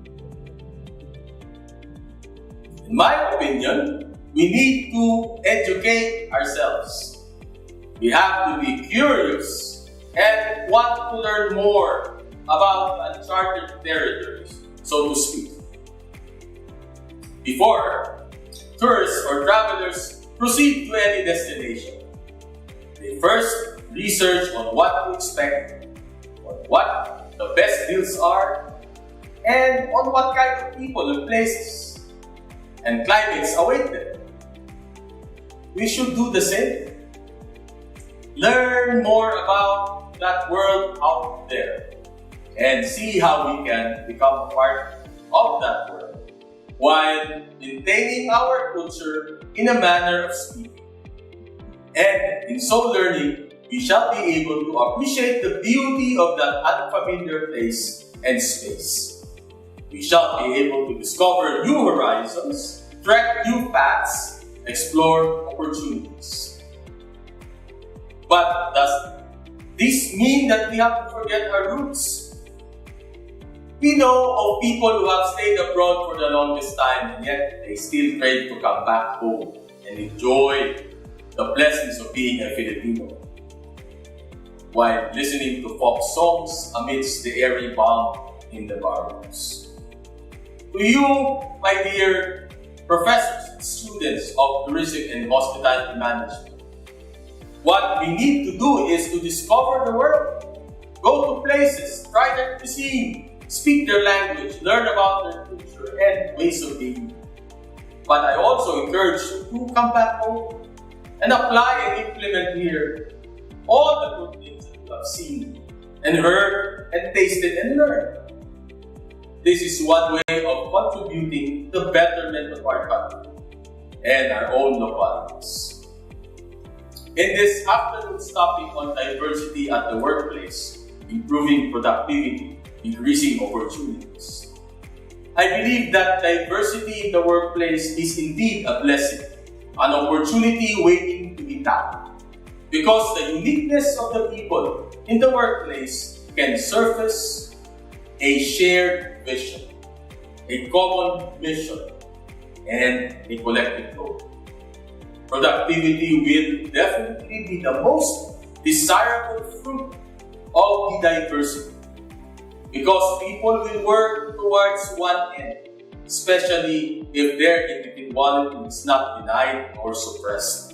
In my opinion, we need to educate ourselves. We have to be curious and want to learn more about uncharted territories, so to speak. Before tourists or travelers proceed to any destination, they first research on what to expect, on what the best deals are, and on what kind of people and places and climates await them. We should do the same. Learn more about that world out there and see how we can become a part of that world while maintaining our culture in a manner of speaking. And in so learning, we shall be able to appreciate the beauty of that unfamiliar place and space. We shall be able to discover new horizons, trek new paths, explore opportunities. But does this mean that we have to forget our roots? We know of people who have stayed abroad for the longest time and yet they still crave to come back home and enjoy the blessings of being a Filipino, while listening to folk songs amidst the airy balm in the barrooms. To you, my dear professors and students of tourism and hospitality management, what we need to do is to discover the world, go to places, try their cuisine, speak their language, learn about their culture and ways of being. But I also encourage you to come back home and apply and implement here all the good things that you have seen and heard and tasted and learned. This is one way of contributing to the betterment of our country and our own localities. In this afternoon's topic on diversity at the workplace, improving productivity, increasing opportunities, I believe that diversity in the workplace is indeed a blessing, an opportunity waiting to be tapped, because the uniqueness of the people in the workplace can surface a shared vision, a common mission, and a collective goal. Productivity will definitely be the most desirable fruit of the diversity because people will work towards one end, especially if their individuality is not denied or suppressed.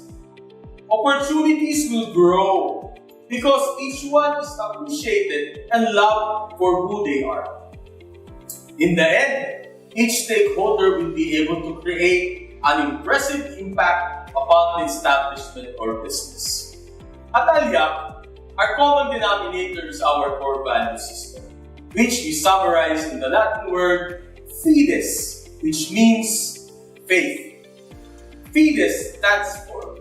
Opportunities will grow because each one is appreciated and loved for who they are. In the end, each stakeholder will be able to create an impressive impact upon the establishment or business. At Alyak, our common denominator is our core value system, which we summarize in the Latin word fides, which means faith. Fides stands for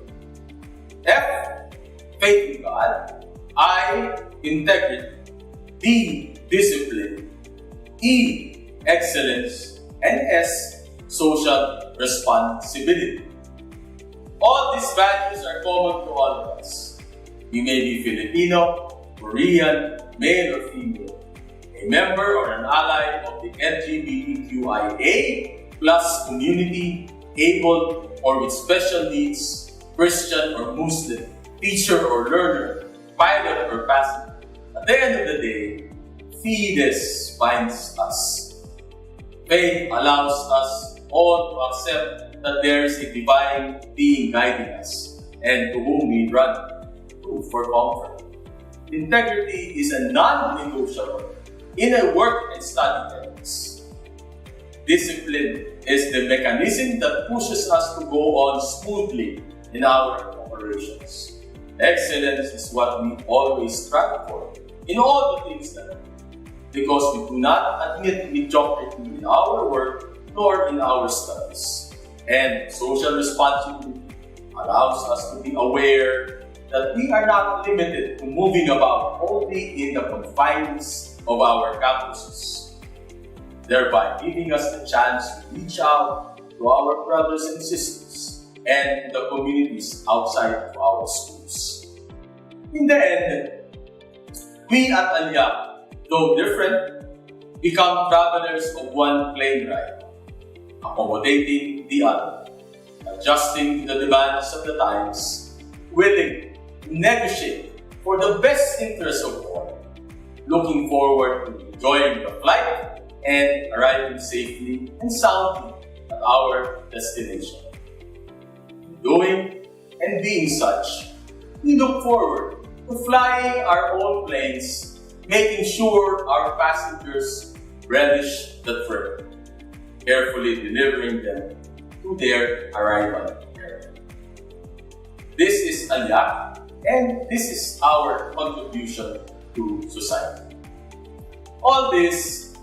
F, faith in God, I, integrity, D, discipline, E, excellence, and S, social responsibility. All these values are common to all of us. We may be Filipino, Korean, male or female, a member or an ally of the LGBTQIA plus community, able or with special needs, Christian or Muslim, teacher or learner, pilot or passenger. At the end of the day, Fides binds us. Faith allows us all to accept that there is a divine being guiding us and to whom we run to for comfort. Integrity is a non-negotiable in a work and study ethics. Discipline is the mechanism that pushes us to go on smoothly in our operations. Excellence is what we always strive for in all the things that we do, because we do not admit mediocrity in our work nor in our studies. And social responsibility allows us to be aware that we are not limited to moving about only in the confines of our campuses, thereby giving us the chance to reach out to our brothers and sisters and the communities outside of our schools. In the end, we at Alyak, though different, become travelers of one plane ride, accommodating the other, adjusting to the demands of the times, willing to negotiate for the best interest of all, looking forward to enjoying the flight and arriving safely and soundly at our destination. In doing and being such, we look forward to flying our own planes, making sure our passengers relish the trip, carefully delivering them to their arrival area. This is Alyak, and this is our contribution to society. All this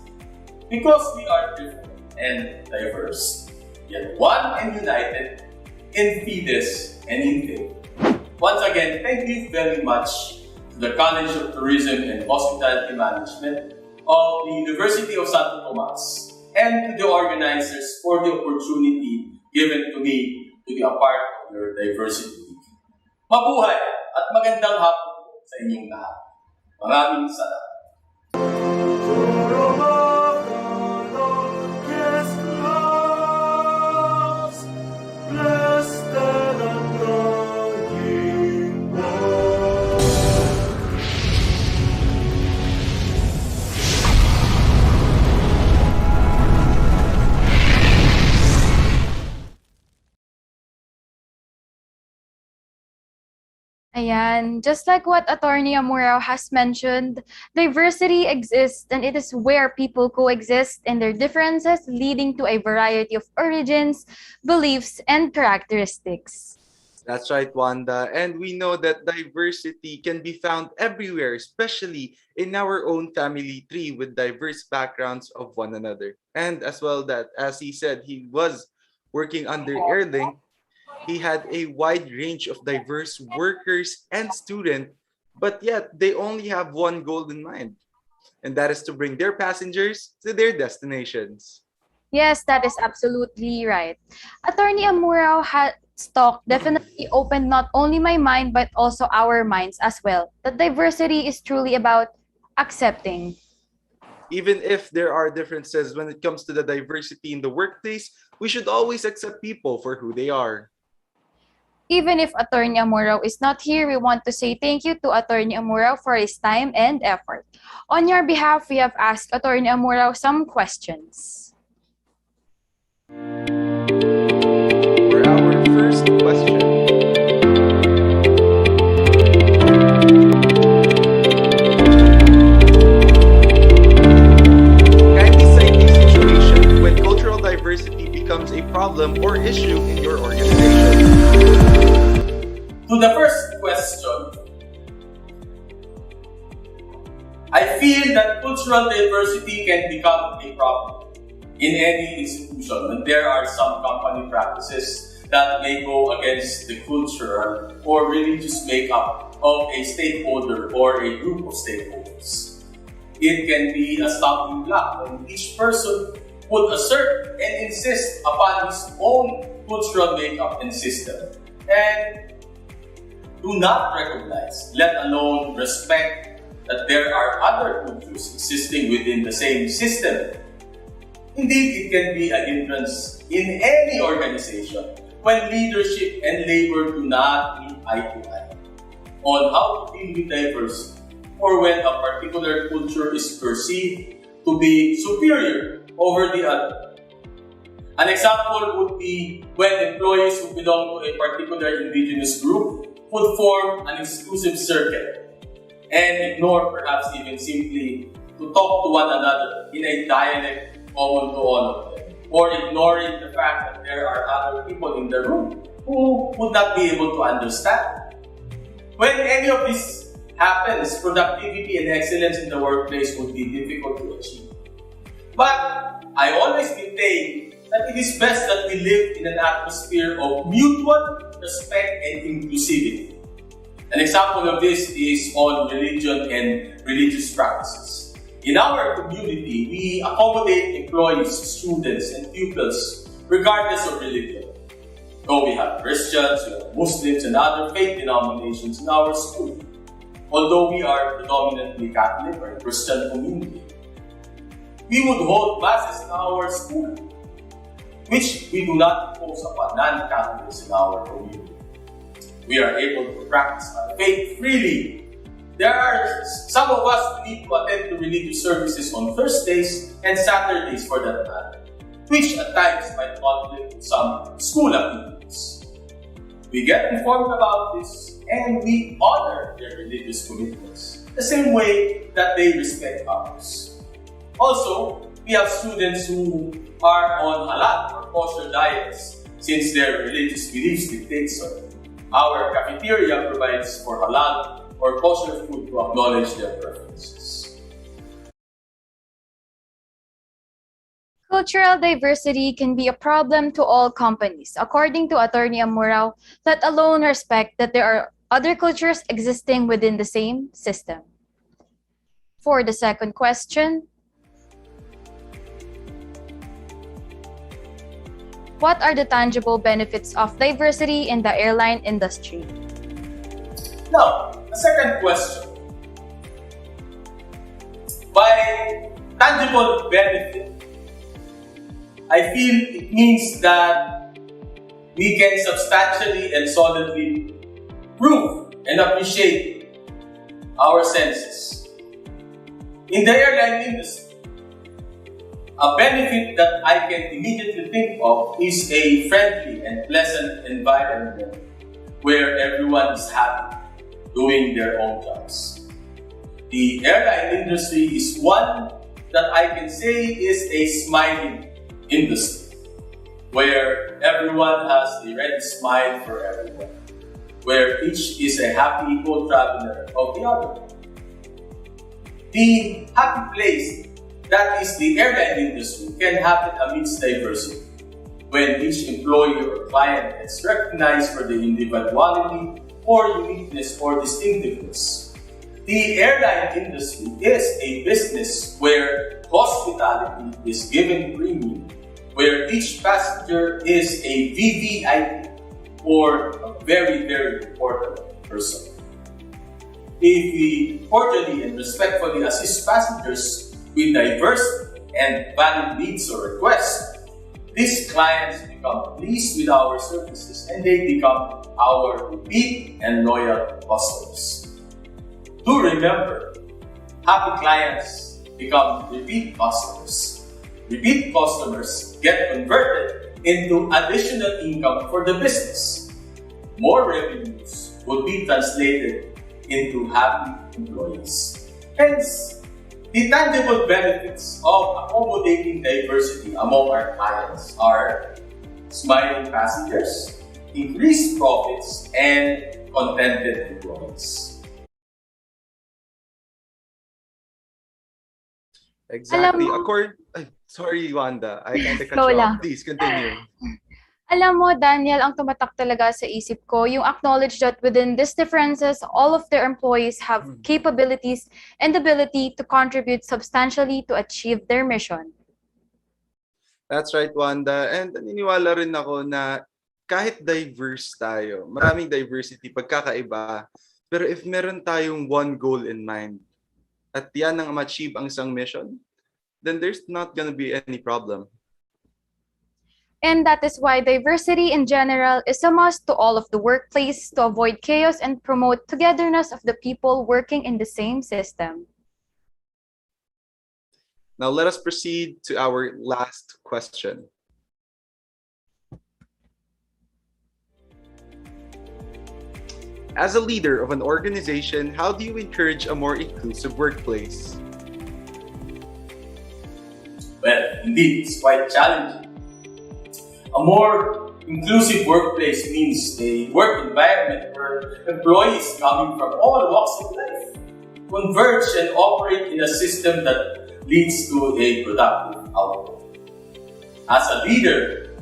because we are different and diverse, yet one and united in Fides and in faith. Once again, thank you very much to the College of Tourism and Hospitality Management of the University of Santo Tomas and to the organizers for the opportunity given to me to be a part of your diversity week. Mabuhay at magandang hapon po sa inyong lahat. Maraming salamat. Ayan, just like what Attorney Amurao has mentioned, diversity exists and it is where people coexist in their differences, leading to a variety of origins, beliefs, and characteristics. That's right, Wanda. And we know that diversity can be found everywhere, especially in our own family tree with diverse backgrounds of one another. And as well that, as he said, he was working under Erling, he had a wide range of diverse workers and students, but yet they only have one goal in mind, and that is to bring their passengers to their destinations. Yes, that is absolutely right. Attorney Amurao talk definitely opened not only my mind but also our minds as well. That diversity is truly about accepting. Even if there are differences when it comes to the diversity in the workplace, we should always accept people for who they are. Even if Attorney Amurao is not here, we want to say thank you to Attorney Amurao for his time and effort. On your behalf, we have asked Attorney Amurao some questions. For our first question, kindly cite a situation when cultural diversity becomes a problem or issue in your organization. To the first question, I feel that cultural diversity can become a problem in any institution when there are some company practices that may go against the cultural or religious makeup of a stakeholder or a group of stakeholders. It can be a stumbling block when each person would assert and insist upon his own cultural makeup and system and do not recognize, let alone respect, that there are other cultures existing within the same system. Indeed, it can be a hindrance in any organization when leadership and labor do not meet eye to eye on how to deal with diversity, or when a particular culture is perceived to be superior over the other. An example would be when employees who belong to a particular indigenous group would form an exclusive circle and ignore, perhaps even simply, to talk to one another in a dialect common to all of them, or ignoring the fact that there are other people in the room who would not be able to understand. When any of this happens, productivity and excellence in the workplace would be difficult to achieve. But I always maintain that it is best that we live in an atmosphere of mutual respect and inclusivity. An example of this is on religion and religious practices. In our community, we accommodate employees, students, and pupils regardless of religion. Though we have Christians, we have Muslims, and other faith denominations in our school. Although we are predominantly Catholic or Christian community, we would hold masses in our school, which we do not impose upon non-Catholics in our community. We are able to practice our faith freely. There are some of us who need to attend to religious services on Thursdays and Saturdays for that matter, which at times might conflict with some school activities. We get informed about this and we honor their religious commitments the same way that they respect ours. Also, we have students who are on halal or kosher diets since their religious beliefs dictate so. Our cafeteria provides for halal or kosher food to acknowledge their preferences. Cultural diversity can be a problem to all companies. According to Attorney Amurao, let alone respect that there are other cultures existing within the same system. For the second question, what are the tangible benefits of diversity in the airline industry? Now, the second question. By tangible benefit, I feel it means that we can substantially and solidly prove and appreciate our senses. In the airline industry, a benefit that I can immediately think of is a friendly and pleasant environment where everyone is happy doing their own jobs. The airline industry is one that I can say is a smiling industry, where everyone has a ready smile for everyone, where each is a happy co-traveler of the other. The happy place that is the airline industry can happen amidst diversity, when each employee or client is recognized for the individuality or uniqueness or distinctiveness. The airline industry is a business where hospitality is given premium, where each passenger is a VVIP or a very, very important person. If we cordially and respectfully assist passengers, with diverse and valid needs or requests, these clients become pleased with our services and they become our repeat and loyal customers. Do remember, happy clients become repeat customers. Repeat customers get converted into additional income for the business. More revenues would be translated into happy employees. Hence, the tangible benefits of accommodating diversity among our clients are smiling passengers, increased profits, and contented employees. Exactly. Alam mo- Sorry, Wanda. I kind of cut Go you lang. off. Please continue. Alam mo, Daniel, ang tumatak talaga sa isip ko, yung acknowledge that within these differences, all of their employees have capabilities and ability to contribute substantially to achieve their mission. That's right, Wanda. And naniniwala rin ako na kahit diverse tayo, maraming diversity, pagkakaiba, pero if meron tayong one goal in mind, at yan ang ma-achieve ang isang mission, then there's not gonna be any problem. And that is why diversity in general is a must to all of the workplace to avoid chaos and promote togetherness of the people working in the same system. Now let us proceed to our last question. As a leader of an organization, how do you encourage a more inclusive workplace? Well, indeed, it's quite challenging. A more inclusive workplace means a work environment where employees coming from all walks of life converge and operate in a system that leads to a productive output. As a leader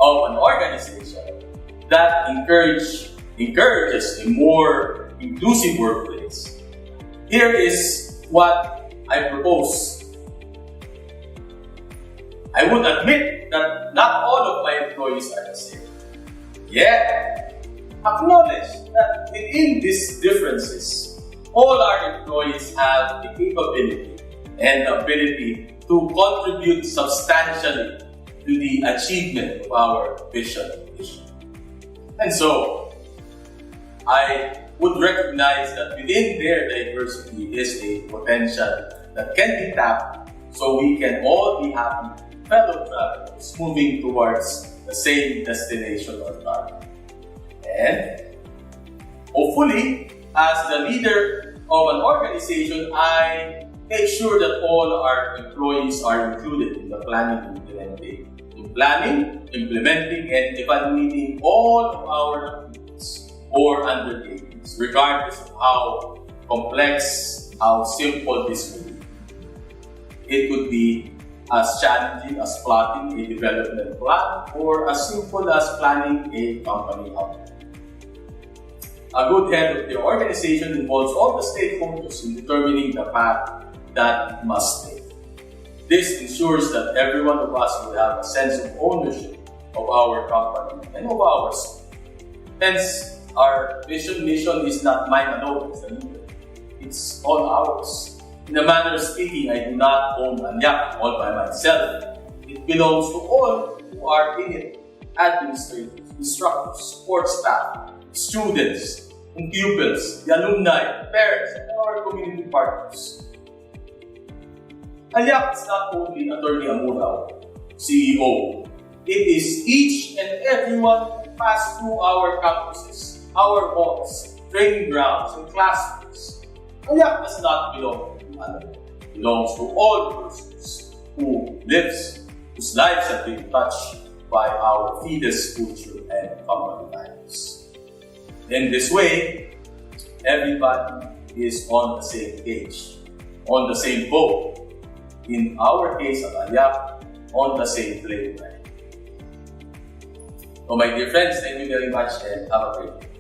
of an organization that encourages a more inclusive workplace, here is what I propose. I would admit that not all of my employees are the same. Yet, acknowledge that within these differences, all our employees have the capability and ability to contribute substantially to the achievement of our vision and mission. And so, I would recognize that within their diversity is a potential that can be tapped so we can all be happy fellow travelers moving towards the same destination or target. And hopefully, as the leader of an organization, I make sure that all our employees are included in the planning, implementing, and evaluating all of our activities or undertakings, regardless of how complex, how simple this may be. It could be as challenging as plotting a development plan or as simple as planning a company outlook. A good head of the organization involves all the stakeholders in determining the path that it must take. This ensures that every one of us will have a sense of ownership of our company and of ours. Hence, our mission is not mine alone as a leader. It's all ours. In a manner of speaking, I do not own Anyak all by myself. It belongs to all who are in it: administrators, instructors, support staff, students, and pupils, the alumni, parents, and our community partners. Anyak is not only Attorney Amurao, CEO. It is each and everyone who passed through our campuses, our halls, training grounds, and classrooms. Anyak does not belong it belongs to all persons whose lives have been touched by our Fides culture and company values. In this way, everybody is on the same page, on the same boat. In our case at Anyak, on the same plane. So my dear friends, thank you very much and have a great day.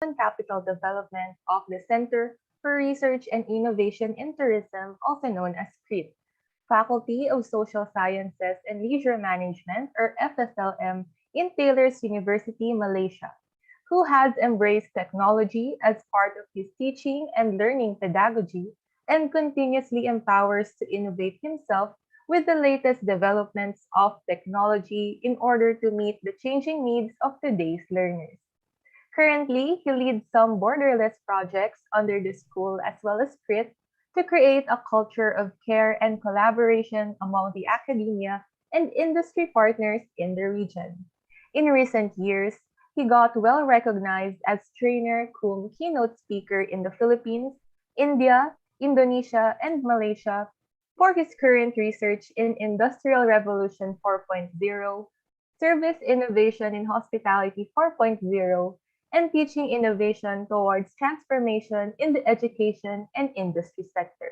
human capital development of the Center for Research and Innovation in Tourism, also known as CREAT, Faculty of Social Sciences and Leisure Management, or FSLM, in Taylor's University, Malaysia, who has embraced technology as part of his teaching and learning pedagogy and continuously empowers to innovate himself with the latest developments of technology in order to meet the changing needs of today's learners. Currently, he leads some borderless projects under the school as well as CRIT to create a culture of care and collaboration among the academia and industry partners in the region. In recent years, he got well recognized as trainer cum keynote speaker in the Philippines, India, Indonesia, and Malaysia for his current research in Industrial Revolution 4.0, Service Innovation in Hospitality 4.0, and teaching innovation towards transformation in the education and industry sector.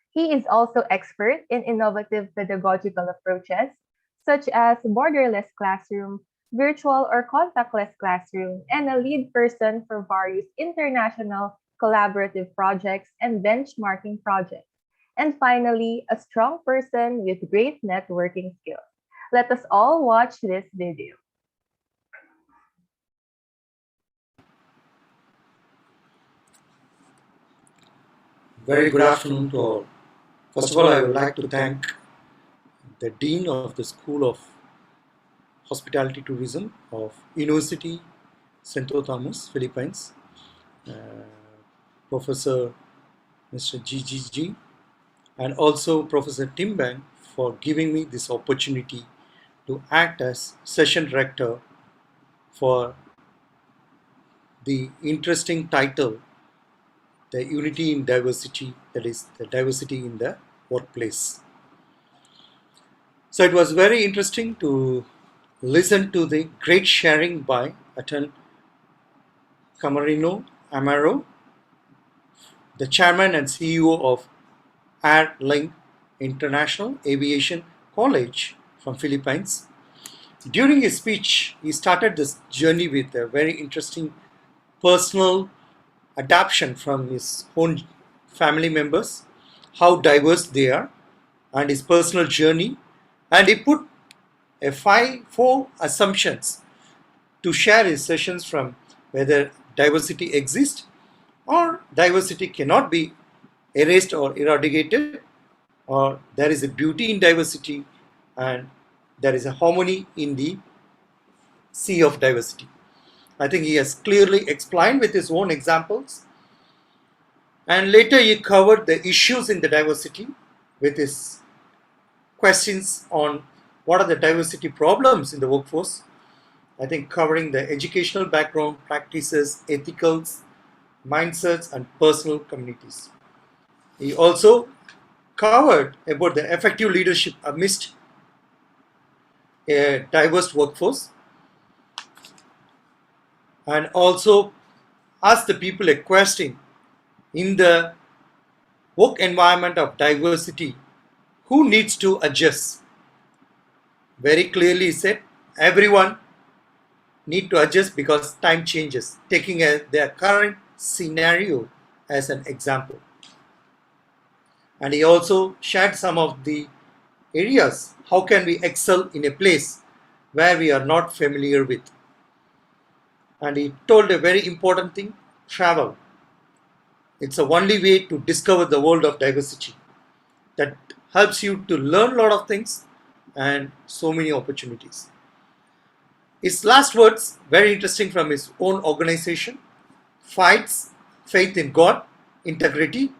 He is also expert in innovative pedagogical approaches, such as borderless classroom, virtual or contactless classroom, and a lead person for various international collaborative projects and benchmarking projects. And finally, a strong person with great networking skills. Let us all watch this video. Very good afternoon to all. First of all, I would like to thank the Dean of the School of Hospitality Tourism of University Santo Thomas, Philippines, Professor Mr. G, and also Professor Tim Bang for giving me this opportunity to act as session director for the interesting title, the Unity in Diversity, that is the diversity in the workplace. So it was very interesting to listen to the great sharing by Atan Camarino Amaro, the chairman and CEO of Airlink International Aviation College from Philippines. During his speech, he started this journey with a very interesting personal adaptation from his own family members, how diverse they are, and his personal journey. And he put four assumptions to share his sessions from whether diversity exists or diversity cannot be erased or eradicated, or there is a beauty in diversity and there is a harmony in the sea of diversity. I think he has clearly explained with his own examples, and later he covered the issues in the diversity with his questions on what are the diversity problems in the workforce. I think covering the educational background, practices, ethicals, mindsets, and personal communities. He also covered about the effective leadership amidst a diverse workforce, and also asked the people a question: in the work environment of diversity, who needs to adjust? Very clearly he said everyone need to adjust because time changes, taking their current scenario as an example. And he also shared some of the areas, how can we excel in a place where we are not familiar with. And he told a very important thing: travel. It's the only way to discover the world of diversity that helps you to learn a lot of things and so many opportunities. His last words, very interesting, from his own organization: fights, faith in God, integrity,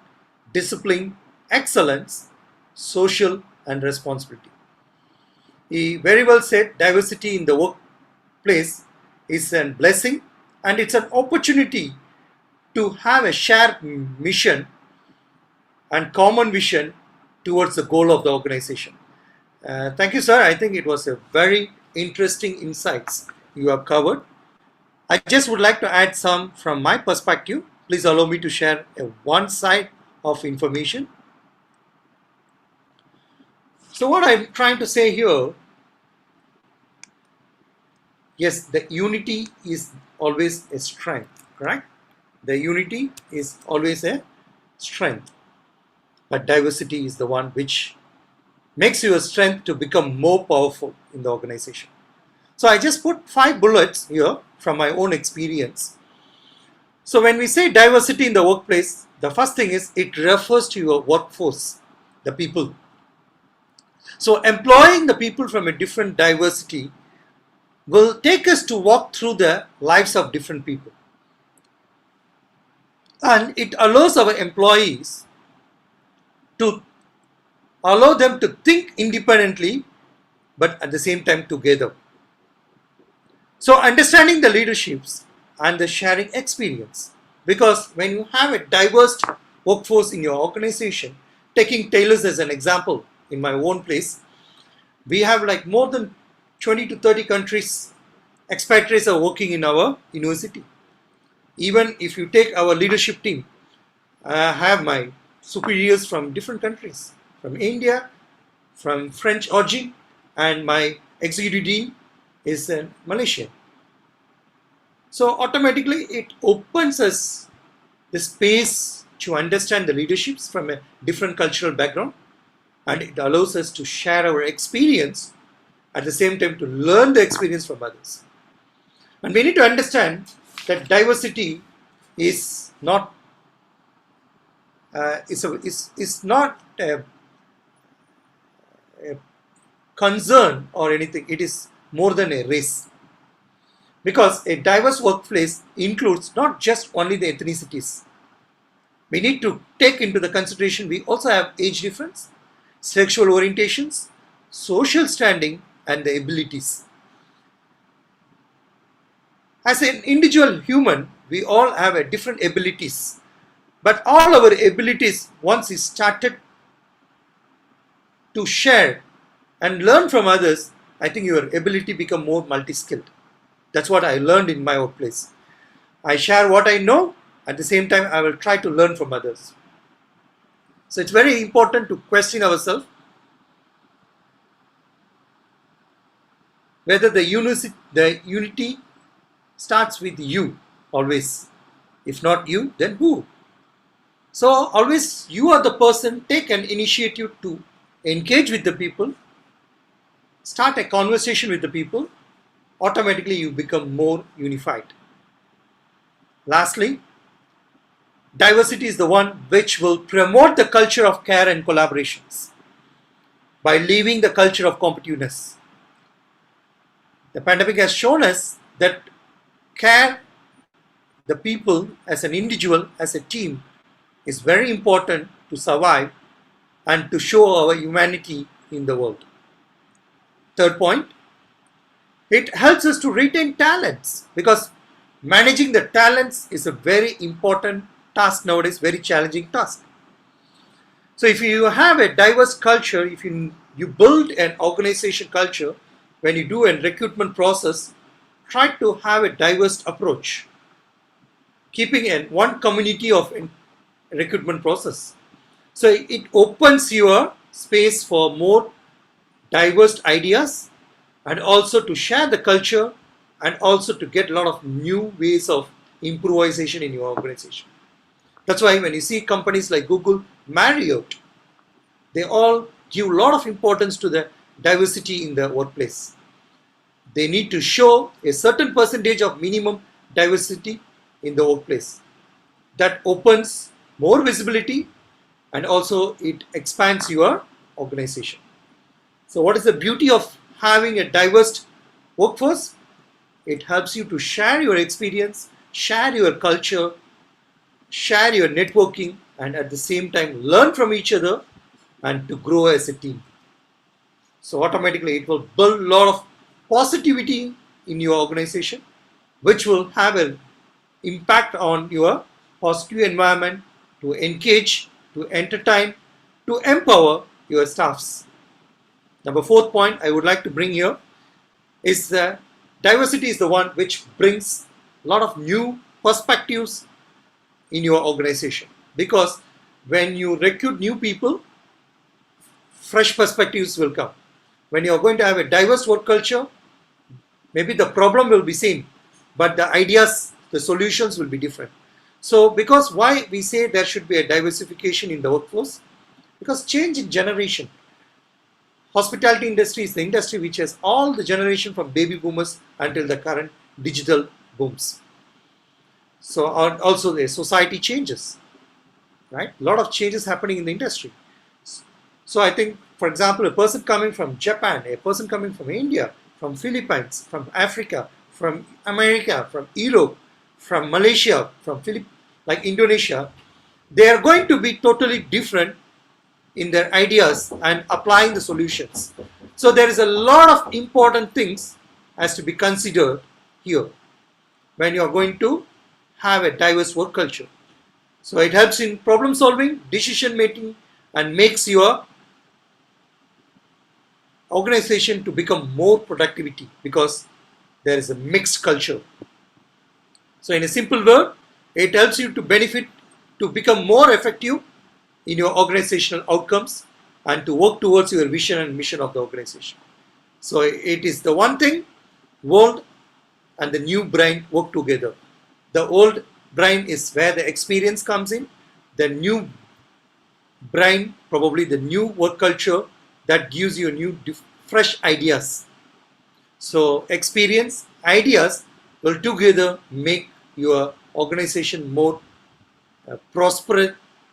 discipline, excellence, social and responsibility. He very well said diversity in the workplace is a blessing and it's an opportunity to have a shared mission and common vision towards the goal of the organization. Thank you, sir. I think it was a very interesting insights you have covered. I just would like to add some from my perspective. Please allow me to share one side of information. So what I'm trying to say here, yes, the unity is always a strength. correct? The unity is always a strength, but diversity is the one which makes your strength to become more powerful in the organization. So I just put 5 bullets here from my own experience. So when we say diversity in the workplace, the first thing is it refers to your workforce, the people. So employing the people from a different diversity will take us to walk through the lives of different people. And it allows our employees to allow them to think independently, but at the same time together. So understanding the leaderships and the sharing experience, because when you have a diverse workforce in your organization, taking tailors as an example, in my own place, we have like more than 20 to 30 countries expatriates are working in our university. Even if you take our leadership team, I have my superiors from different countries, from India, from French origin, and my executive dean is in Malaysia. So automatically it opens us the space to understand the leaderships from a different cultural background, and it allows us to share our experience at the same time to learn the experience from others. And we need to understand that diversity is not a concern or anything. It is more than a race, because a diverse workplace includes not just only the ethnicities. We need to take into the consideration we also have age difference, sexual orientations, social standing, and the abilities. As an individual human, we all have a different abilities, but all our abilities, once is started to share and learn from others, I think your ability become more multi-skilled. That's what I learned in my workplace. I share what I know, at the same time I will try to learn from others. So it's very important to question ourselves whether the unity starts with you always. If not you, then who? So always you are the person, take an initiative to engage with the people, start a conversation with the people, automatically you become more unified. Lastly, diversity is the one which will promote the culture of care and collaborations by leaving the culture of competitiveness. The pandemic has shown us that care, the people as an individual, as a team, is very important to survive and to show our humanity in the world. Third point, it helps us to retain talents, because managing the talents is a very important task nowadays, very challenging task. So if you have a diverse culture, if you build an organization culture, when you do a recruitment process, try to have a diverse approach, keeping in one community of recruitment process. So it opens your space for more diverse ideas, and also to share the culture, and also to get a lot of new ways of improvisation in your organization. That's why when you see companies like Google, Marriott, they all give a lot of importance to the diversity in the workplace. They need to show a certain percentage of minimum diversity in the workplace. That opens more visibility, and also it expands your organization. So what is the beauty of having a diverse workforce? It helps you to share your experience, share your culture, share your networking, and at the same time learn from each other and to grow as a team. So automatically it will build a lot of positivity in your organization, which will have an impact on your positive environment to engage, to entertain, to empower your staffs. Number 4th point I would like to bring here is that diversity is the one which brings a lot of new perspectives in your organization, because when you recruit new people, fresh perspectives will come. When you are going to have a diverse work culture, maybe the problem will be same, but the ideas the solutions will be different. So because why we say there should be a diversification in the workforce? Because change in generation. Hospitality industry is the industry which has all the generation from baby boomers until the current digital booms. So also the society changes, right? A lot of changes happening in the industry. So I think, for example, a person coming from Japan, a person coming from India, from Philippines, from Africa, from America, from Europe, from Malaysia, from like Indonesia, they are going to be totally different in their ideas and applying the solutions. So there is a lot of important things has to be considered here when you are going to have a diverse work culture. So it helps in problem solving, decision making, and makes your organization to become more productivity because there is a mixed culture. So in a simple word, it helps you to benefit, to become more effective in your organizational outcomes and to work towards your vision and mission of the organization. So it is the one thing, old and the new brain work together. The old brain is where the experience comes in. The new brain, probably the new work culture that gives you new fresh ideas. So experience, ideas will together make your organization more prosperous,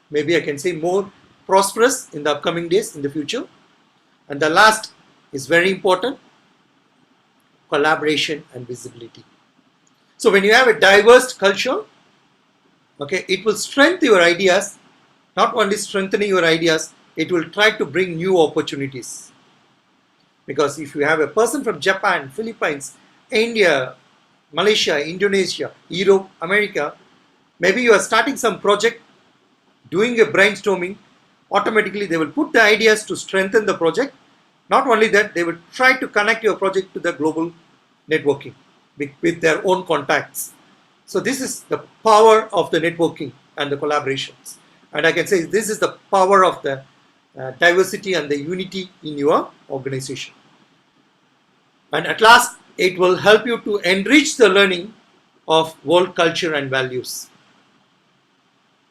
maybe I can say more prosperous in the upcoming days, in the future. And the last is very important, collaboration and visibility. So when you have a diverse culture, okay, it will strengthen your ideas, not only strengthening your ideas, it will try to bring new opportunities. Because if you have a person from Japan, Philippines, India, Malaysia, Indonesia, Europe, America, maybe you are starting some project, doing a brainstorming, automatically they will put the ideas to strengthen the project. Not only that, they will try to connect your project to the global networking with their own contacts. So this is the power of the networking and the collaborations. And I can say this is the power of the diversity and the unity in your organization. And at last, it will help you to enrich the learning of world culture and values.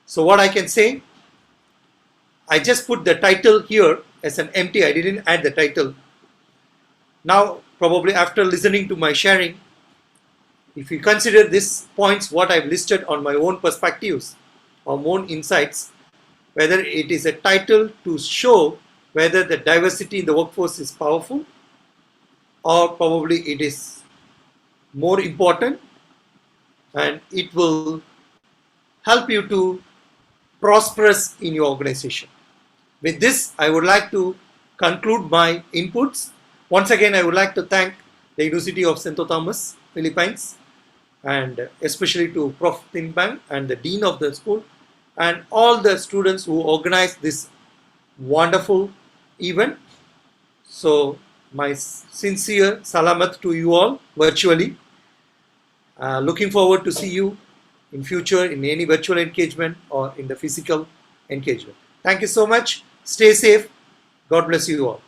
So what I can say, I just put the title here as an empty, I didn't add the title. Now, probably after listening to my sharing, if you consider these points, what I've listed on my own perspectives or own insights, whether it is a title to show whether the diversity in the workforce is powerful or probably it is more important and it will help you to prosperous in your organization. With this, I would like to conclude my inputs. Once again, I would like to thank the University of Santo Thomas, Philippines, and especially to Prof. Tinbang and the Dean of the school and all the students who organized this wonderful event. So my sincere salamat to you all virtually. Looking forward to see you in future in any virtual engagement or in the physical engagement. Thank you so much. Stay safe. God bless you all.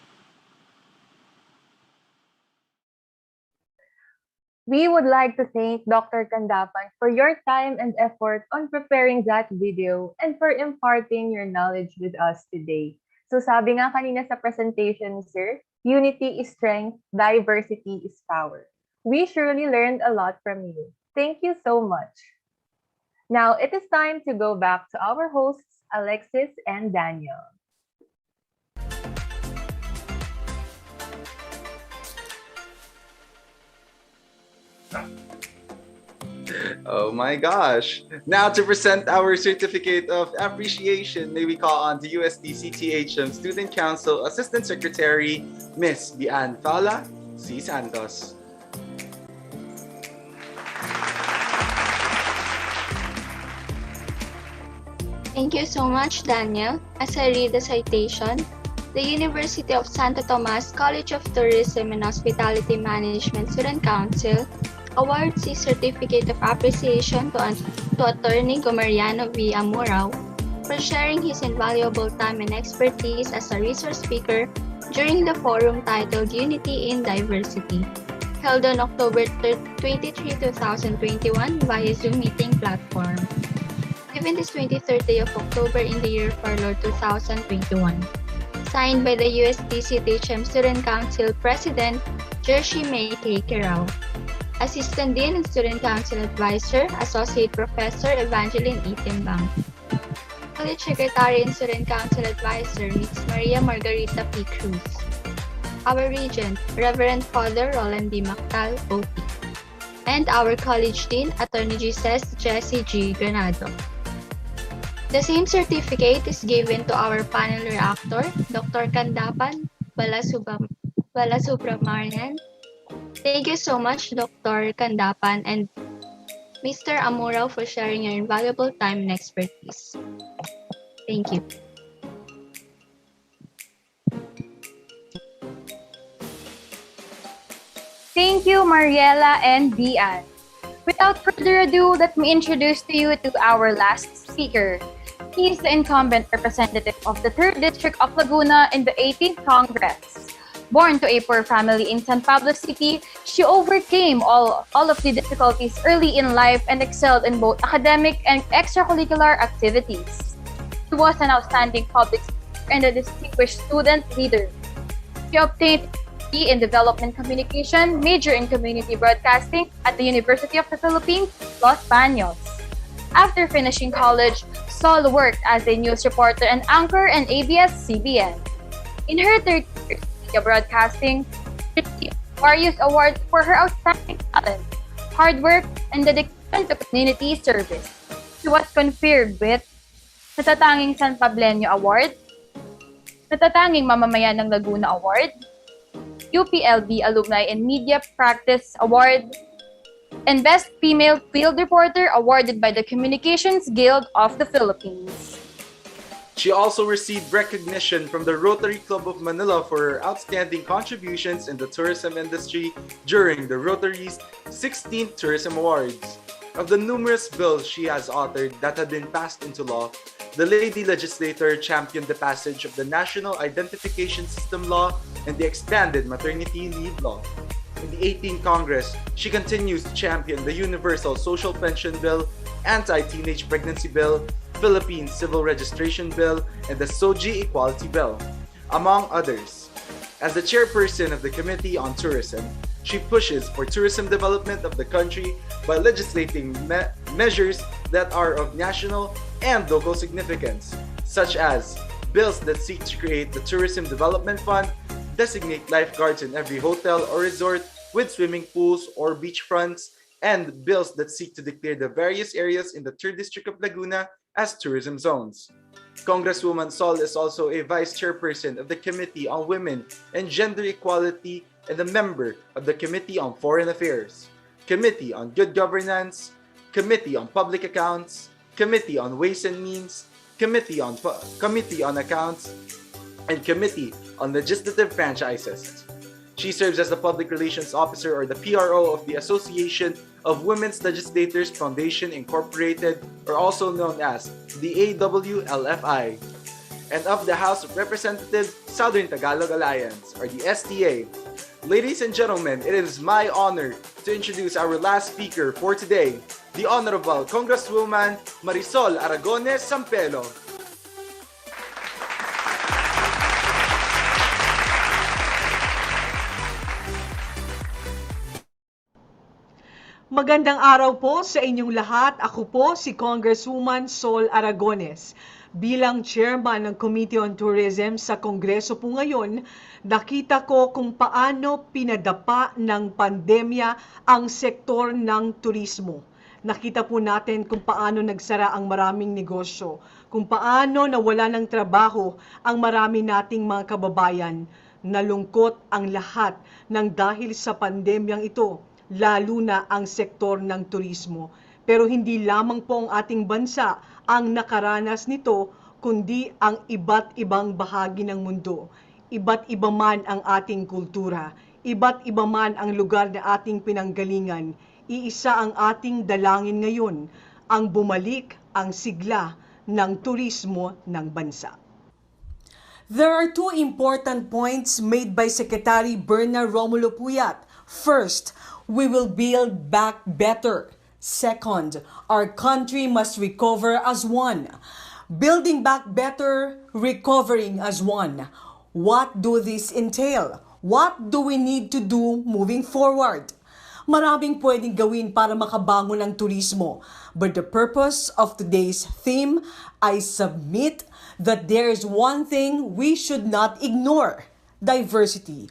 We would like to thank Dr. Candapan for your time and effort on preparing that video and for imparting your knowledge with us today. So sabi nga kanina sa presentation, sir, unity is strength, diversity is power. We surely learned a lot from you. Thank you so much. Now it is time to go back to our hosts, Alexis and Daniel. Oh my gosh. Now to present our certificate of appreciation, may we call on the UST CTHM Student Council Assistant Secretary, Ms. Bian Fala C. Santos. Thank you so much, Daniel. As I read the citation, the University of Santo Tomas College of Tourism and Hospitality Management Student Council awards the Certificate of Appreciation to Attorney Gomariano V. Amurao for sharing his invaluable time and expertise as a resource speaker during the forum titled Unity in Diversity. held on October 23, 2021 via Zoom meeting platform. Given this 23rd day of October in the year of our Lord 2021. Signed by the USDC THM Student Council President Jershi May K. Kerao. Assistant Dean and Student Council Advisor, Associate Professor Evangeline E. Timbang. College Secretary and Student Council Advisor, Ms. Maria Margarita P. Cruz. Our Regent, Reverend Father Roland D. Mactal, OP. And our College Dean, Attorney Jesus Jesse G. Granado. The same certificate is given to our panel reactor, Dr. Kandapan Balasubramanian. Thank you so much, Dr. Kandapan and Mr. Amurao, for sharing your invaluable time and expertise. Thank you. Thank you, Mariela and Dian. Without further ado, let me introduce to you to our last speaker. He is the incumbent representative of the 3rd District of Laguna in the 18th Congress. Born to a poor family in San Pablo City, she overcame all of the difficulties early in life and excelled in both academic and extracurricular activities. She was an outstanding public speaker and a distinguished student leader. She obtained a in Development Communication, major in Community Broadcasting at the University of the Philippines, Los Baños. After finishing college, Sol worked as a news reporter and anchor in ABS-CBN. In her 30 years of media broadcasting, she received various awards for her outstanding talent, hard work, and dedication to community service. She was conferred with Natatanging San Pableño Award, Natatanging Mamamayan ng Laguna Award, UPLB Alumni in Media Practice Award, and Best Female Field Reporter awarded by the Communications Guild of the Philippines. She also received recognition from the Rotary Club of Manila for her outstanding contributions in the tourism industry during the Rotary's 16th Tourism Awards. Of the numerous bills she has authored that have been passed into law, the lady legislator championed the passage of the National Identification System Law and the Expanded Maternity Leave Law. In the 18th Congress, she continues to champion the Universal Social Pension Bill, Anti-Teenage Pregnancy Bill, Philippine Civil Registration Bill, and the SOGI Equality Bill, among others. As the chairperson of the Committee on Tourism, she pushes for tourism development of the country by legislating measures that are of national and local significance, such as bills that seek to create the Tourism Development Fund, designate lifeguards in every hotel or resort with swimming pools or beachfronts, and bills that seek to declare the various areas in the 3rd District of Laguna as tourism zones. Congresswoman Sol is also a vice chairperson of the Committee on Women and Gender Equality and a member of the Committee on Foreign Affairs, Committee on Good Governance, Committee on Public Accounts, Committee on Ways and Means, Committee on Accounts, and Committee on Legislative Franchises. She serves as the Public Relations Officer or the PRO of the Association of Women's Legislators Foundation Incorporated, or also known as the AWLFI, and of the House of Representatives Southern Tagalog Alliance, or the STA. Ladies and gentlemen, it is my honor to introduce our last speaker for today, the Honorable Congresswoman Marisol Aragones Sampelo. Magandang araw po sa inyong lahat. Ako po si Congresswoman Sol Aragones. Bilang chairman ng Committee on Tourism sa Kongreso po ngayon, nakita ko kung paano pinadapa ng pandemya ang sektor ng turismo. Nakita po natin kung paano nagsara ang maraming negosyo, kung paano nawala ng trabaho ang marami nating mga kababayan. Nalungkot ang lahat ng dahil sa pandemyang ito, lalo na ang sektor ng turismo. Pero hindi lamang po ang ating bansa ang nakaranas nito, kundi ang iba't ibang bahagi ng mundo. Iba't iba man ang ating kultura, iba't iba man ang lugar na ating pinanggalingan. Iisa ang ating dalangin ngayon, ang bumalik ang sigla ng turismo ng bansa. There are two important points made by Secretary Berna Romulo Puyat First, we will build back better. Second, our country must recover as one. Building back better, recovering as one. What do this entail? What do we need to do moving forward? Maraming pwedeng gawin para makabangon ang turismo. But the purpose of today's theme, I submit that there is one thing we should not ignore: diversity.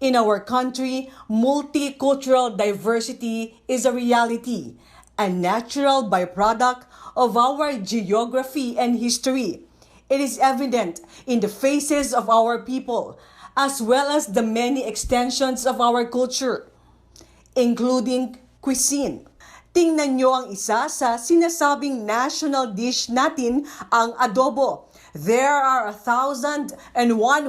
In our country, multicultural diversity is a reality, a natural byproduct of our geography and history. It is evident in the faces of our people, as well as the many extensions of our culture, including cuisine. Tingnan nyo ang isa sa sinasabing national dish natin, ang adobo. There are 1,001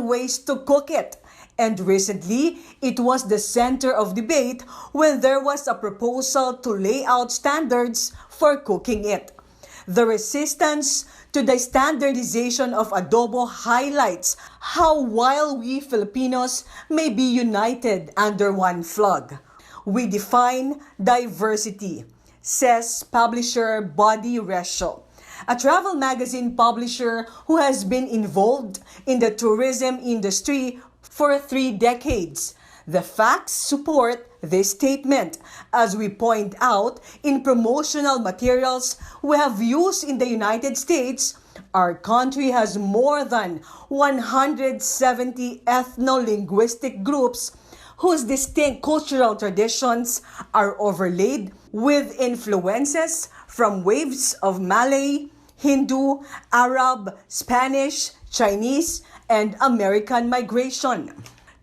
ways to cook it. And recently, it was the center of debate when there was a proposal to lay out standards for cooking it. The resistance to the standardization of adobo highlights how while we Filipinos may be united under one flag, we define diversity, says publisher Buddy Resho, a travel magazine publisher who has been involved in the tourism industry for 3 decades. The facts support this statement, as we point out in promotional materials we have used in the United States. Our country has more than 170 ethno-linguistic groups whose distinct cultural traditions are overlaid with influences from waves of Malay, Hindu, Arab, Spanish, Chinese, and American migration,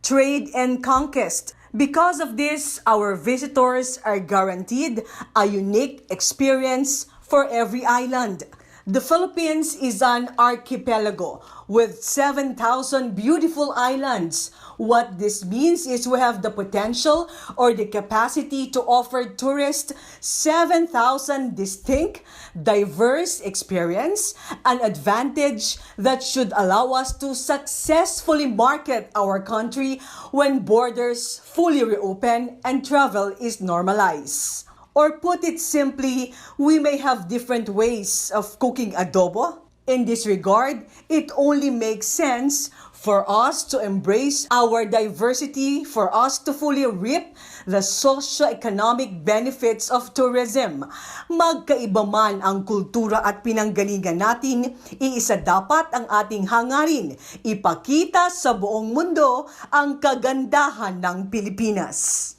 trade and conquest. Because of this, our visitors are guaranteed a unique experience for every island. The Philippines is an archipelago with 7,000 beautiful islands. What this means is we have the potential or the capacity to offer tourists 7,000 distinct, diverse experience, an advantage that should allow us to successfully market our country when borders fully reopen and travel is normalized. Or put it simply, we may have different ways of cooking adobo. In this regard, it only makes sense for us to embrace our diversity, for us to fully reap the socio-economic benefits of tourism. Magkaiba man ang kultura at pinanggalingan natin, iisa dapat ang ating hangarin, ipakita sa buong mundo ang kagandahan ng Pilipinas.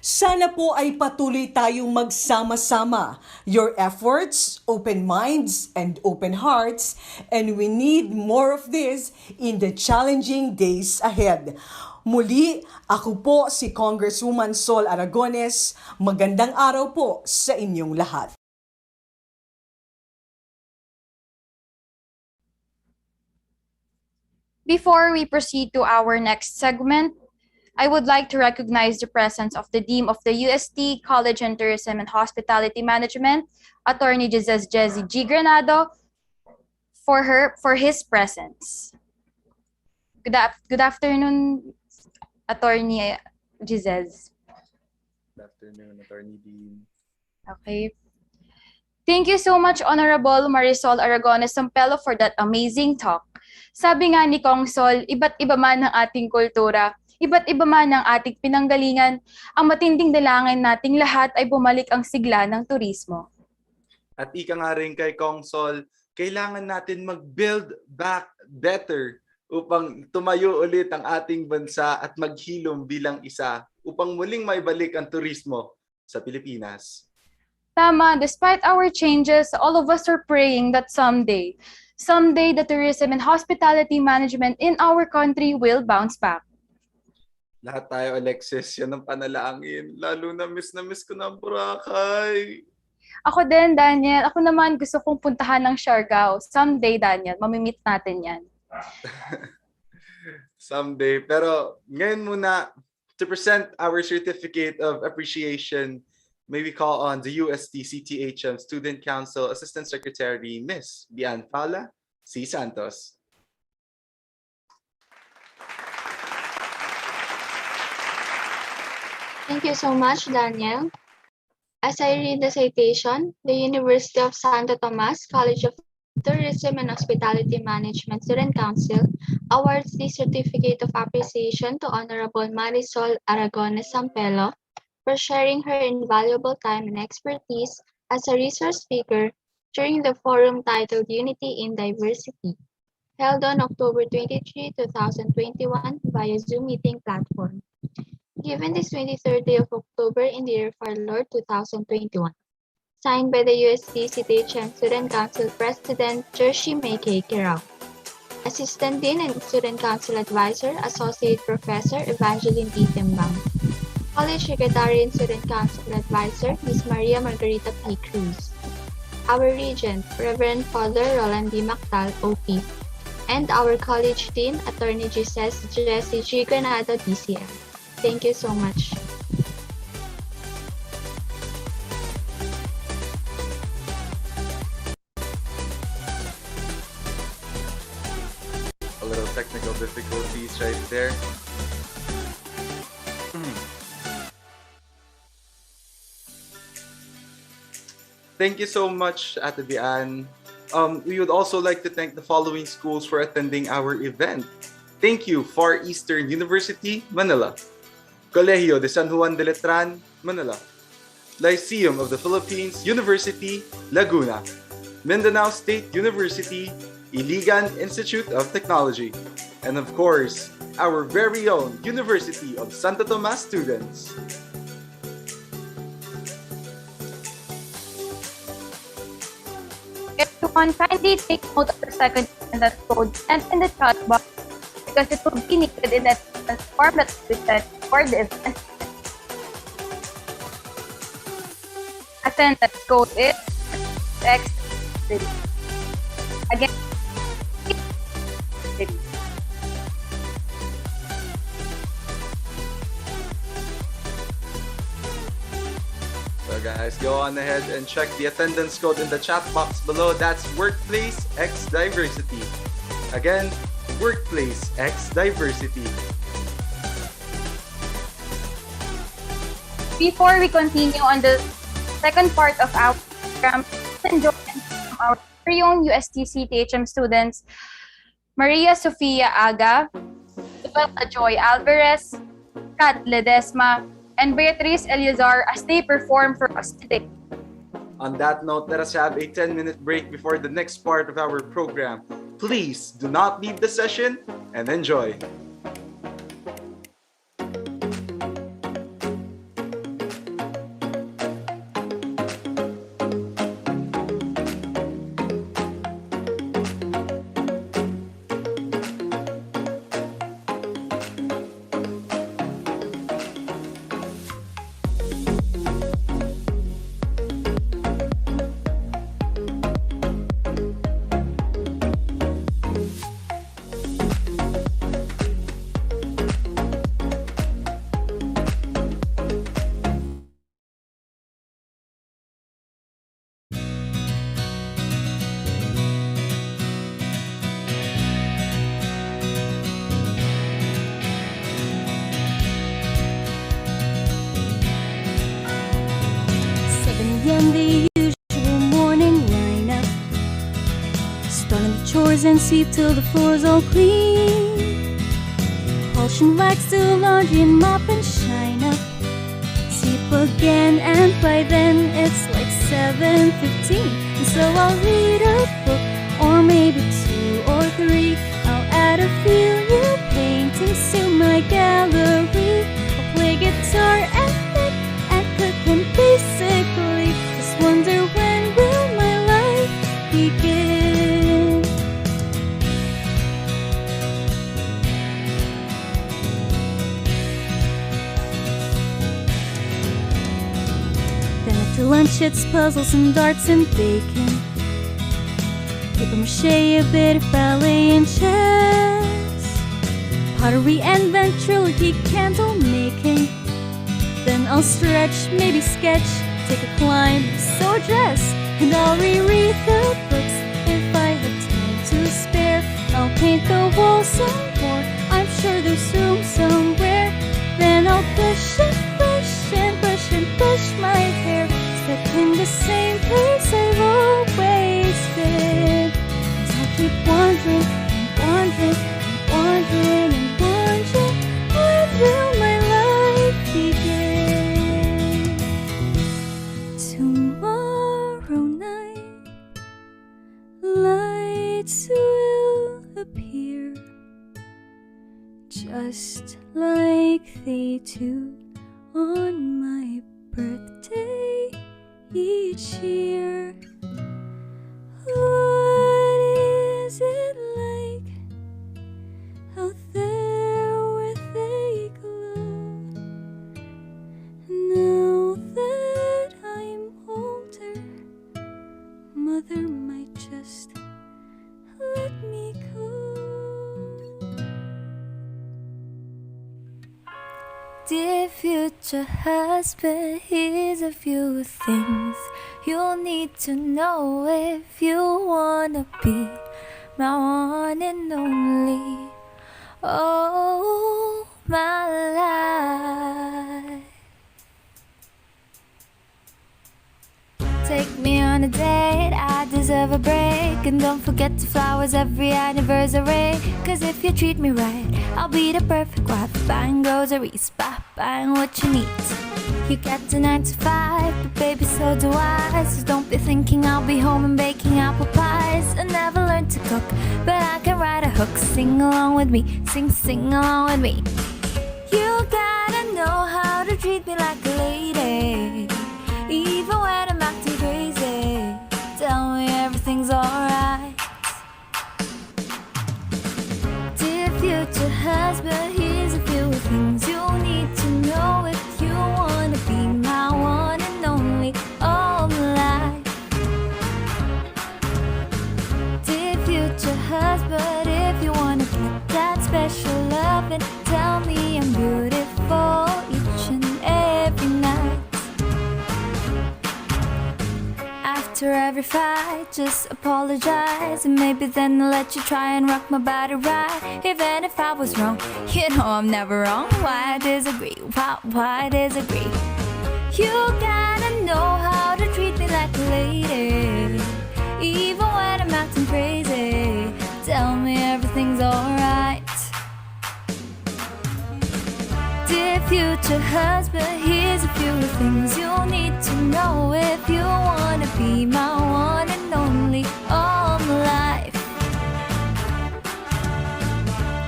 Sana po ay patuloy tayong magsama-sama. Your efforts, open minds, and open hearts, and we need more of this in the challenging days ahead. Muli, ako po si Congresswoman Sol Aragones. Magandang araw po sa inyong lahat. Before we proceed to our next segment, I would like to recognize the presence of the Dean of the UST College on Tourism and Hospitality Management, Attorney Jesus Jesse G. Granado, for his presence. Good afternoon, Attorney Jesus. Good afternoon, Attorney Dean. Okay. Thank you so much, Honorable Marisol Aragones Sampelo, for that amazing talk. Sabi nga ni Kong Sol, iba't iba man ang ating kultura, iba't iba man ang ating pinanggalingan, ang matinding dalangin nating lahat ay bumalik ang sigla ng turismo. At ika nga rin kay Kong Sol, kailangan natin mag-build back better upang tumayo ulit ang ating bansa at maghilom bilang isa upang muling maibalik ang turismo sa Pilipinas. Tama, despite our changes, all of us are praying that someday the tourism and hospitality management in our country will bounce back. Lahat tayo, Alexis, yan ang panalangin. Lalo na miss ko na ang Boracay. Ako din, Daniel. Ako naman gusto kong puntahan ng Siargao. Someday, Daniel, mamimit natin yan. Someday. Pero ngayon muna, to present our certificate of appreciation, may we call on the UST CTHM Student Council Assistant Secretary, Ms. Bian Paula C. Santos. Thank you so much, Daniel. As I read the citation, the University of Santo Tomas College of Tourism and Hospitality Management Student Council awards the Certificate of Appreciation to Honorable Marisol Aragones Sampelo for sharing her invaluable time and expertise as a resource speaker during the forum titled Unity in Diversity, held on October 23, 2021 via Zoom meeting platform. Given this 23rd day of October in the year of our Lord 2021. Signed by the UST CTHM Student Council President Jershi May-K. Kirao. Assistant Dean and Student Council Advisor, Associate Professor Evangeline E. Timbang. College Secretary and Student Council Advisor, Ms. Maria Margarita P. Cruz. Our Regent, Reverend Father Roland D. Mactal, OP. And our College Dean, Attorney Jessie G. Granado, DCM. Thank you so much. A little technical difficulties right there. Thank you so much, Ate Diane. We would also like to thank the following schools for attending our event. Thank you, Far Eastern University, Manila. Colegio de San Juan de Letran, Manila. Lyceum of the Philippines University, Laguna. Mindanao State University, Iligan Institute of Technology. And of course, our very own University of Santo Tomas students. Everyone, kindly take note of the second attendance code sent in the chat box because it will be needed in that form that we sent for the event. Attendance code is X3. Again, So guys, go on ahead and check the attendance code in the chat box below. That's Workplace X Diversity. Again, Workplace X Diversity. Before we continue on the second part of our program, let's enjoy from our very own UST CTHM students, Maria Sofia Aga, Luella Joy Alvarez, Kat Ledesma, and Beatriz Eliazar as they perform for us today. On that note, let us have a 10-minute break before the next part of our program. Please do not leave the session and enjoy. The usual morning lineup, starting the chores and sweep till the floor's all clean. Polishing lights, do laundry and mop and shine up. Sleep again, and by then it's like 7:15. And so I'll read a book, or maybe 2 or 3. I'll add a few new paintings to my gallery. I'll play guitar and knit and cook, and basically wonder when will my life begin. Then after lunch it's puzzles and darts and bacon, paper mache, a bit of ballet and chess, pottery and ventriloquy, candle making. Then I'll stretch, maybe sketch, take a climb, sew a dress, and I'll reread the books if I have time to spare. I'll paint the walls some more, I'm sure there's room somewhere. Then I'll push and push just like they do on my birthday each year. What is it like out there where they glow? Now that I'm older, Mother might just let me go. Dear future husband, here's a few things you'll need to know if you wanna be my one and only. Oh, my life. Take me on a date, I deserve a break. And don't forget the flowers every anniversary. Cause if you treat me right, I'll be the perfect wife. Buying groceries, buying what you need. You get the 9 to 5, but baby, so do I. So don't be thinking I'll be home and baking apple pies. I never learned to cook, but I can ride a hook. Sing along with me, sing along with me. You gotta know how to treat me like a lady, even when I'm acting crazy. Tell me everything's alright. Dear future husband, here's a few things you'll need to know if you wanna be my one and only all my life. Dear future husband, if you wanna get that special loving, tell me I'm beautiful each and every night. After every fight, just apologize, and maybe then I'll let you try and rock my body right. Even if I was wrong, you know I'm never wrong. Why disagree? Why disagree? You gotta know how to treat me like a lady, even when I'm acting crazy. Tell me everything's alright. Dear future husband, here's a few things you'll need to know if you wanna be my one and only all my life.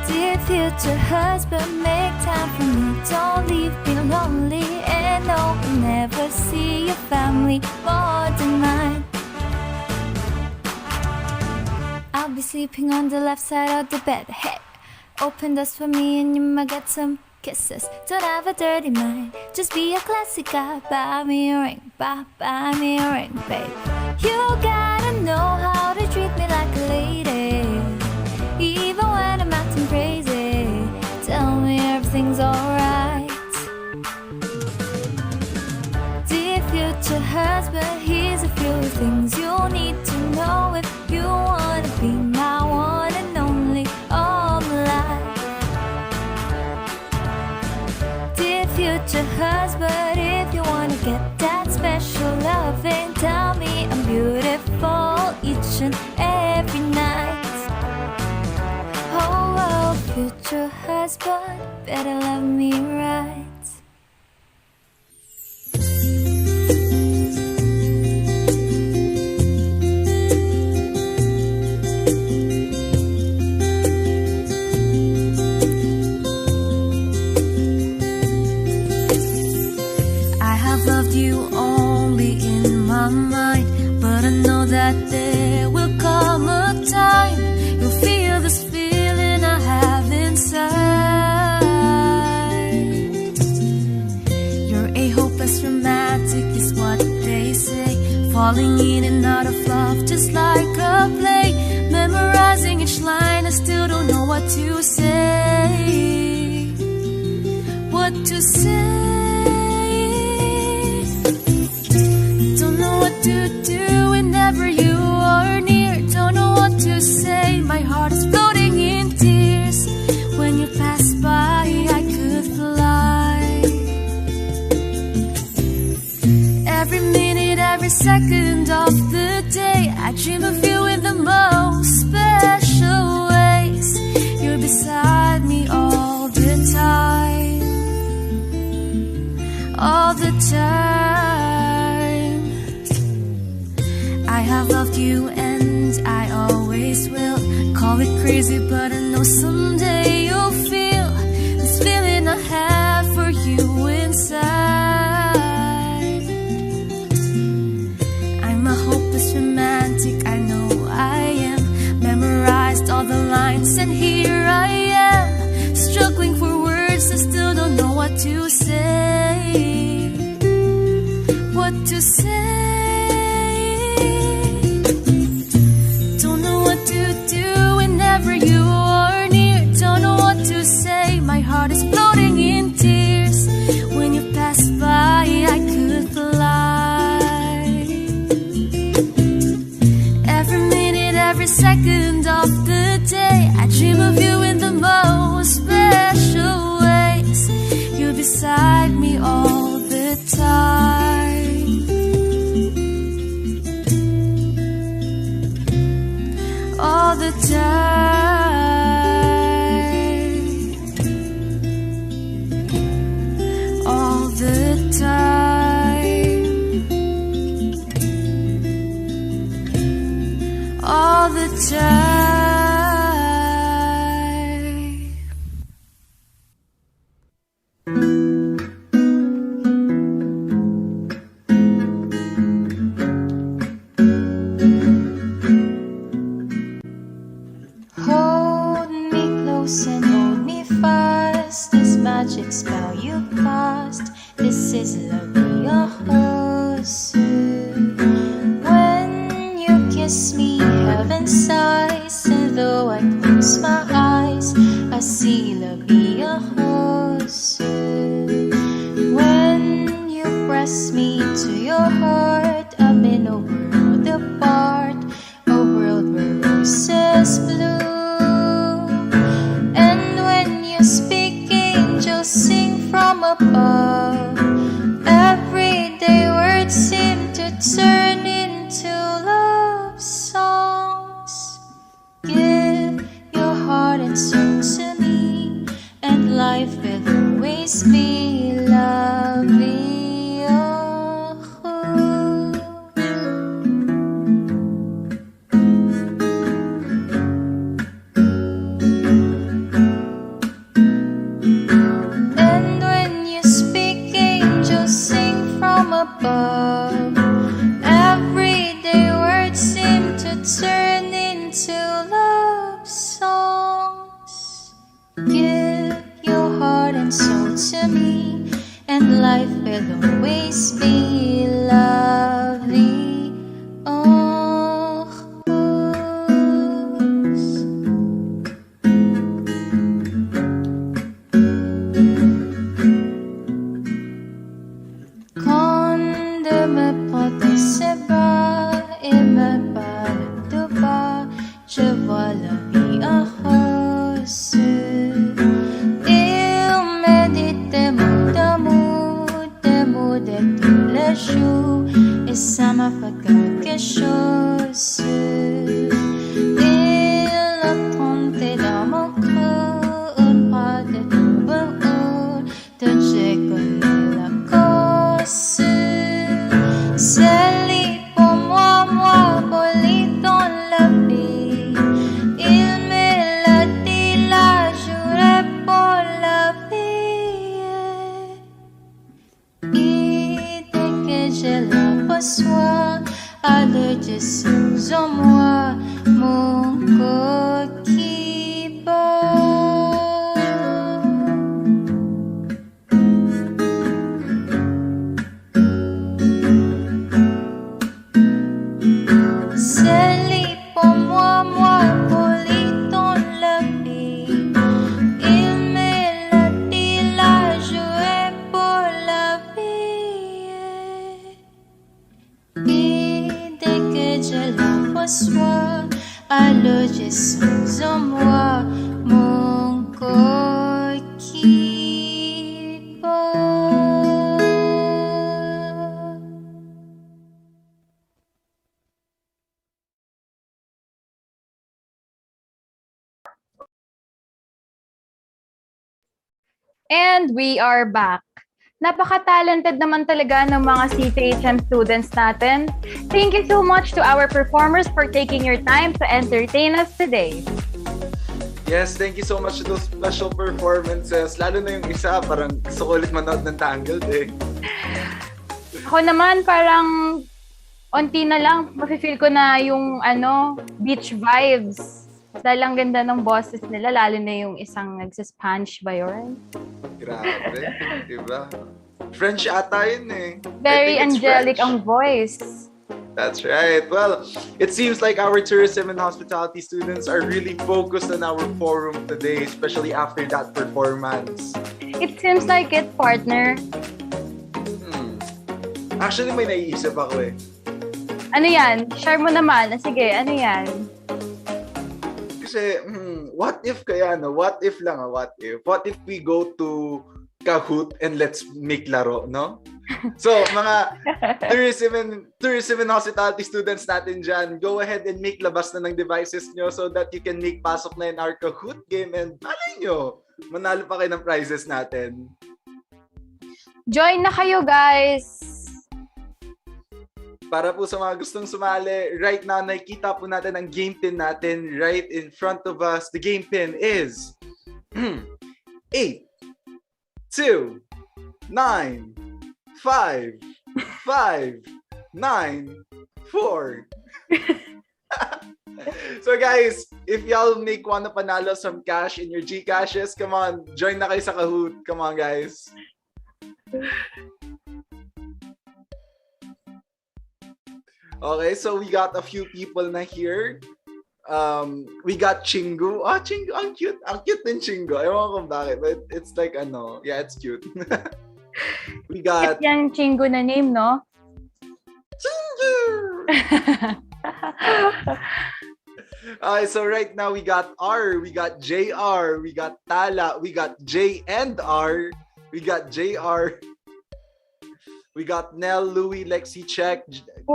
Dear future husband, make time for me, don't leave me lonely. And no, I'll never see your family more than mine. I'll be sleeping on the left side of the bed. Hey, open this for me and you might get some kisses. Don't have a dirty mind, just be a classic guy. Buy me a ring, buy me a ring, babe. You gotta know how to treat me like a lady, even when I'm acting crazy. Tell me everything's alright. Dear future husband, here's a few things you'll need to know if you wanna be my one and only all my life. Future husband, if you wanna get that special loving, tell me I'm beautiful each and every night. Oh, future husband, better love me right. Loved you only in my mind, but I know that there will come a time you'll feel this feeling I have inside. You're a hopeless romantic is what they say, falling in and out of love just like a play, memorizing each line. I still don't know what to say, what to say. What to do whenever you are near, don't know what to say. My heart is floating in tears. When you pass by, I could fly. Every minute, every second of the day, I dream of you in the most special ways. You're beside me all the time, all the time. I have loved you and I always will. Call it crazy, but I know someday you'll feel this romantic I know I am. Memorized all the lines and here I am, struggling for words and still don't know what to say. What to say? Don't know what to do whenever you are near. Don't know what to say, my heart is floating in tears. When you pass by, I could fly. Every minute, every second of the day, I dream of you in the most special ways. You're beside me all the time. All the time. All the time. All the time. Hold me close and hold me fast. This magic spell you cast. This is love, your host. When you kiss me, heaven sighs. And though I close my eyes, I see love, your host. When you press me to your heart, I'm in a world apart, a world where roses bloom. And when you speak, angels sing from above. Everyday words seem to turn into love songs. Give your heart and soul to me, and life will always be lovely. And when you speak, angels sing from above. Everyday words seem to turn into love songs. Give your heart and soul to me, and life will always be lovely. Oh, quand me prends ses bras et me parle tout bas, je vois la vie en rose. Il me dit des mots d'amour, des mots de tous les jours, et ça m'a fait quelque chose. Il a trempé dans mon cœur, une part de tout beau, dont j'ai connu la cause. C'est lui pour moi, moi, pour lui dans la vie. Il me l'a dit, la juré pour la vie. Et dès que je la reçois, alors je sens en moi mon corps qui bat. C'est lui pour moi, moi pour lui dans la vie. Il me l'a dit, la joué pour la vie. Et dès que je la reçois, alors je sens en moi mon corps qui bat. And we are back. Napaka-talented naman talaga ng mga CTHM students natin. Thank you so much to our performers for taking your time to entertain us today. Yes, thank you so much to those special performances. Lalo na yung isa, parang gusto ko ulit manood ng Tangled eh. Ako naman parang onti na lang, mafe-feel ko na yung beach vibes. Dahil ang ganda ng boses nila, lalo na yung isang nagsa-Spanish ba yun? Grabe, diba? French ata yun eh. Very I think it's angelic French. ang voice. That's right. Well, it seems like our tourism and hospitality students are really focused on our forum today, especially after that performance. It seems like it, partner. Actually, may naiisip ako eh. Ano yan? Share mo naman. Sige, ano yan? Kasi, what if kaya, no? What if lang, what if? What if we go to Kahoot and let's make laro, no? So, mga tourism and hospitality students natin dyan, go ahead and make labas na ng devices nyo so that you can make pasok na in our Kahoot game and malay nyo, manalo pa kayo ng prizes natin. Join na kayo, guys! Para po sa mga gustong sumali, right now, nakikita po natin ang game pin natin right in front of us. The game pin is 8, 2, 9, 5, 5, 9, 4. So guys, if y'all make wanna panalo some cash in your GCashes, come on, join na kayo sa Kahoot. Come on, guys. Okay, so we got a few people na here. We got Chingu. Oh, Chingu, ang cute. Ang cute din Chingu. Ewan ko kung bakit, but it's like yeah, it's cute. We got... Cute yung Chingu na name, no? Chingu! Okay, so right now we got R, we got JR, we got Tala, we got J and R, we got JR. We got Nell, Louie, Lexi, Check,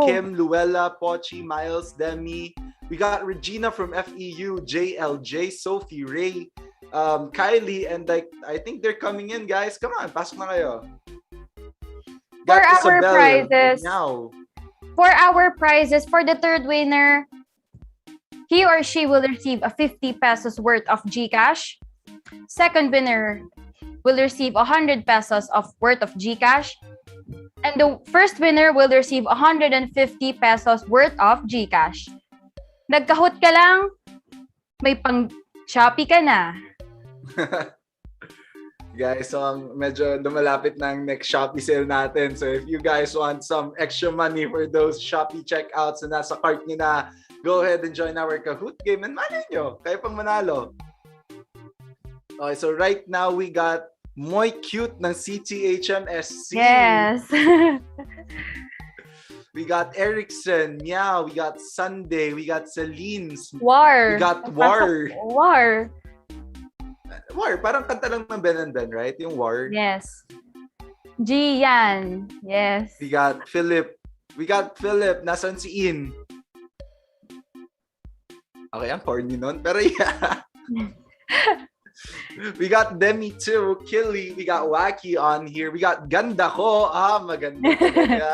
Kim, Luella, Pochi, Miles, Demi. We got Regina from FEU, JLJ, Sophie, Ray, Kylie, and I think they're coming in, guys. Come on, pasok na kayo. For Got our Isabel, prizes, now. for the third winner, he or she will receive a 50 pesos worth of GCash. Second winner will receive 100 pesos of worth of GCash. And the first winner will receive 150 pesos worth of GCash. Nagkahoot ka lang, may pang Shopee ka na. Guys, so medyo lumalapit na ang next Shopee sale natin. So if you guys want some extra money for those Shopee checkouts na nasa cart nyo na, go ahead and join our Kahoot game and malay nyo, kayo pang manalo. Okay, so right now we got Moy Cute ng CTHMSC. Yes. We got Erickson, Meow, we got Sunday, we got Celine's. War. We got War. War. War, parang kanta lang ng Ben and Ben, right? Yung War. Yes. Gian. Yes. We got Philip. We got Philip. Nasaan si In? Okay, ang corny nun. Pero yeah. We got Demi too. Killy. We got Wacky on here. We got Ganda ko. Maganda talaga.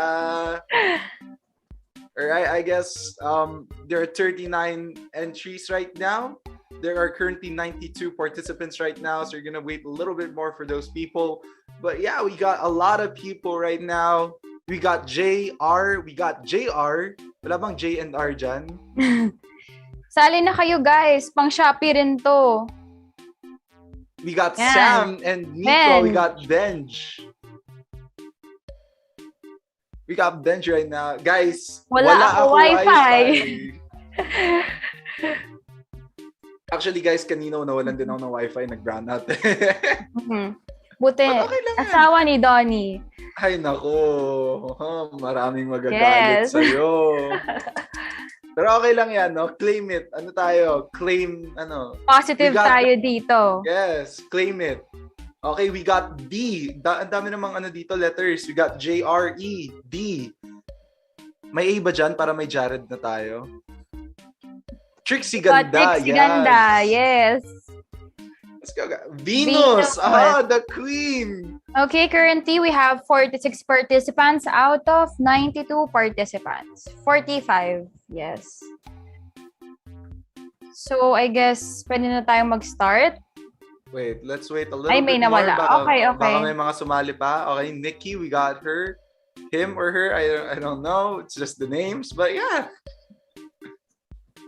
Alright, I guess there are 39 entries right now. There are currently 92 participants right now, so you're gonna wait a little bit more for those people. But yeah, we got a lot of people right now. We got JR. We got JR. Wala bang J and R dyan? Sali na kayo, guys. Pang Shopee rin to. We got Yan. Sam and Nico. Ben. We got Benj. We got Benj right now. Guys, Wala ako Wi-Fi. Actually, guys, kanina nawalan din ako ng Wi-Fi. Nag-brown out. Buti, okay lang yan. asawa ni Donnie. Ay, nako. Maraming magagalit Yes. sa'yo. Pero okay lang yan, no? Claim it. Ano tayo? Claim, Positive tayo dito. Yes, claim it. Okay, we got D. Ang dami namang dito, letters. We got J-R-E, D. May A ba dyan para may Jared na tayo? Trixie Ganda, Trixie Ganda, yes. Let's go. Venus, the queen. Okay, currently we have 46 participants out of 92 participants. 45, yes. So, I guess, pwede na tayong mag-start. Wait, let's wait a little Ay, bit may nawala. more. Okay. Baka may mga sumali pa. Okay, Nikki, we got her. him or her. I don't know. It's just the names, but yeah.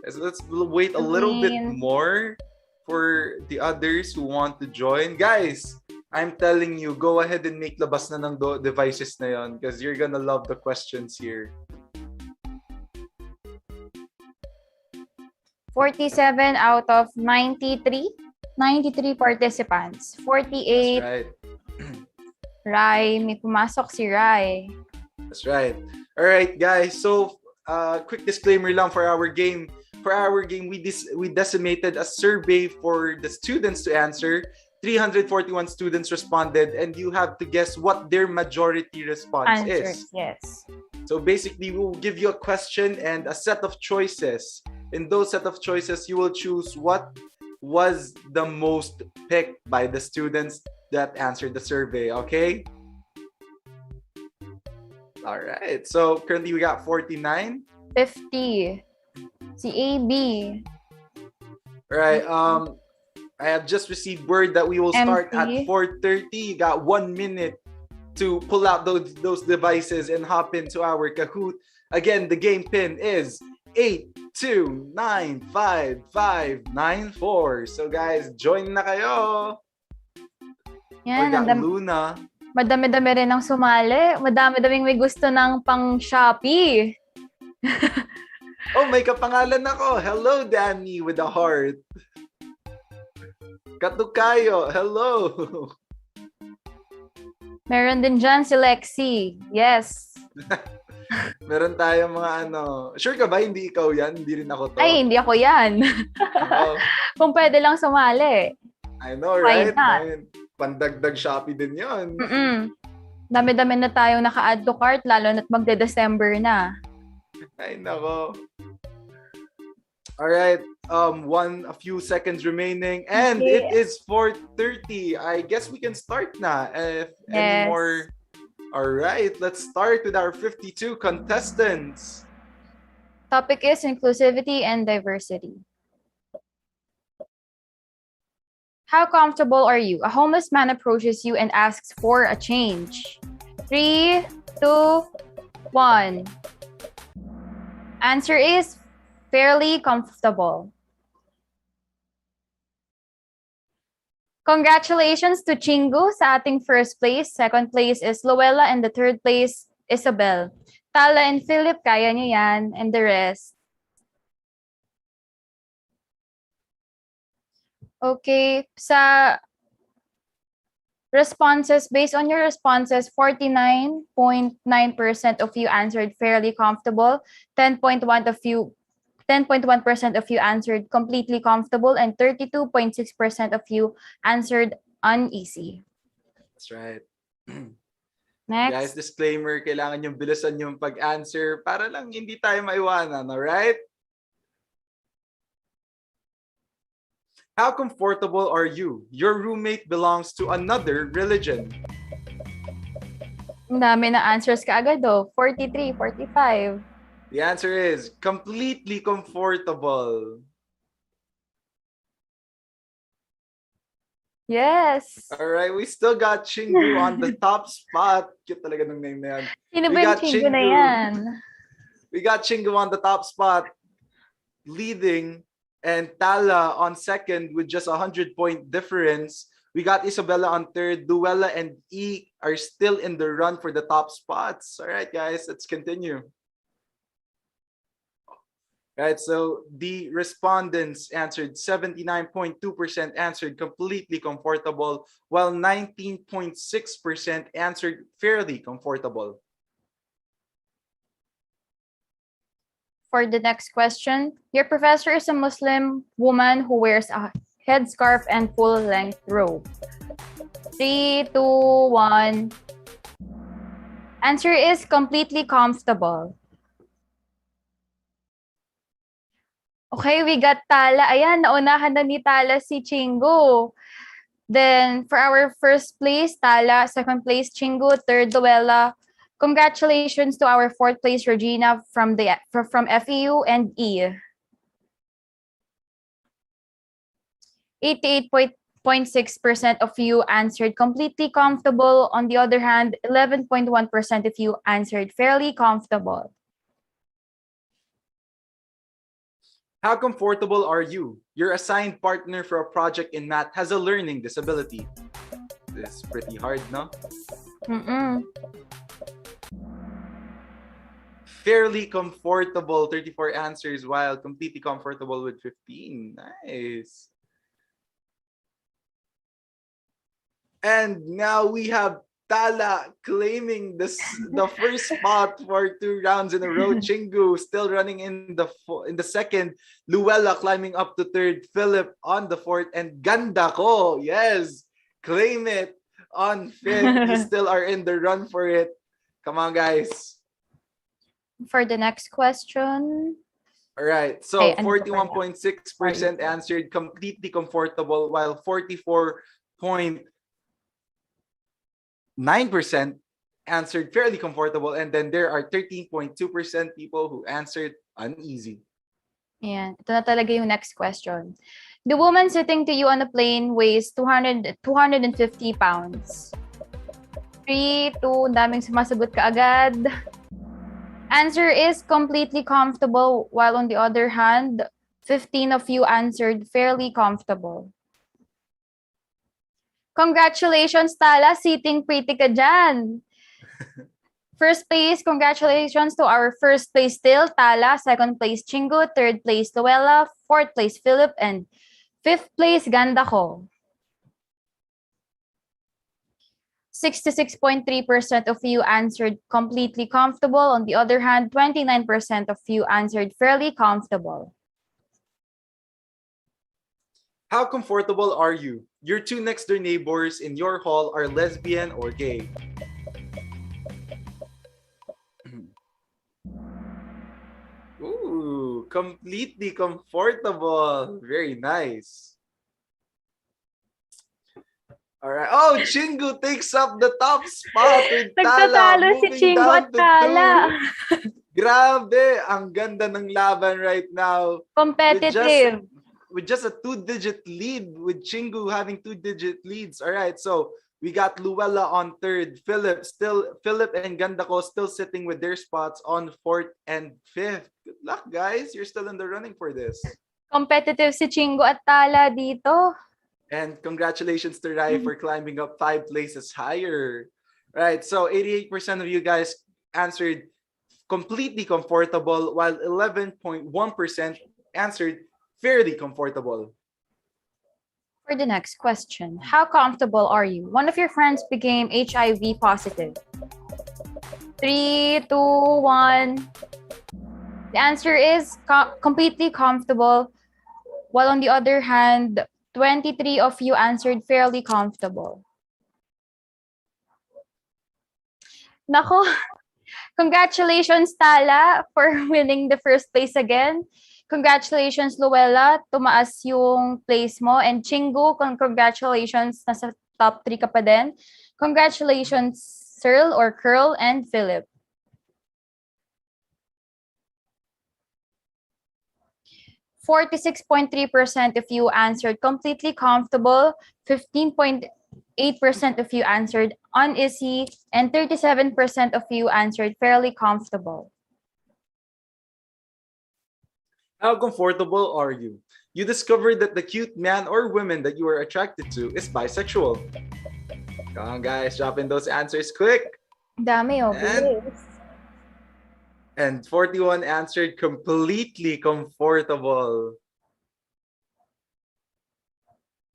So let's wait a little bit more for the others who want to join. Guys, I'm telling you, go ahead and make labas na ng devices na yon because you're gonna love the questions here. 47 out of 93 participants. 48. That's right. Rai, may pumasok si Rai. That's right. All right, guys. So, quick disclaimer lang for our game. For our game, we decimated a survey for the students to answer. 341 students responded, and you have to guess what their majority response Answers, is. yes. So basically, we'll give you a question and a set of choices. In those set of choices, you will choose what was the most picked by the students that answered the survey, okay? All right. So currently we got 49. 50. Si AB. All right. I have just received word that we will start at 4:30. You got 1 minute to pull out those devices and hop into our Kahoot. Again, the game pin is 8295594. So guys, join na kayo. Yan, We got Luna. Madami-dami rin ang sumali. Madami-daming may gusto ng pang Shopee. Oh, may kapangalan ako. Hello, Danny with a heart. Katukayo, hello. Meron din dyan si Lexi. Yes. Meron tayong mga ano. Sure ka ba? Hindi ikaw yan? Hindi rin ako to. Ay, hindi ako yan. Oh, Kung pwede lang sumali. I know, Why right? not? Ayun, pandagdag Shopee din yun. Dami-dami na tayong naka-add to cart, lalo na't magde-December na. Ay, nako. Alright, a few seconds remaining, and it is 4:30. I guess we can start na. If any more. Alright, let's start with our 52 contestants. Topic is inclusivity and diversity. How comfortable are you? A homeless man approaches you and asks for a change. 3, 2, 1. Answer is fairly comfortable. Congratulations to Chingu sa ating first place. Second place is Luella and the third place, Isabel. Tala and Philip, kaya niyo yan. And the rest. Okay, sa responses, based on your responses, 49.9% of you answered fairly comfortable, 10.1% of you answered completely comfortable, and 32.6% of you answered uneasy. That's right. Next. Guys, disclaimer, kailangan yung bilisan yung pag-answer para lang hindi tayo maiwanan, alright? How comfortable are you? Your roommate belongs to another religion. Ang dami na answers ka agad, 43, 45. The answer is completely comfortable. Yes. All right, we still got Chingu on the top spot. Cute talaga ng name na yan. Sino ba yung Chingu na yan? We got Chingu on the top spot, leading, and Tala on second with just 100-point difference. We got Isabella on third. Luella and E are still in the run for the top spots. All right, guys, let's continue. Right, so the respondents answered 79.2% answered completely comfortable, while 19.6% answered fairly comfortable. For the next question, your professor is a Muslim woman who wears a headscarf and full-length robe. 3, 2, 1. Answer is completely comfortable. Okay, we got Tala. Ayan, naunahan na ni Tala si Chingu. Then, for our first place, Tala. Second place, Chingu. Third, Luella. Congratulations to our fourth place, Regina, from FEU and E. of you answered completely comfortable. On the other hand, 11.1% of you answered fairly comfortable. How comfortable are you? Your assigned partner for a project in math has a learning disability. This is pretty hard, no? Fairly comfortable, 34 answers, while completely comfortable with 15. Nice. And now we have Tala claiming the first spot for 2 rounds in a row. Chingu still running in the second. Luella climbing up to third. Philip on the fourth. And Ganda ko, yes, claim it on fifth. You still are in the run for it. Come on, guys. For the next question. All right. So 41.6% answered completely comfortable, while 44.9% answered fairly comfortable, and then there are 13.2% people who answered uneasy. Yeah, ito na talaga yung next question. The woman sitting to you on the plane weighs 250 pounds. 3, 2, daming sumasagot ka agad. Answer is completely comfortable, while on the other hand, 15 of you answered fairly comfortable. Congratulations, Tala. Sitting pretty ka dyan. First place, congratulations to our first place still, Tala. Second place, Chingu. Third place, Luella. Fourth place, Philip. And fifth place, Ganda ko. 66.3% of you answered completely comfortable. On the other hand, 29% of you answered fairly comfortable. How comfortable are you? Your 2 next door neighbors in your hall are lesbian or gay. Ooh, completely comfortable. Very nice. All right. Oh, Chingu takes up the top spot with Tala. Nagtatalo si Chingu at Tala. Grabe, ang ganda ng laban right now. Competitive. With just a 2-digit lead, with Chingu having 2-digit leads. All right, so we got Luella on third, Philip and Gandako still sitting with their spots on fourth and fifth. Good luck, guys. You're still in the running for this. Competitive si Chingu at Tala dito. And congratulations to Rai for climbing up 5 places higher. Right, so 88% of you guys answered completely comfortable, while 11.1% answered fairly comfortable. For the next question, how comfortable are you? One of your friends became HIV positive. 3, 2, 1. The answer is completely comfortable, while on the other hand, 23 of you answered fairly comfortable. Nako, congratulations, Tala, for winning the first place again. Congratulations, Luella. Tumaas yung place mo. And Chingu, congratulations. Nasa top 3 ka pa din. Congratulations, Searl or Curl and Philip. .3% of you answered completely comfortable. 15.8% of you answered uneasy. And 37% of you answered fairly comfortable. How comfortable are you? You discovered that the cute man or woman that you are attracted to is bisexual. Come on, guys, drop in those answers quick. Dami, And 41 answered completely comfortable.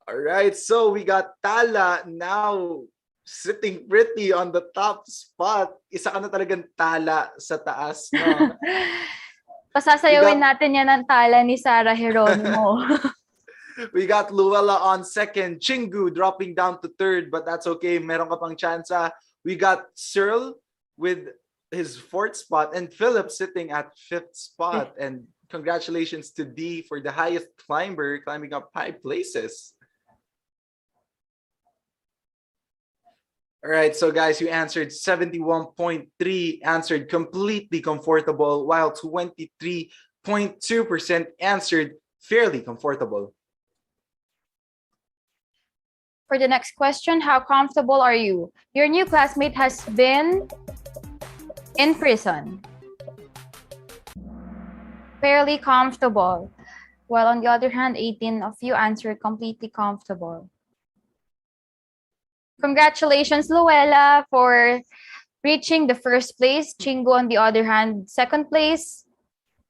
All right, so we got Tala now sitting pretty on the top spot. Isa ka na talagang Tala sa taas, no? Pasasayawin natin yan ng Tala ni Sarah Geronimo. We got Luella on second, Chingu dropping down to third, but that's okay. Meron ka pang tsansa. We got Searl with his fourth spot and Philip sitting at fifth spot. And congratulations to D for the highest climber, climbing up 5 places. All right, so guys, you answered 71.3, answered completely comfortable, while 23.2% answered fairly comfortable. For the next question, how comfortable are you? Your new classmate has been in prison. Fairly comfortable. While on the other hand, 18 of you answered completely comfortable. Congratulations, Luella, for reaching the first place. Chingu, on the other hand, second place.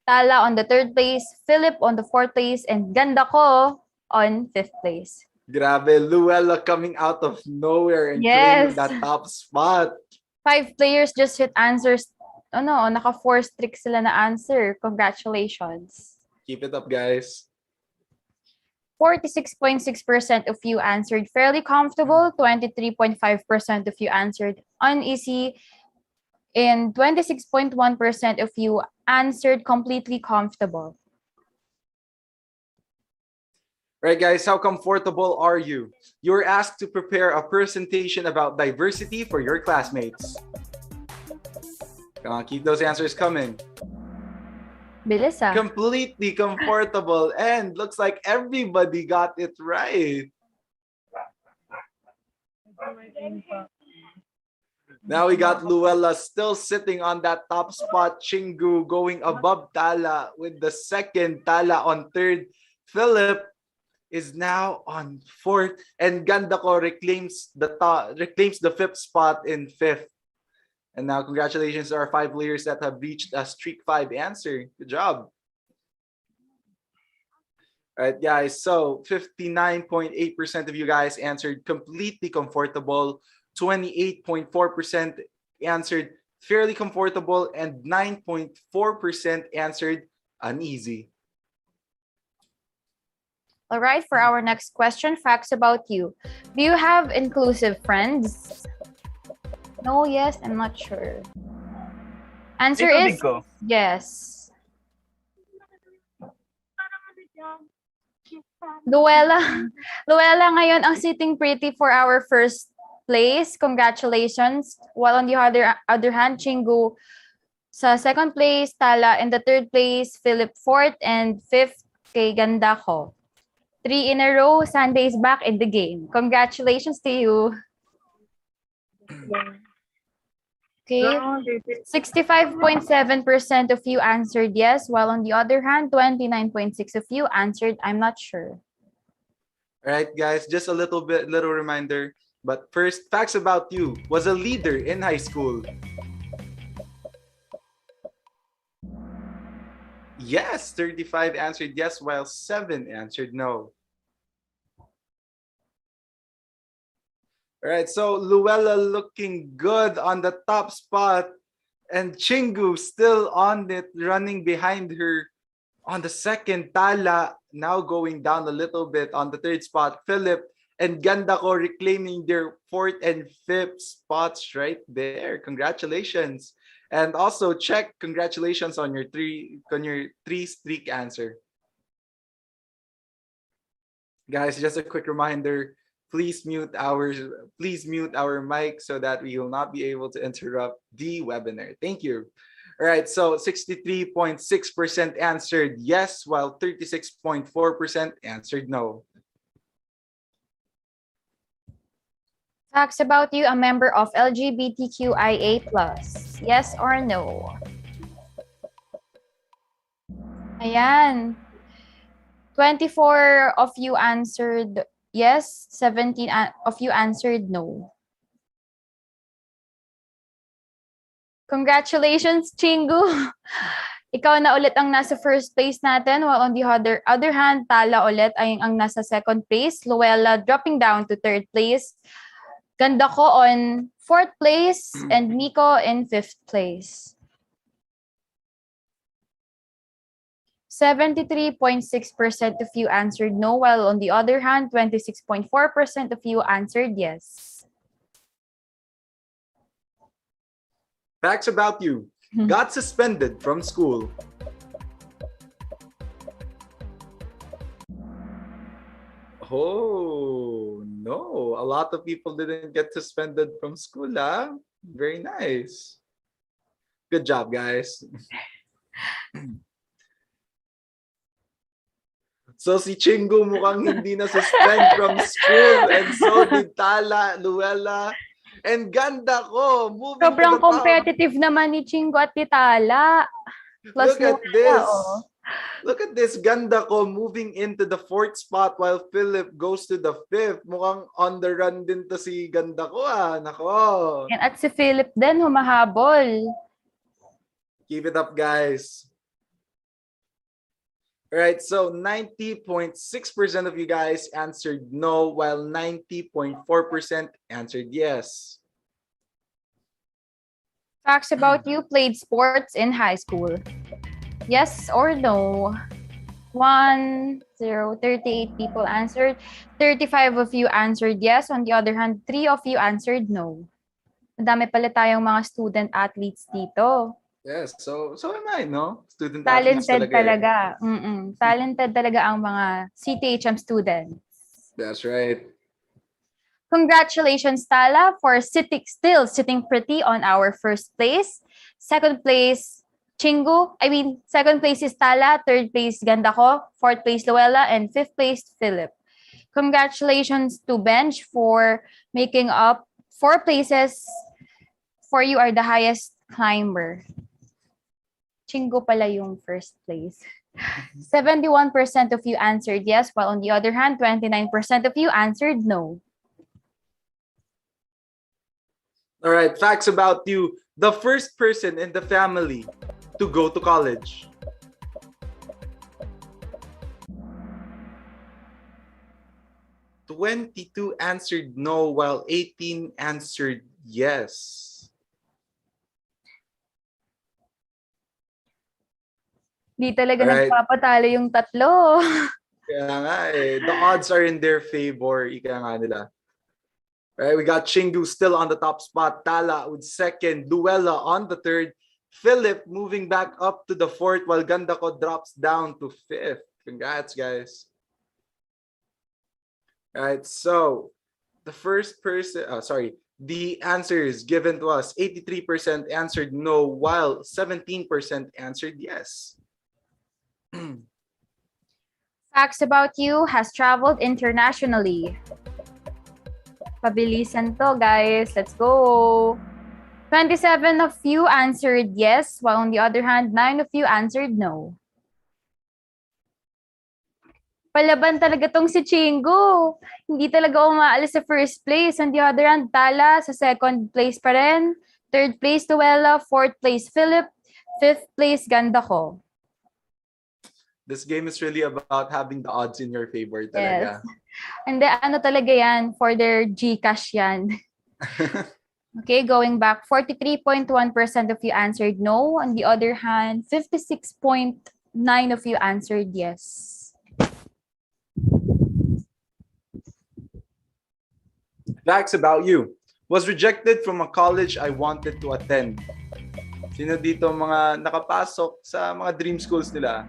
Tala on the third place. Philip on the fourth place. And Ganda ko on fifth place. Grabe, Luella coming out of nowhere and Yes. claiming that top spot. 5 players just hit answers. Oh no, naka 4 streak sila na answer. Congratulations. Keep it up, guys. 46.6% of you answered fairly comfortable, 23.5% of you answered uneasy, and 26.1% of you answered completely comfortable. Right, guys, how comfortable are you? You were asked to prepare a presentation about diversity for your classmates. Come on, keep those answers coming. Bilis ah. Completely comfortable, and looks like everybody got it right. Now we got Luella still sitting on that top spot. Chingu going above Tala with the second, Tala on third. Philip is now on fourth, and Gandako reclaims the fifth spot in fifth. And now congratulations to our 5 players that have reached a streak 5 answer. Good job. All right, guys. So 59.8% of you guys answered completely comfortable. 28.4% answered fairly comfortable, and 9.4% answered uneasy. All right, for our next question, facts about you. Do you have inclusive friends? No, yes, I'm not sure. Answer is yes. Luella ngayon ang sitting pretty for our first place. Congratulations. While on the other hand, Chingu sa second place, Tala in the third place, Philip fourth, and fifth kay Ganda ko. 3 in a row, Sunday is back in the game. Congratulations to you. Okay, 65.7% of you answered yes, while on the other hand, 29.6% of you answered I'm not sure. All right, guys, just a little reminder. But first, facts about you. Was a leader in high school. Yes, 35 answered yes, while 7 answered no. All right, so Luella looking good on the top spot, and Chingu still on it, running behind her on the second. Tala now going down a little bit on the third spot. Philip and Gandako reclaiming their fourth and fifth spots right there. Congratulations. And also check congratulations on your three streak answer. Guys, just a quick reminder, please mute our mic so that we will not be able to interrupt the webinar. Thank you. All right, so 63.6% answered yes, while 36.4% answered no. Facts about you, a member of LGBTQIA+. Yes or no? Ayan. 24 of you answered yes, 17 of you answered no. Congratulations, Chingu! Ikaw na ulit ang nasa first place natin, while on the other hand, Tala ulit ay ang nasa second place. Luella dropping down to third place. Ganda ko on fourth place, and Miko in fifth place. 73.6% of you answered no, while on the other hand, 26.4% of you answered yes. Facts about you. Got suspended from school. Oh, no. A lot of people didn't get suspended from school, huh? Very nice. Good job, guys. So si Chingu mukhang hindi na suspend from school, and so did Tala, Luella, and ganda ko moving Sobrang to the top. competitive naman ni Chingo at ni Tala. Plus Look at Luella, this. oh. Look at this, ganda ko moving into the 4th spot while Philip goes to the 5th. Mukhang on the run din to si ganda ko Nako. And at si Philip din, humahabol. Keep it up, guys. All right, so 90.6% of you guys answered no, while 90.4% answered yes. Facts about you: played sports in high school. Yes or no? 1, 0, 38 people answered. 35 of you answered yes. On the other hand, 3 of you answered no. Madami pala tayong mga student athletes dito. Yes, so am I, no? Student athletes Talented talaga. talaga. Talented talaga ang mga CTHM students. That's right. Congratulations, Tala, for still sitting pretty on our first place. Second place, Chingu. Second place is Tala. Third place, Ganda ko. Fourth place, Luella. And fifth place, Philip. Congratulations to Bench for making up 4 places. For you are the highest climber. Chingu pala yung first place. 71% of you answered yes, while on the other hand, 29% of you answered no. All right, facts about you. The first person in the family to go to college. "22 answered no, while 18 answered yes. Di talaga Alright. nagpapatalo yung tatlo. Kaya nga the odds are in their favor. Ika nga nila. Right, we got Chingu still on the top spot. Tala with second. Luella on the third. Philip moving back up to the 4th, while Ganda ko drops down to 5th. Congrats, guys. All right, so the first person, the answers given to us: 83% answered no, while 17% answered yes. Facts about you: has traveled internationally. Pabilisan to, guys. Let's go. 27 of you answered yes, while on the other hand, 9 of you answered no. Palaban talaga tong si Chingu. Hindi talaga umaalis sa first place. On the other hand, Tala sa second place pa rin. Third place, Luella. Fourth place, Philip. Fifth place, Ganda ko. This game is really about having the odds in your favor talaga. Yes. And ano talaga yan, for their GCash yan. Okay, going back, 43.1% of you answered no. On the other hand, 56.9% of you answered yes. Facts about you: was rejected from a college I wanted to attend. Sino dito mga nakapasok sa mga dream schools nila?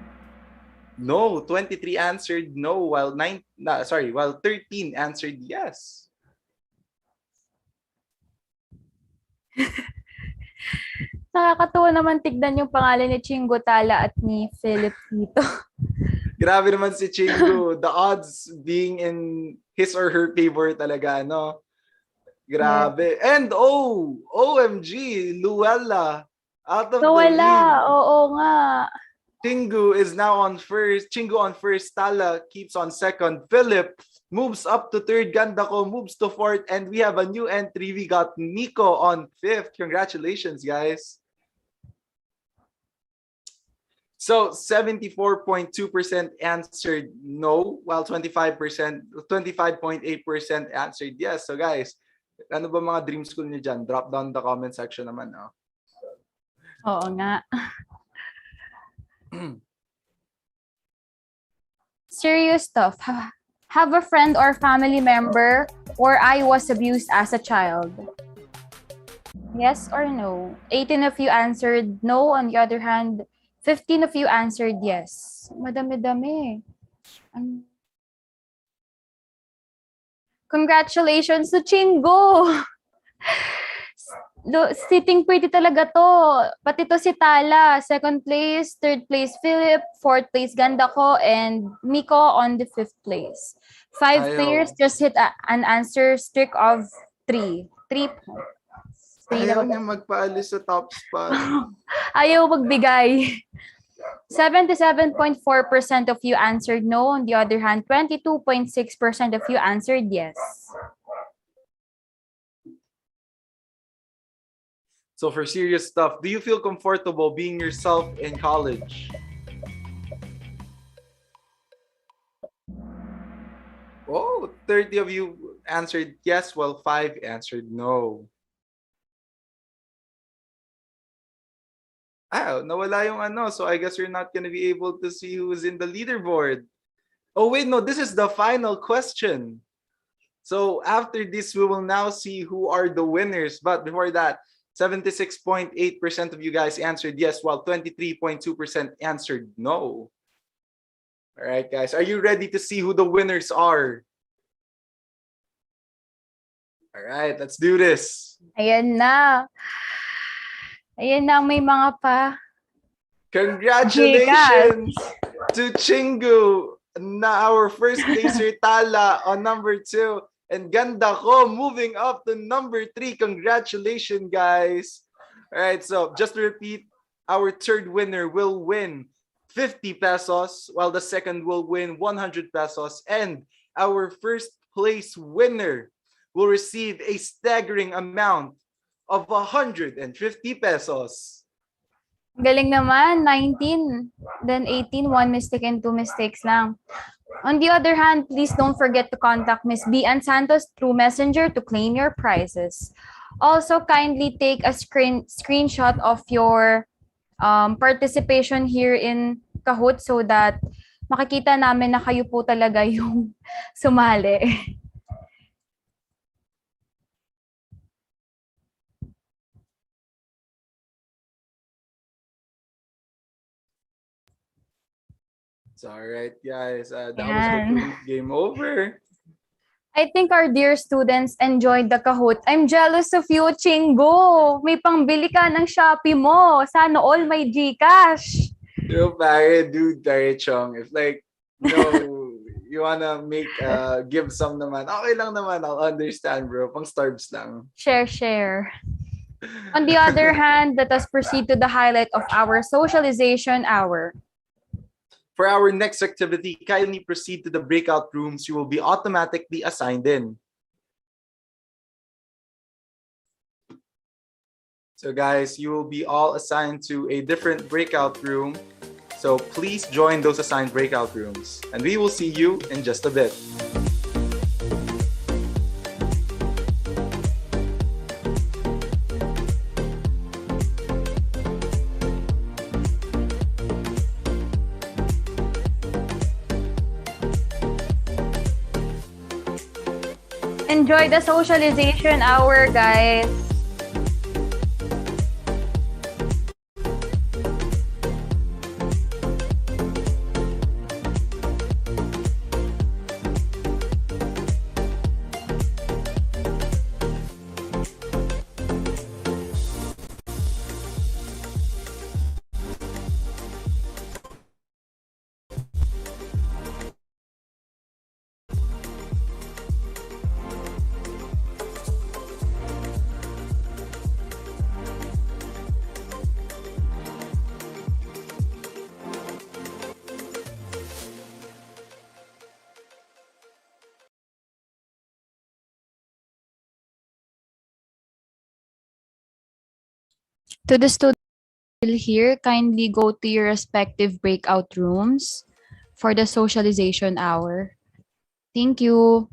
No, 23 answered no, while 13 answered yes. Nakakatuwa naman tignan yung pangalan ni Chingu, Tala at ni Philip dito. Grabe naman si Chingu. The odds being in his or her favor talaga, no? Grabe. And OMG, Luella out of the league. Oo nga. Chingu is now on first. Chingu on first. Tala keeps on second. Philip moves up to third. Ganda ko moves to fourth. And we have a new entry. We got Nico on fifth. Congratulations, guys. So 74.2% answered no, while 25.8% answered yes. So guys, ano ba mga dream school niyo dyan? Drop down the comment section naman. No? Oo nga. Serious stuff. Have a friend or family member or I was abused as a child. Yes or no? 18 of you answered no. On the other hand, 15 of you answered yes. Madami-dami. Congratulations to Chingu! Sitting pretty talaga to. Pati to si Tala, second place, third place Philip, fourth place Ganda ko, and Miko on the fifth place. 5 Ayaw. players just hit an answer streak of 3. 3 points. Ayaw niya magpaalis sa top spot. Ayaw magbigay. 77.4% of you answered no. On the other hand, 22.6% of you answered yes. So for serious stuff, do you feel comfortable being yourself in college? Oh, 30 of you answered yes, while 5 answered no. Nawala yung ano, so I guess you're not gonna be able to see who's in the leaderboard. Oh wait, no, this is the final question. So after this, we will now see who are the winners. But before that, 76.8% of you guys answered yes, while 23.2% answered no. All right, guys, are you ready to see who the winners are? All right, let's do this. Ayan na. Ayan na, may mga pa. Congratulations to Chingu, na our first placer Tala on number 2. And Ganda ko moving up to number 3. Congratulations, guys. All right, so just to repeat, our third winner will win 50 pesos, while the second will win 100 pesos. And our first place winner will receive a staggering amount of 150 pesos. Galing naman, 19, then 18, 1 mistake and 2 mistakes lang. On the other hand, please don't forget to contact Miss Bian Santos through Messenger to claim your prizes. Also, kindly take a screenshot of your participation here in Kahoot so that makikita namin na kayo po talaga yung sumali. It's all right, guys. That was the Kahoot game over. I think our dear students enjoyed the Kahoot. I'm jealous of you, Chingo. May pangbili ka ng Shopee mo. Sana all may GCash. Pare, dude, Tare Chong. If like, you wanna give some naman, okay lang naman. I'll understand, bro. Pang starbs lang. Share. On the other hand, let us proceed to the highlight of our socialization hour. For our next activity, kindly proceed to the breakout rooms you will be automatically assigned in. So guys, you will be all assigned to a different breakout room. So please join those assigned breakout rooms. And we will see you in just a bit. Enjoy the socialization hour, guys. To the students here, kindly go to your respective breakout rooms for the socialization hour. Thank you.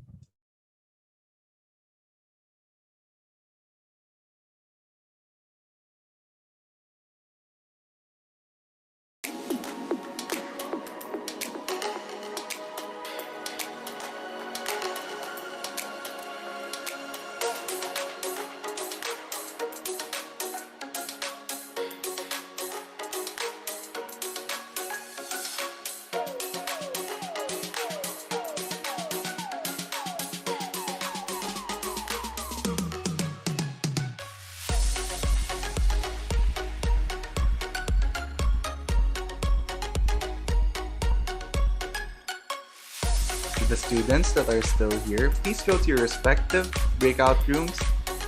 to the students that are still here, please go to your respective breakout rooms.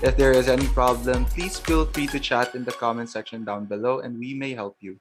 If there is any problem, please feel free to chat in the comment section down below and we may help you.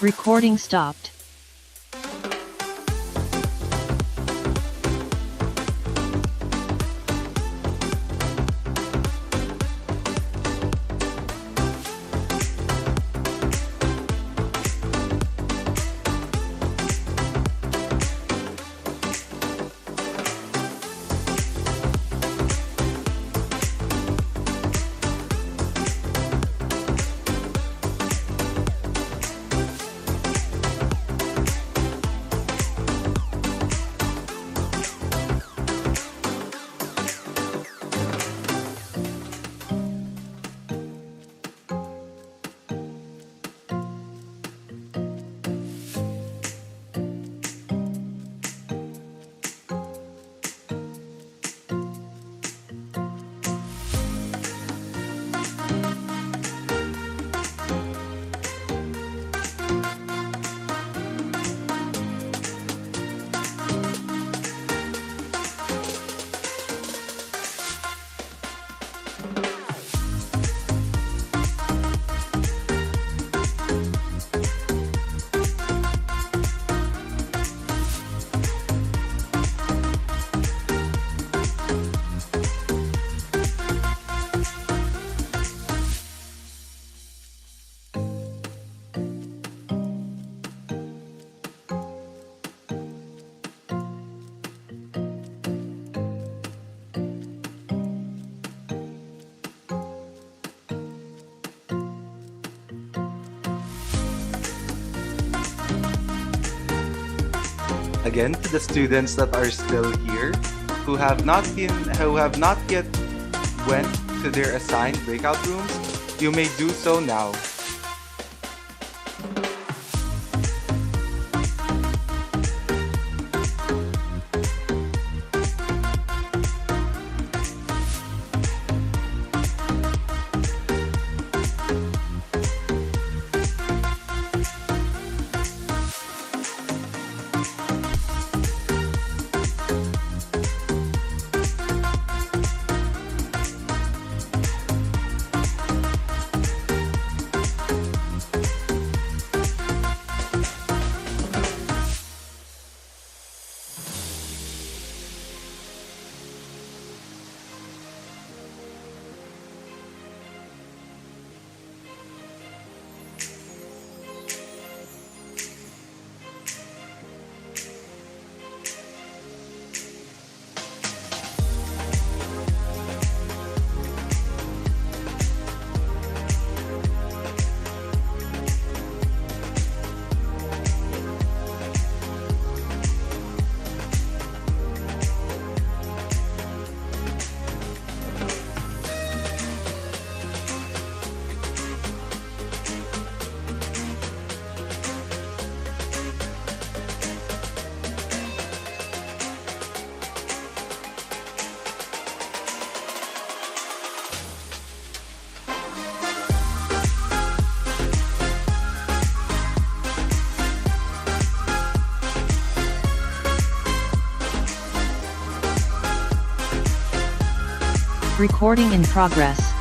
Recording stopped. again to the students that are still here who have not yet went to their assigned breakout rooms. You may do so now. Recording in progress.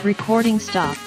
Recording stopped.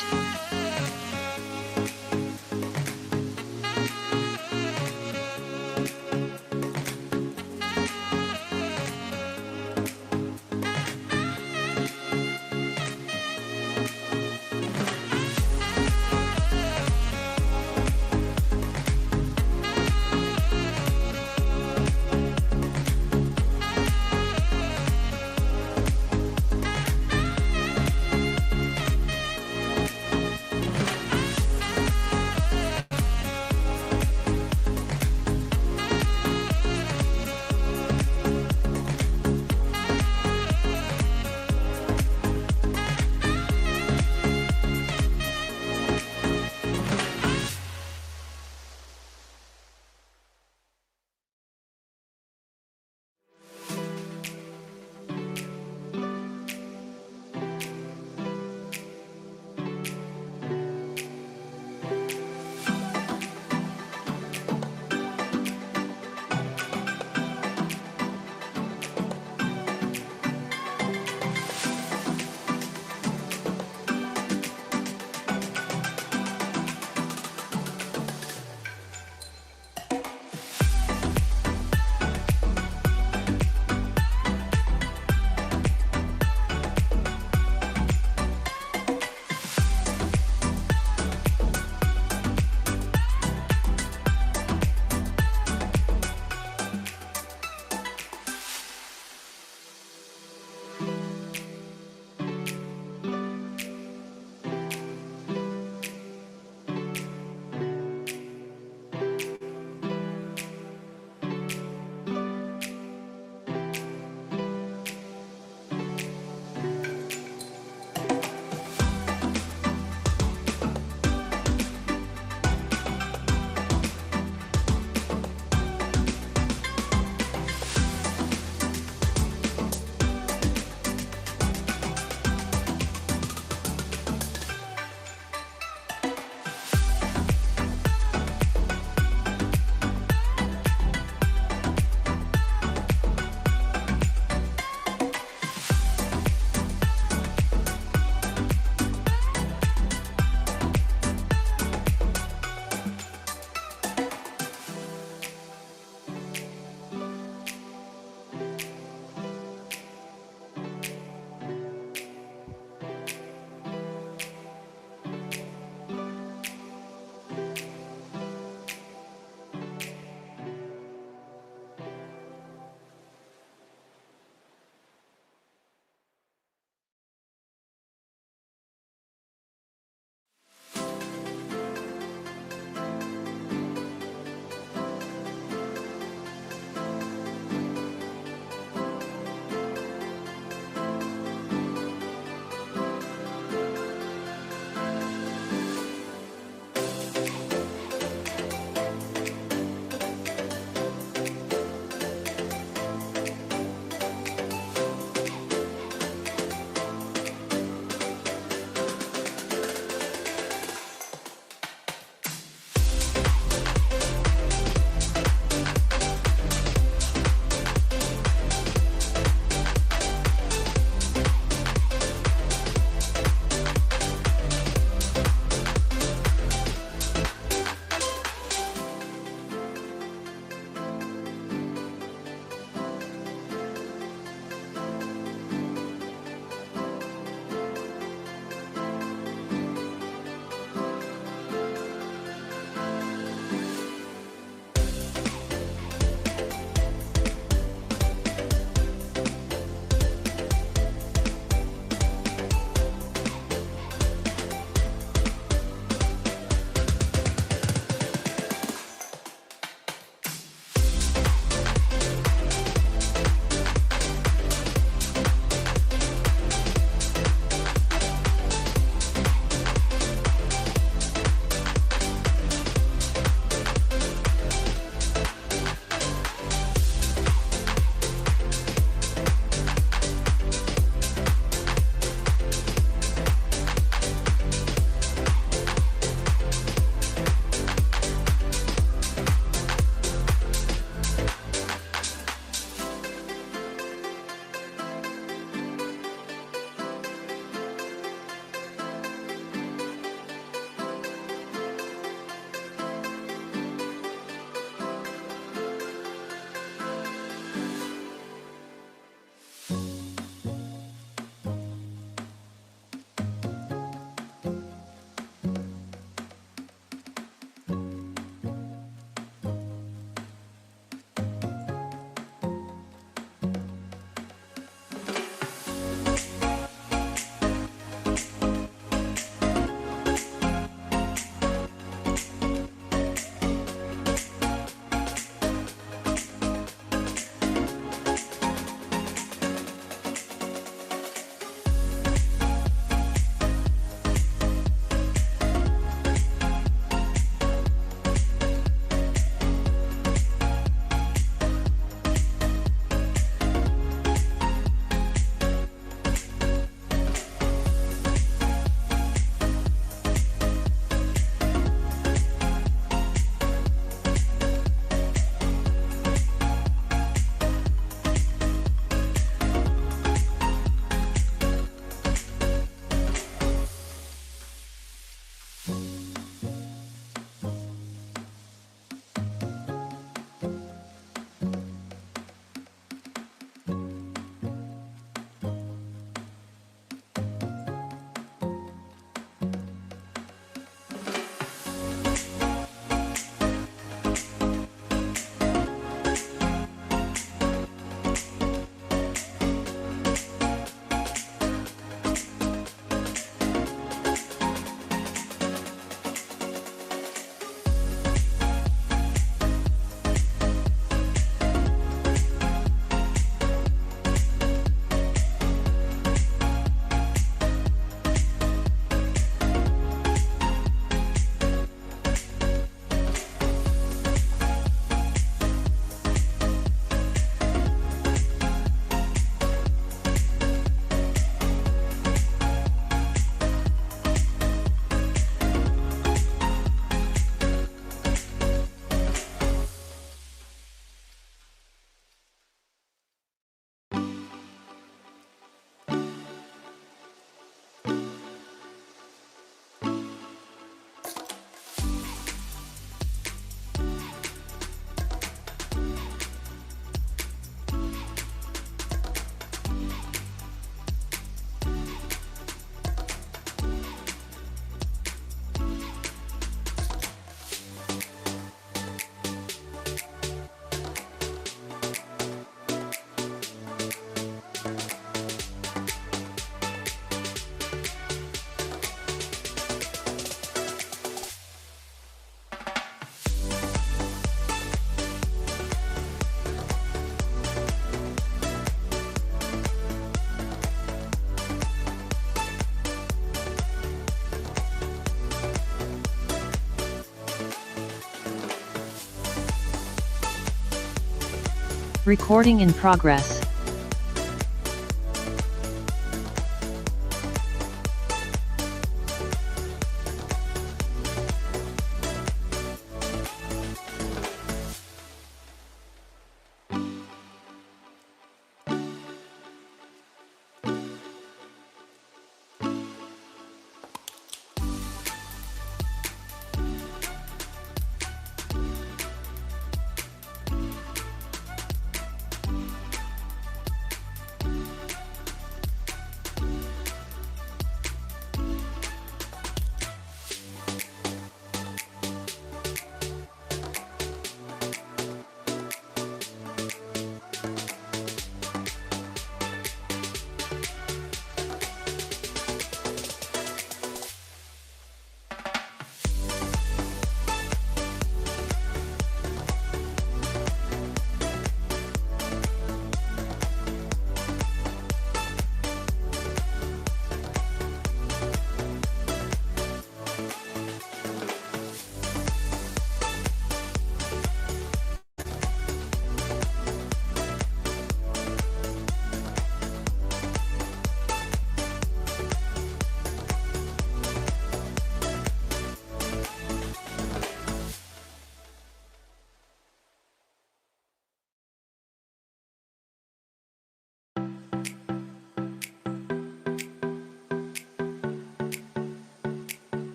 Recording in progress.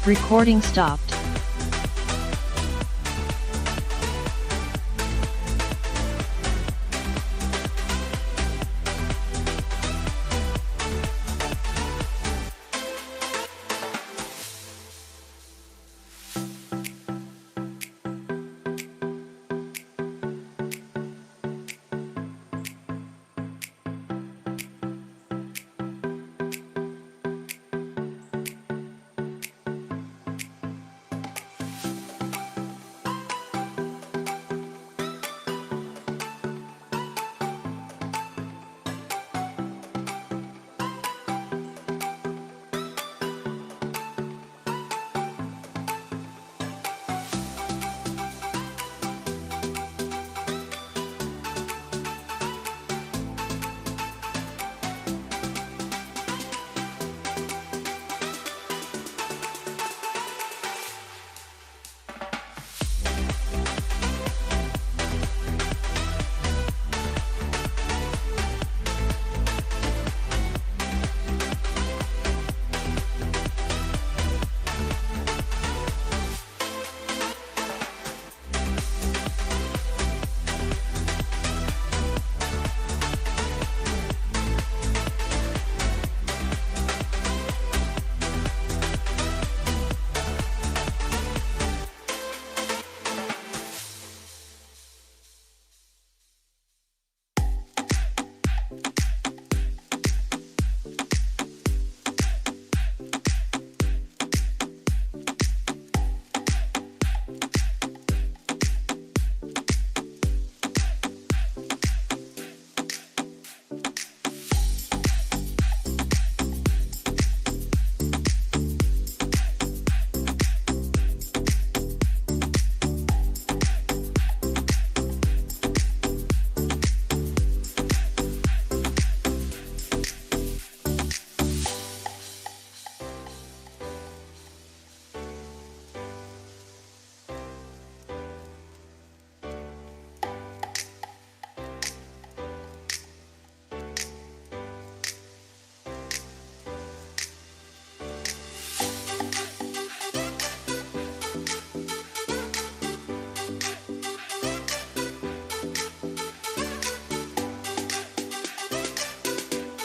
Recording stopped.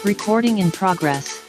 Recording in progress.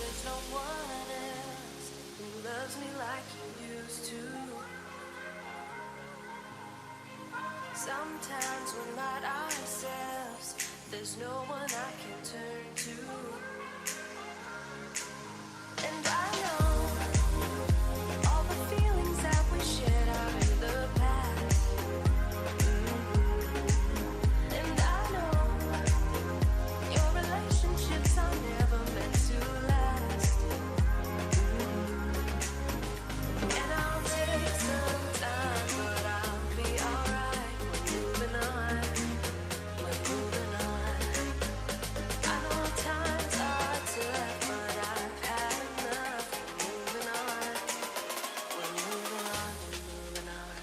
There's no one else who loves me like you used to. Sometimes we're not ourselves. There's no one I can turn to. And I know all the feelings that we shared are in the past. And I know your relationships are never meant to last. And I'll take some time, but I'll be alright. We're moving on. We're moving on. I know time's hard to let, but I've had enough. We're moving on. We're moving on. We're moving on.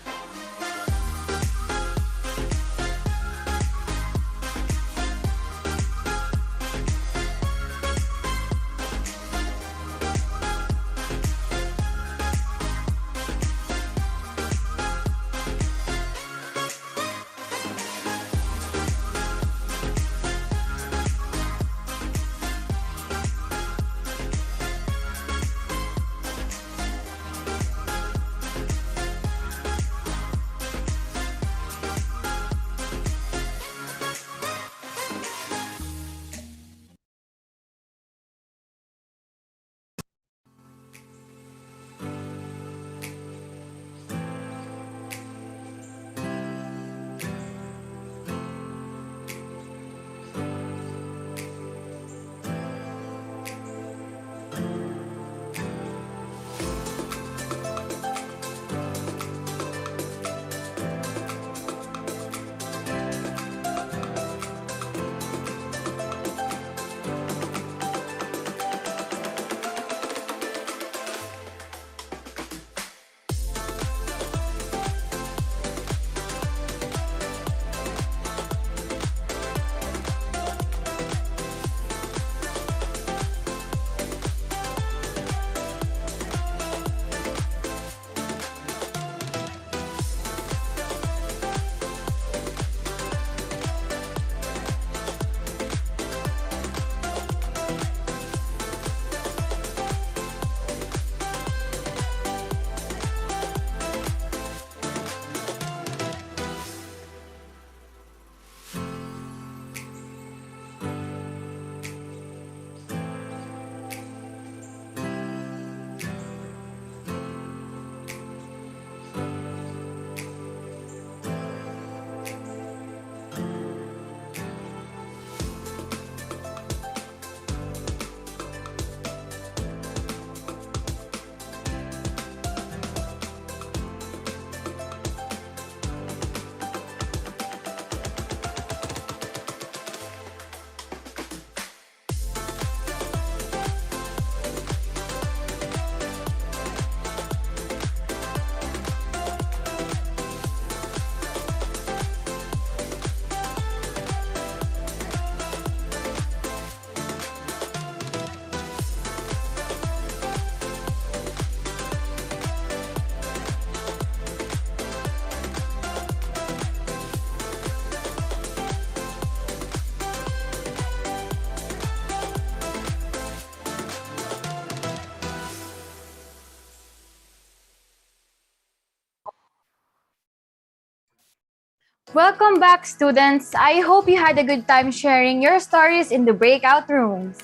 Welcome back, students. I hope you had a good time sharing your stories in the breakout rooms.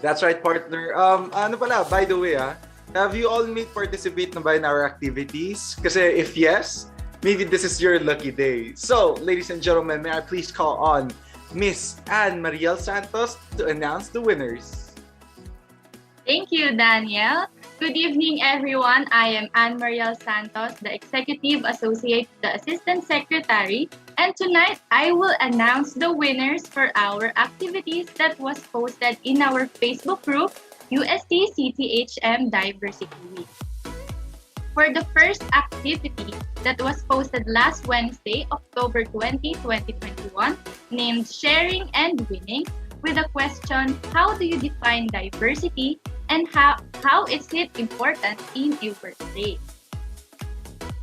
That's right, partner. Ano pala, by the way, have you all made participate na ba in our activities? Kasi if yes, maybe this is your lucky day. So, ladies and gentlemen, may I please call on Miss Anne Mariel Santos to announce the winners. Thank you, Daniel. Good evening, everyone. I am Anne Mariel Santos, the Executive Associate, the Assistant Secretary, and tonight I will announce the winners for our activities that was posted in our Facebook group, UST CTHM Diversity Week. For the first activity that was posted last Wednesday, October 20, 2021, named Sharing and Winning, with a question, how do you define diversity and how is it important in your birthday?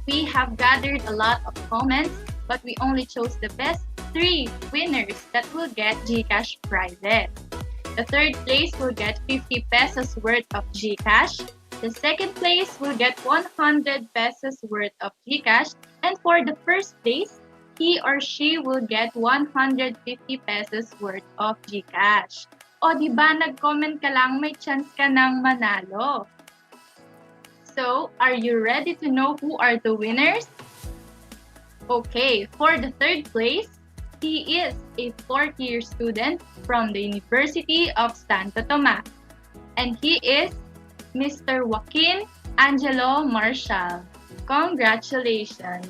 We have gathered a lot of comments, but we only chose the best 3 winners that will get GCash prizes. The third place will get 50 pesos worth of GCash. The second place will get 100 pesos worth of GCash. And for the first place, he or she will get 150 pesos worth of GCash. O di ba nag-comment ka lang, may chance ka nang manalo. So, are you ready to know who are the winners? Okay, for the third place, he is a fourth-year student from the University of Santo Tomas. And he is Mr. Joaquin Angelo Marshall. Congratulations!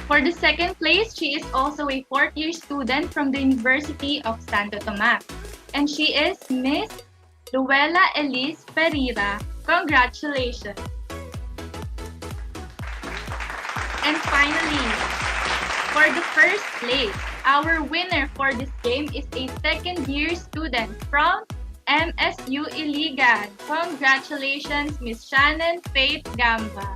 For the second place, she is also a fourth-year student from the University of Santo Tomas. And she is Miss Luella Elise Pereira. Congratulations! And finally, for the first place, our winner for this game is a second-year student from MSU Iligan. Congratulations, Miss Shannon Faith Gamba.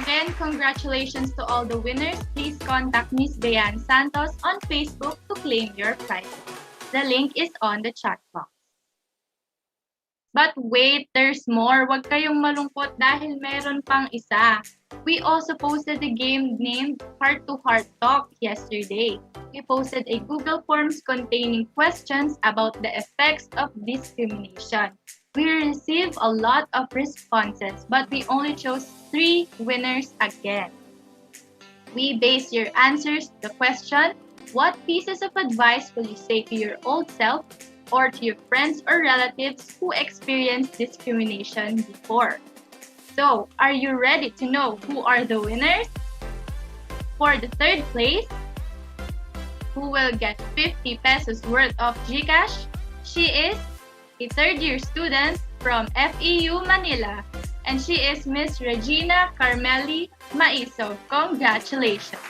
Again, congratulations to all the winners. Please contact Miss Dayan Santos on Facebook to claim your prize. The link is on the chat box. But wait, there's more. Huwag kayong malungkot dahil meron pang isa. We also posted a game named Heart to Heart Talk yesterday. We posted a Google Forms containing questions about the effects of discrimination. We received a lot of responses, but we only chose 3 winners again. We based your answers to the question, what pieces of advice will you say to your old self or to your friends or relatives who experienced discrimination before? So, are you ready to know who are the winners? For the third place, who will get 50 pesos worth of GCash, she is a third-year student from FEU Manila, and she is Miss Regina Carmeli Maiso. Congratulations!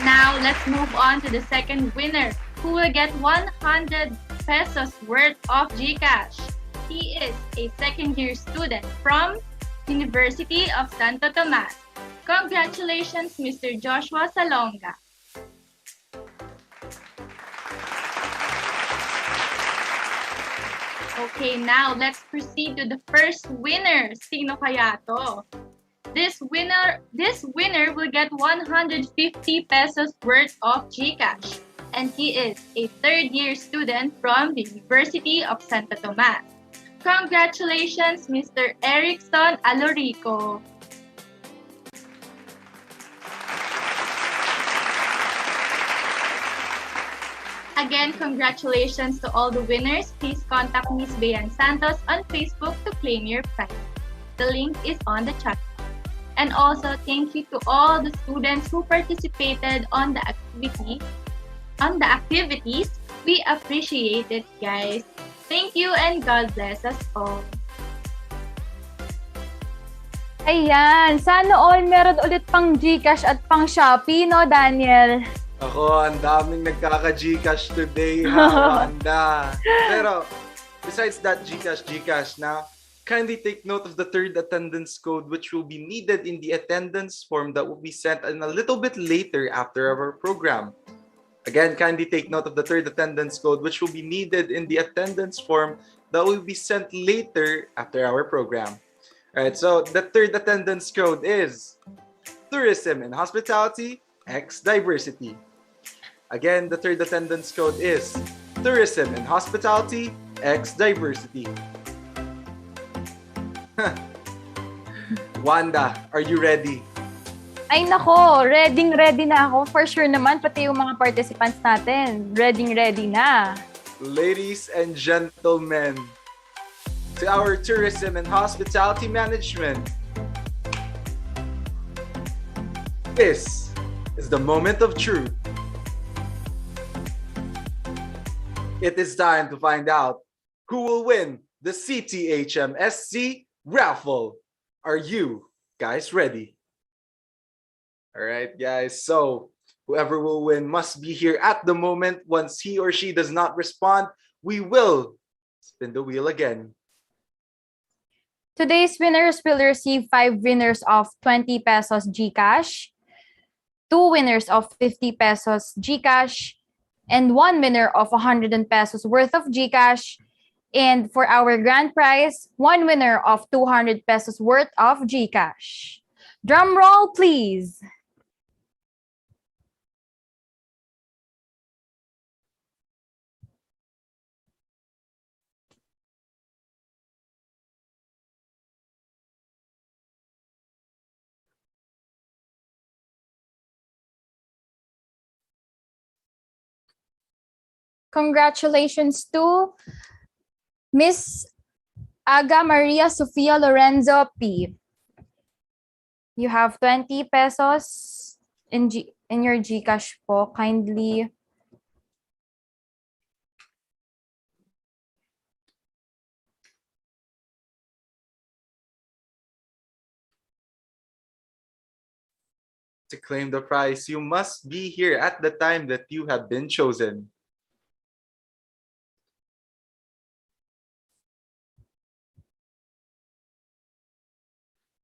Now, let's move on to the second winner, who will get 100 pesos worth of GCash. He is a second-year student from University of Santo Tomas. Congratulations, Mr. Joshua Salonga. Okay, now let's proceed to the first winner. Sino kaya to? This winner will get 150 pesos worth of GCash, and he is a third-year student from the University of Santo Tomas. Congratulations, Mr. Erickson Alorico. Again, congratulations to all the winners. Please contact Miss Bayan Santos on Facebook to claim your prize. The link is on the chat. And also, thank you to all the students who participated on the activities. We appreciate it, guys. Thank you and God bless us all. Ayan, sana all meron ulit pang GCash at pang Shopee, no, Daniel? Ako, ang daming nagkaka-Gcash today, ha, Wanda. Pero, besides that Gcash na, kindly take note of the third attendance code which will be needed in the attendance form that will be sent in a little bit later after our program. Again, kindly take note of the third attendance code which will be needed in the attendance form that will be sent later after our program. Alright, so the third attendance code is Tourism and Hospitality X Diversity. Again, the third attendance code is Tourism and Hospitality X Diversity. Wanda, are you ready? Ay nako, ready na ako. For sure naman, pati yung mga participants natin. Ready na. Ladies and gentlemen, to our Tourism and Hospitality Management, this is the moment of truth. It is time to find out who will win the CTHMSC raffle. Are you guys ready? All right, guys. So whoever will win must be here at the moment. Once he or she does not respond, we will Spin the wheel again. Today's winners will receive 5 winners of 20 pesos GCash, 2 winners of 50 pesos GCash, and 1 winner of 100 pesos worth of GCash. And for our grand prize, 1 winner of 200 pesos worth of GCash. Drum roll, please. Congratulations to Miss Aga Maria Sofia Lorenzo P. You have 20 pesos in your GCash po. Kindly to claim the prize, you must be here at the time that you have been chosen.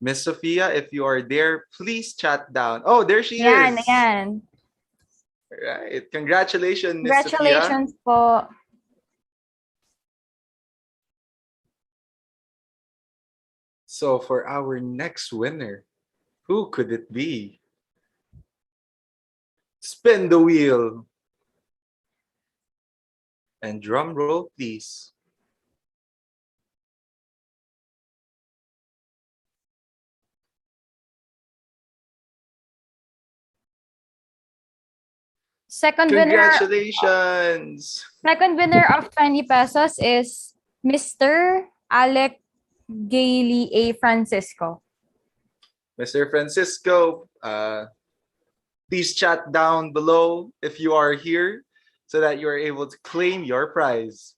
Miss Sophia, if you are there, please chat down. Oh, there she yan, is. yan. Right. Congratulations, Miss Sophia. Congratulations po. So for our next winner, who could it be? Spin the wheel. And drum roll, please. Congratulations. Second winner of 20 pesos is Mr. Alec Gailey A. Francisco. Mr. Francisco, please chat down below if you are here so that you are able to claim your prize.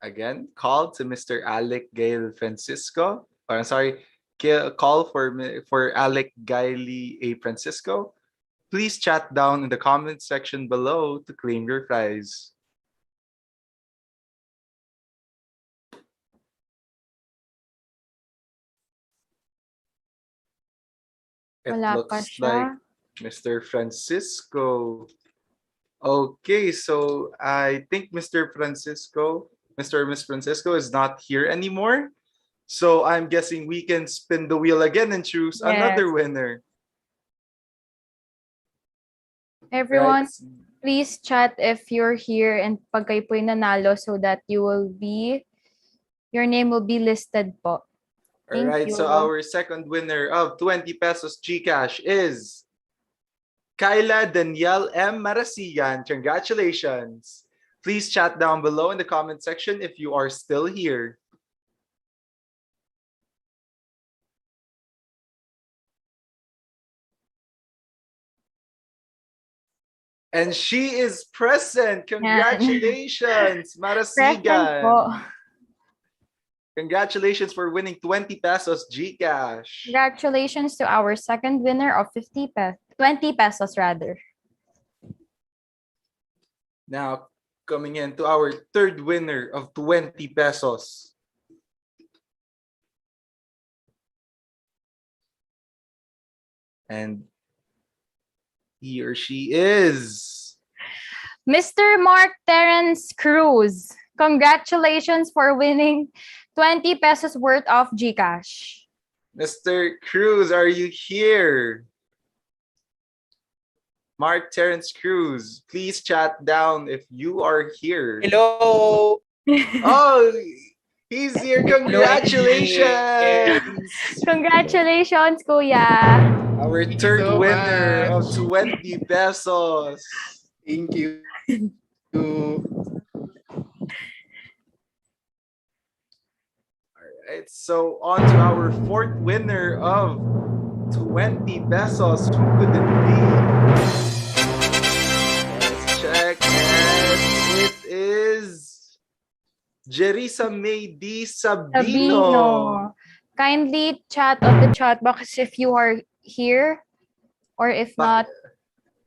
Again, call to Mr. Alec Gail Francisco. Or I'm sorry, call for Alec Gailey A. Francisco. Please chat down in the comment section below to claim your prize. It Wala pa looks siya. like Mr. Francisco. Okay, so I think Mr. or Miss Francisco is not here anymore. So I'm guessing we can spin the wheel again and choose another winner. Everyone, Right. please chat if you're here and pag kayo po'y nanalo so that your name will be listed po. All right, so our second winner of 20 pesos GCash is Kyla Danielle M. Marasigan. Congratulations. Please chat down below in the comment section if you are still here. And she is present. Congratulations, Marasigan. Congratulations for winning 20 pesos GCash. Congratulations to our second winner of 20 pesos rather. Now, coming in to our third winner of 20 pesos. And he or she is Mr. Mark Terence Cruz. Congratulations for winning 20 pesos worth of GCash. Mr. Cruz, are you here? Mark Terence Cruz, please chat down if you are here. Hello. Oh, he's here. Congratulations. Congratulations, Kuya. Our third winner of 20 pesos. Thank you. Alright, so on to our fourth winner of 20 pesos. Who could it be? Let's check. And it is Jerisa May D. Sabino. Kindly chat on the chat box if you are here, or if not,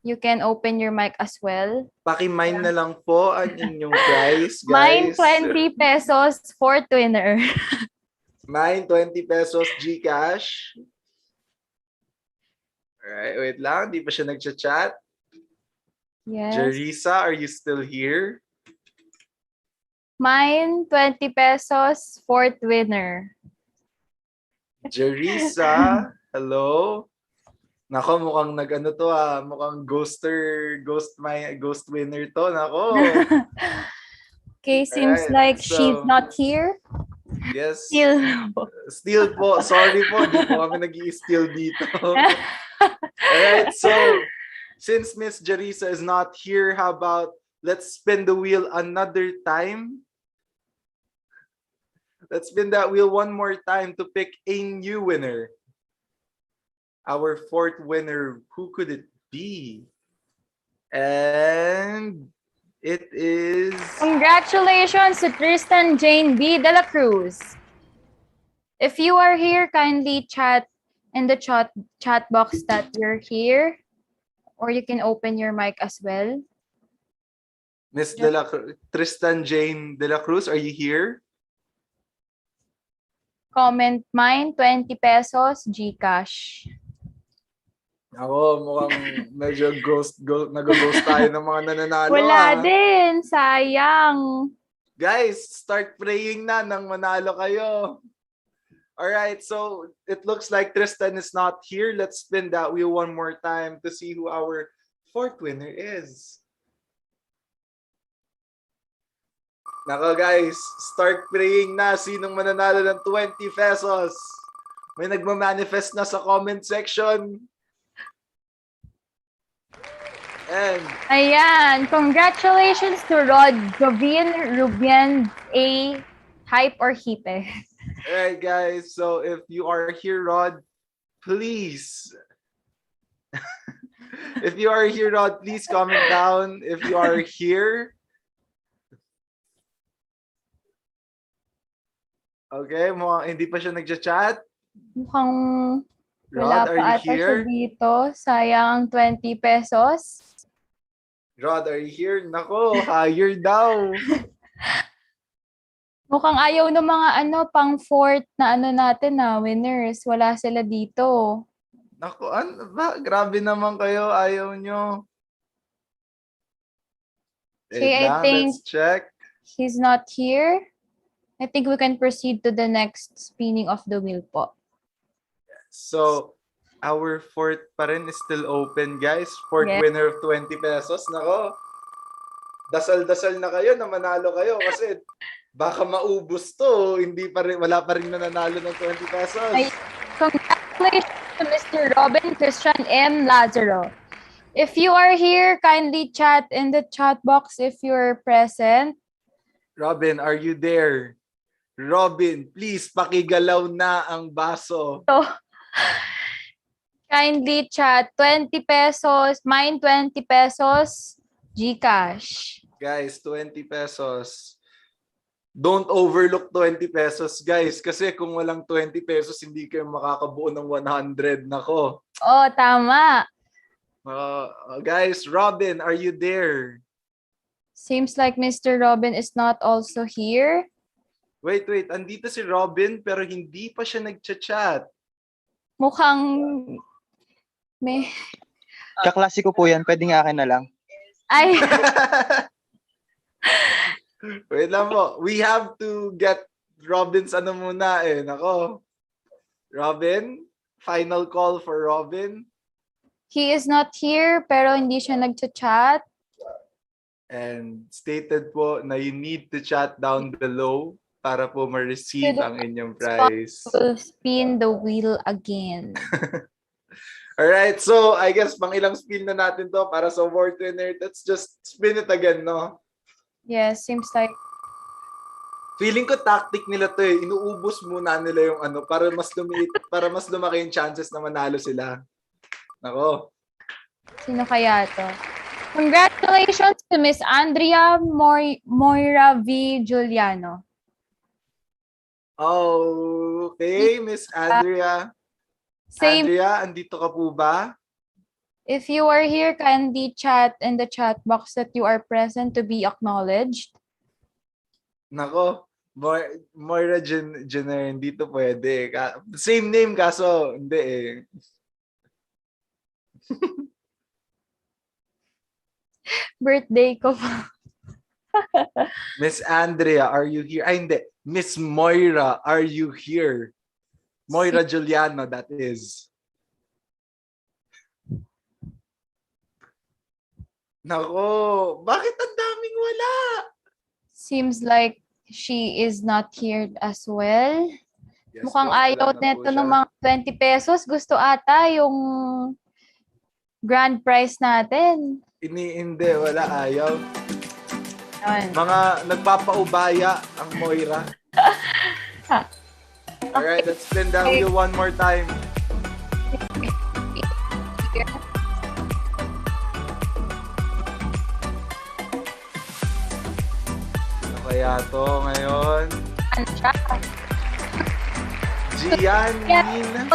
you can open your mic as well. Paki-mine na lang po ang inyong price, Mine guys. 20 pesos, fourth winner. Mine 20 pesos GCash. Alright, wait lang. Di pa siya nagchat-chat. Yes. Jerisa, are you still here? Mine 20 pesos, fourth winner. Jerisa, hello? Nako, mukhang nag-ano to mukhang ghost winner to. Nako. Okay, seems Alright, like so- she's not here. Yes. Still. po. Sorry po. Di po kami nag-i-steal dito. Alright, so since Miss Jerisa is not here, how about let's spin the wheel another time? Let's spin that wheel one more time to pick a new winner. Our fourth winner, who could it be? And it is... Congratulations to Tristan Jane B. De La Cruz. If you are here, kindly chat in the chat box that you're here, or you can open your mic as well. Miss Tristan Jane De La Cruz, are you here? Comment mine, 20 pesos, GCash. Ako, mukhang medyo nag-ghost tayo ng mga nananalo. Wala din, sayang. Guys, start praying na nang manalo kayo. Alright, so it looks like Tristan is not here. Let's spin that wheel one more time to see who our fourth winner is. Nako guys, start praying na sinong mananalo ng 20 pesos. May nagma-manifest na sa comment section. And Ayan, congratulations to Rod Jovin Rubian A. Hype or Hipe. alright guys, so if you are here, Rod, please. If you are here, Rod, please comment down if you are here. Okay, hindi pa siya nagchat-chat. Mukhang Rod, wala are pa you ata siya here? dito. Sayang 20 pesos. Rod, are you here? Nako, higher daw. Mukhang ayaw ng mga pang fourth na natin winners. Wala sila dito. Nako, grabe naman kayo, ayaw nyo. Okay, I think let's check. he's not here. I think we can proceed to the next spinning of the wheel po. So, our fourth pa rin is still open, guys. Fourth Yes. winner of 20 pesos. Nako, dasal-dasal na kayo na manalo kayo kasi baka maubos to. Wala pa rin nananalo ng 20 pesos. Congratulations to Mr. Robin Christian M. Lazaro. If you are here, kindly chat in the chat box if you're present. Robin, are you there? Robin, please pakigalaw na ang baso. So, kindly chat 20 pesos, mine 20 pesos, GCash. Guys, 20 pesos. Don't overlook 20 pesos, guys. Kasi kung walang 20 pesos, hindi kayo makakabuo ng 100. Nako. Oh, tama. Guys, Robin, are you there? Seems like Mr. Robin is not also here. Wait. Andito si Robin pero hindi pa siya nagchat-chat. Mukhang may... Kaklase ko po yan. Pwede nga akin na lang. Ay! Wait lang po. We have to get Robin's muna eh. Nako. Robin? Final call for Robin? He is not here pero hindi siya nagchat-chat. And stated po na you need to chat down below para po ma-receive ang inyong prize. We'll spin the wheel again. Alright, so I guess pang ilang spin na natin to para sa fourth winner. Let's just spin it again, no? Yes, seems like... Feeling ko tactic nila to eh. Inuubos muna nila yung para mas lumaki yung chances na manalo sila. Nako. Sino kaya to? Congratulations to Miss Andrea Moira V. Giuliano. Oh, okay, Miss Andrea. Same. Andrea, andito ka po ba? If you are here, kindly chat in the chat box that you are present to be acknowledged. Nako, Moira Jenner, hindi to pwede. Same name kaso, hindi eh. Birthday ko pa. Miss Andrea, are you here? Ay, hindi. Miss Moira, are you here? Moira Juliano, that is. Nako, bakit ang daming wala? Seems like she is not here as well. Yes, Mukhang po, wala ayaw na neto po ng siya. mga 20 pesos. Gusto ata yung grand prize natin. Hindi, wala, ayaw. Ayun. Mga nagpapaubaya ang Moira. Alright, let's spin that wheel one more time. Ano kaya to ngayon? Ano siya? Gianina.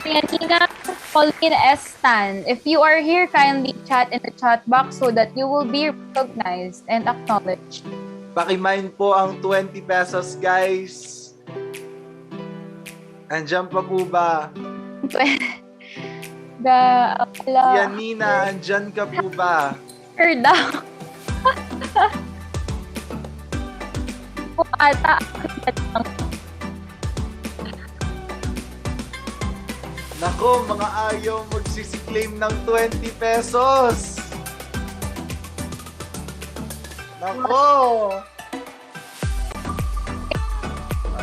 Gianina Pauline Estan. If you are here, kindly chat in the chat box so that you will be recognized and acknowledged. Pakimind po ang 20 pesos, guys. Andiyan pa po ba? Gianina, andyan ka po ba? Her daw. Po ata. Nako, mga ayaw magsisiklaim ng 20 pesos. Nako.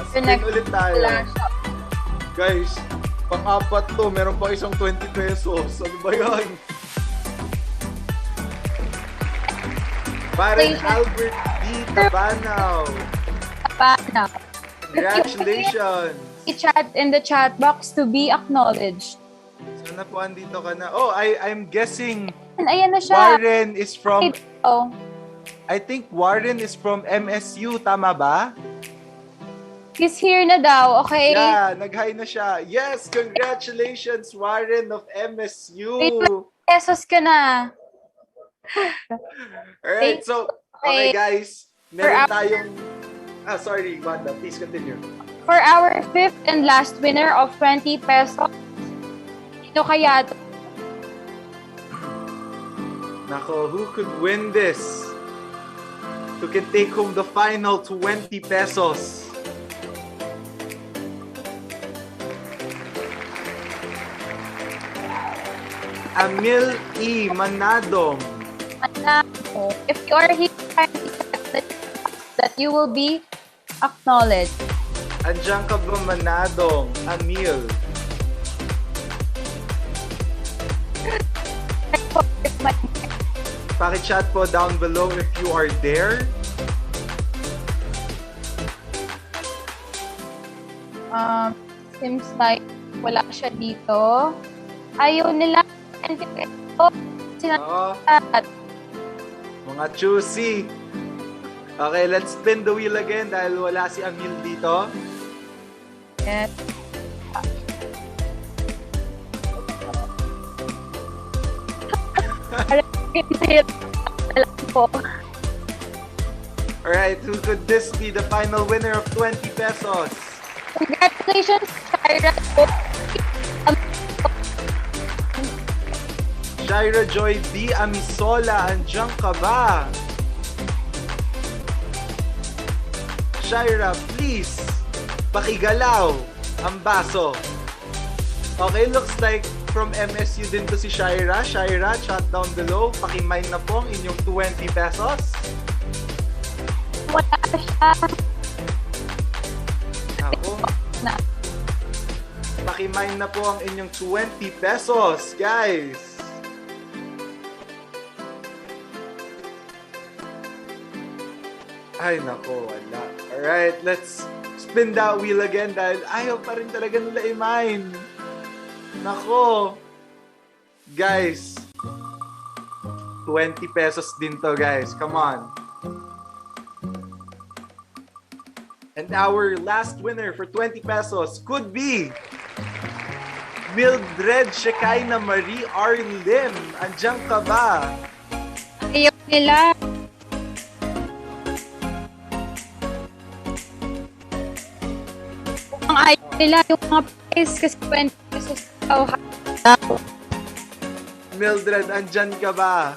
Spin ulit tayo. Guys, pang-apat to, meron pa isang 20 pesos. Ano ba yan? Parang Albert D. Tabanaw. Congratulations. I-chat in the chat box to be acknowledged. Sana po andito ka na. Oh, I'm guessing Ayan na siya. Warren is from... Oh. I think Warren is from MSU. Tama ba? He's here na daw, okay? Yeah, nag-hi na siya. Yes, congratulations, Warren of MSU. Wait, pesos ka na. Alright, so, okay guys. Meron tayong... sorry, Wanda. Please continue. For our fifth and last winner of 20 pesos, sino kaya to? Nako, who could win this? Who can take home the final 20 pesos? Amil E. Manadong. If you are here, that you will be acknowledged. Andiyan ka ba, Manadong? Amil. Paki-chat po down below if you are there. Seems like wala siya dito. Ayaw nila. Mga choosy. Okay, let's spin the wheel again dahil wala si Amil dito. Yes. Alright, who could this be the final winner of 20 pesos? Congratulations, Shira. Shira Joy D. Amisola, andiyan ka ba? Shira, please, pakigalaw ang baso. Okay, looks like from MSU din to si Shira. Shira, chat down below. Pakimine na po ang inyong 20 pesos. Wala siya. Ako. Pakimine na po ang inyong 20 pesos, guys. Ay, nako, wala. Alright, let's spin that wheel again dahil ayaw pa rin talaga nila i-mine. Nako. Guys, 20 pesos din to, guys. Come on. And And our last winner for 20 pesos could be Mildred Shekinah Marie R. Lim. Andiyan ka ba? Ayaw nila. Ang ayaw nila yung mga price kasi 20 pesos daw. Mildred, andyan ka ba?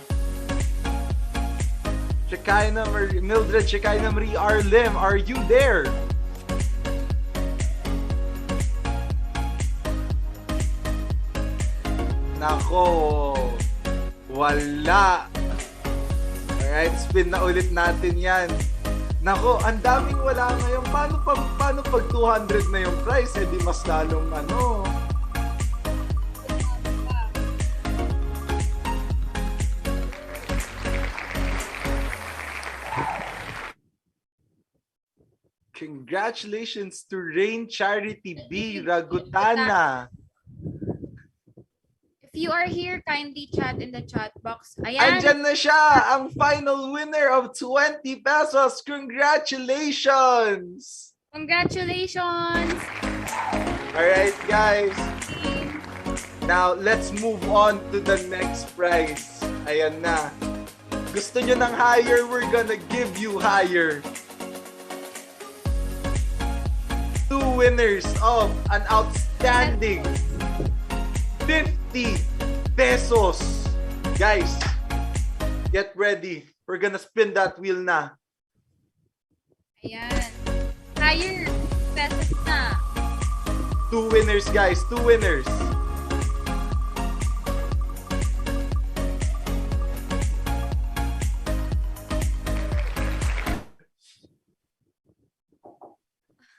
Mildred Shekinah Marie R. Lim, are you there? Nako, wala. Alright, spin na ulit natin yan. Nako, ang daming wala ngayon. Paano pag 200 na yung price? Eh di mas lalong ano. Congratulations to Rain Charity B. Ragutana. If you are here, kindly chat in the chat box. Ayan. Andyan na siya, ang final winner of 20 pesos. Congratulations! Congratulations! Alright, guys. Now, let's move on to the next prize. Ayan na. Gusto nyo ng higher, we're gonna give you higher. 2 winners of an outstanding 50 pesos. Guys, get ready. We're gonna spin that wheel na. Ayan. Higher pesos na. 2 winners, guys. 2 winners.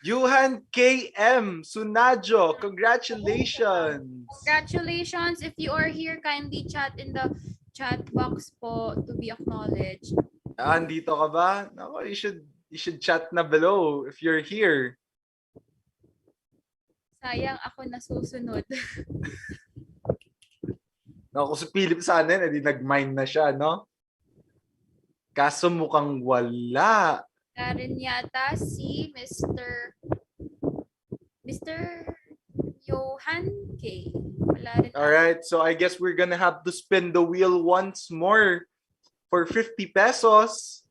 Yuhan KM Sunajo, congratulations. Congratulations. If you are here, kindly chat in the chat box po to be acknowledged. Andito ka ba? Nako, you should chat na below if you're here. Sayang ako nasusunod. Naku, si Philip sana, edi nag-mine na siya, no? Kaso mukhang wala. Karen yata si Mr. Johan K. Wala rin. Alright, so I guess we're gonna have to spin the wheel once more for 50 pesos.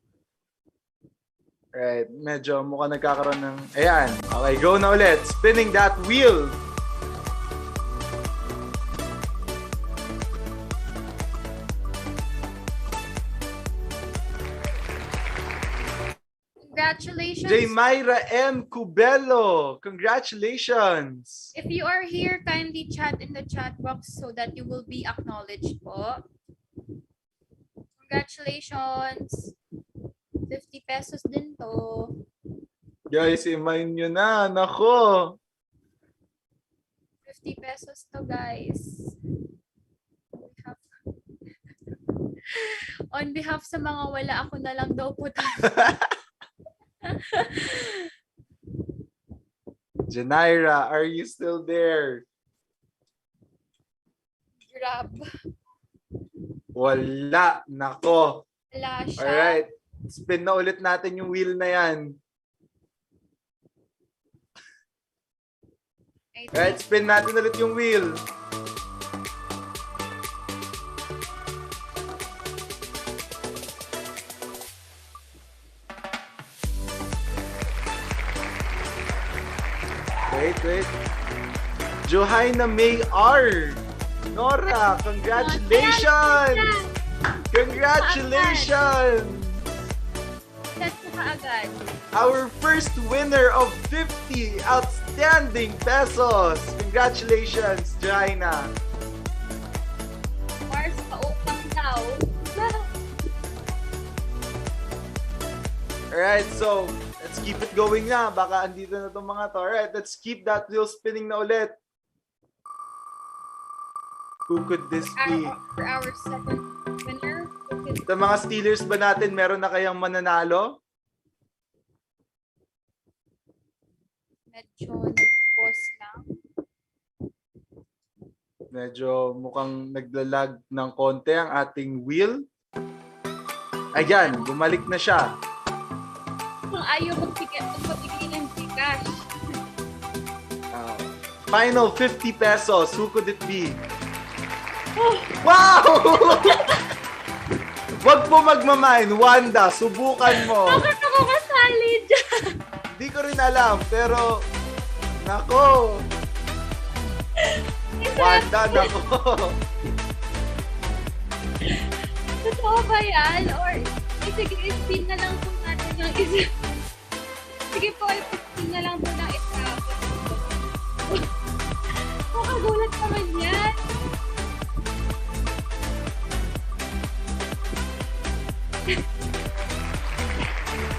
Alright, medyo mukhang nagkakaroon ng... Ayan, okay, go na ulit. Spinning that wheel. Congratulations. J. Myra M. Cubelo, congratulations. If you are here, kindly chat in the chat box so that you will be acknowledged po. Congratulations. 50 pesos din to. Guys, i-mine nyo na. Nako. 50 pesos to, guys. On behalf sa mga wala, ako na lang daw po tayo. Janaira, are you still there? Grab. Wala. Nako. Wala siya. Alright. Spin na ulit natin yung wheel na yan. Alright, spin natin ulit yung wheel. Wait. Johanna May R. Nora, congratulations! Congratulations! Chat mo ka agad. Our first winner of 50 outstanding pesos. Congratulations, Johanna. Mars, pautang daw. Alright, so let's keep it going na. Baka andito na itong mga to. Alright, let's keep that wheel spinning na ulit. Who could this be? For our second winner. Sa mga Steelers ba natin, meron na kayang mananalo? Medyo nag-pause lang. Medyo mukhang naglalag ng konti ang ating wheel. Ayan, bumalik na siya. Kung ayaw magbigay ng Cash. Final 50 pesos. Who could it be? Wow! Wag po magmamine. Wanda, subukan mo. Bakit ako kasali dyan? Hindi ko rin alam, pero... Nako! Wanda, nako! Totoo ba yan? Or, sige, spin na lang po natin yung isa. Sige po, spin na lang po ng isa. Makagulat naman yan.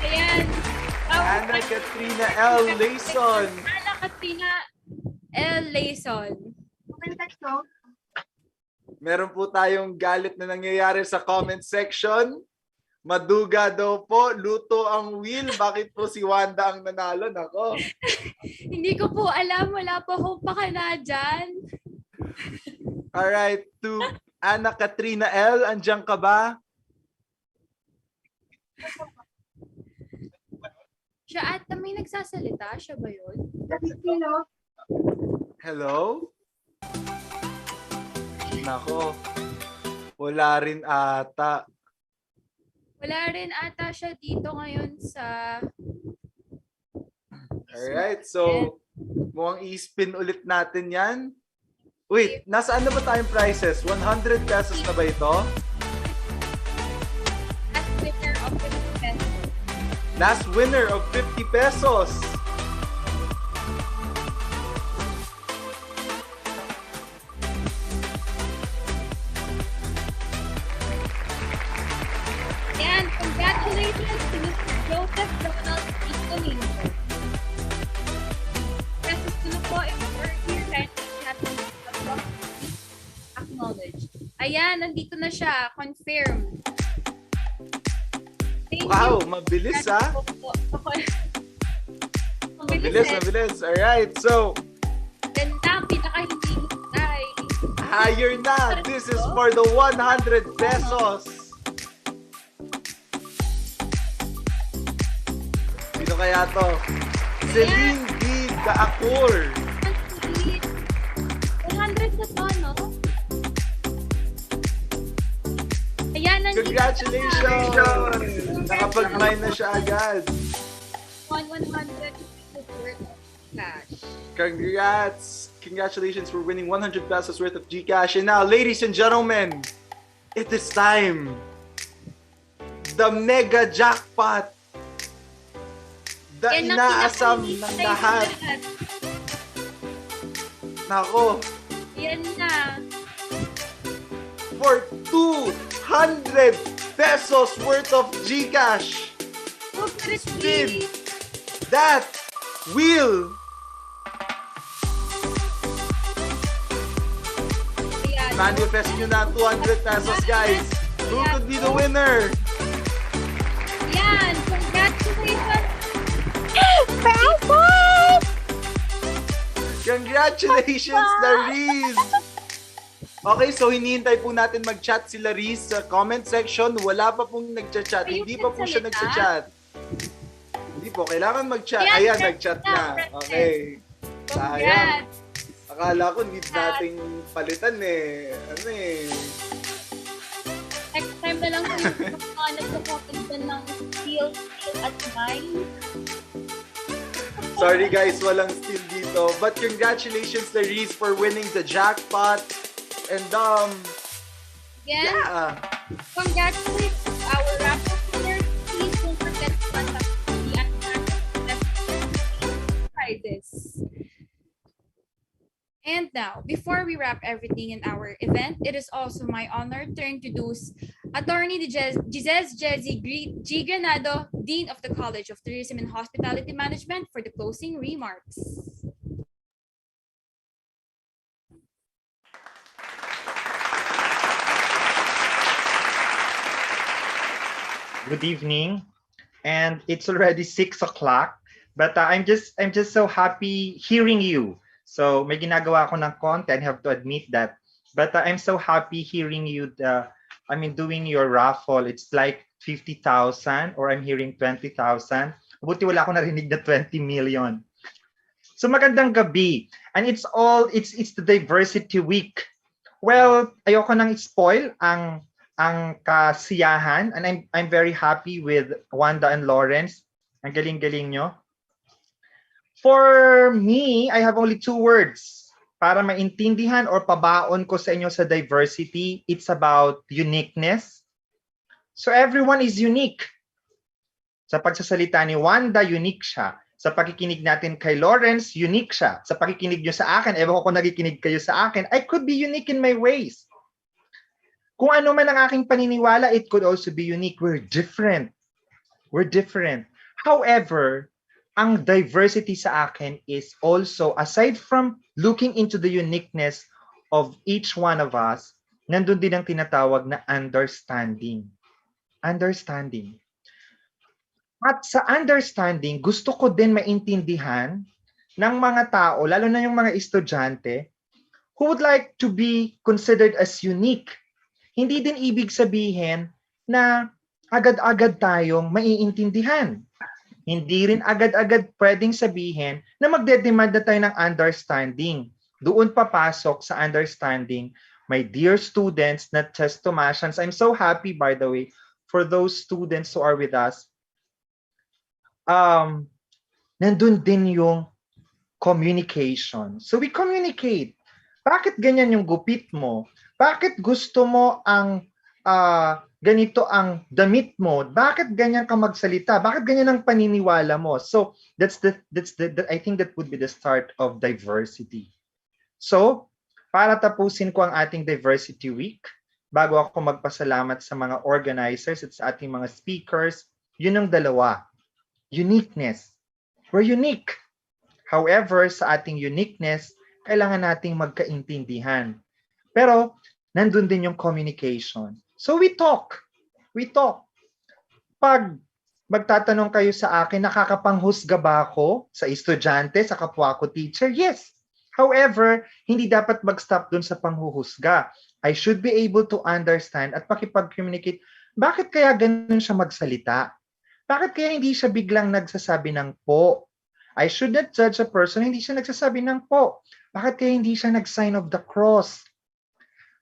Ayan. Ana Katrina L. Layson. Ana Katrina L. Layson. Meron po tayong galit na nangyayari sa comment section. Maduga daw po, luto ang wheel. Bakit po si Wanda ang nanalo? Nako. Hindi ko po alam. Wala po akong pakana dyan. Alright, to Ana Katrina L. Andiyan ka ba? Siya ata may nagsasalita. Siya ba yun? Hello? Nako. Wala rin ata. Wala rin ata siya dito ngayon sa... Alright, so mukhang i-spin ulit natin yan. Wait, nasaan na ba tayong prices? 100 pesos na ba ito? Last winner of 50 pesos. Last winner of 50 pesos. And congratulations to Mr. Joseph Ronald Icolino. Pesos ko na po if we're here kahit natin acknowledge. Ayan, nandito na siya. Confirm. Thank Wow, you. mabilis ha? Mabilis. Mabilis. Alright, so Ganda, pinaka-hindi ay. higher na. This is for the 100 pesos. Sino kaya to? Celine D. Gaakur. 100 na to, no? Ayan, nandito Congratulations! Nakapag-mine na siya agad. 100 pesos worth of cash. Congrats! Congratulations for winning 100 pesos worth of GCash. And now, ladies and gentlemen, it is time. The mega jackpot. The Yan ang inaasam pinaka-hintay ng lahat. Nako, Yan na. for 200 pesos worth of GCash. Spin that wheel. Manifest nyo na 200 pesos, guys. Who could be the winner? Yan, congratulations. Congratulations, Laris! Okay, so hinihintay po natin mag-chat si Laris sa comment section. Wala pa pong nag-chat. Hindi pa po siya nag-chat. Hindi po, kailangan mag-chat. Ayan, nag-chat na. Okay. Sayang. Akala ko need nating palitan eh. Ano eh. Next time na lang po yung mga nagsasapuntan ng steel at mine. Sorry guys, walang steal dito. But congratulations, Laris, for winning the jackpot. And Again, yeah. congratulations to our raffle winners. Please don't forget to contact me at prizes. And now, before we wrap everything in our event, it is also my honor to introduce Attorney Giselle Jezzy G. Granado, Dean of the College of Tourism and Hospitality Management, for the closing remarks. Good evening, and it's already 6 o'clock. But I'm just so happy hearing you. So may ginagawa ako ng content, I have to admit that. But I'm so happy hearing you. Doing your raffle. It's like 50,000, or I'm hearing 20,000. Buti wala ako narinig na 20 million. So magandang gabi. And it's the diversity week. Well, ayoko nang spoil ang kasiyahan, and I'm very happy with Wanda and Lawrence. Ang galing-galing nyo. For me, I have only 2 words para maintindihan or pabaon ko sa inyo sa diversity. It's about uniqueness. So everyone is unique. Sa pagsasalita ni Wanda, unique siya. Sa pakikinig natin kay Lawrence, unique siya. Sa pakikinig nyo sa akin, ewan ko kung nakikinig kayo sa akin, I could be unique in my ways. Kung ano man ang aking paniniwala, it could also be unique. We're different. We're different. However, ang diversity sa akin is also, aside from looking into the uniqueness of each one of us, nandun din ang tinatawag na understanding. Understanding. At sa understanding, gusto ko din maintindihan ng mga tao, lalo na yung mga estudyante, who would like to be considered as unique. Hindi din ibig sabihin na agad-agad tayong maiintindihan. Hindi rin agad-agad pwedeng sabihin na magdedemand na tayo ng understanding. Doon papasok sa understanding, my dear students, not just Tomasians. I'm so happy, by the way, for those students who are with us. Nandun din yung communication. So we communicate. Bakit ganyan yung gupit mo? Bakit gusto mo ang ganito ang damit mo? Bakit ganyan ka magsalita? Bakit ganyan ang paniniwala mo? So that's the I think that would be the start of diversity. So para tapusin ko ang ating diversity week, bago ako magpasalamat sa mga organizers at sa ating mga speakers, yun ang dalawa. Uniqueness. We're unique. However, sa ating uniqueness, kailangan nating magkaintindihan. Pero, nandun din yung communication. So we talk. We talk. Pag magtatanong kayo sa akin, nakakapanghusga ba ako sa estudyante, sa kapwa ko teacher? Yes. However, hindi dapat mag-stop dun sa panghuhusga. I should be able to understand at makipag-communicate. Bakit kaya ganun siya magsalita? Bakit kaya hindi siya biglang nagsasabi ng po? I should not judge a person, hindi siya nagsasabi ng po. Bakit kaya hindi siya nag-sign of the cross?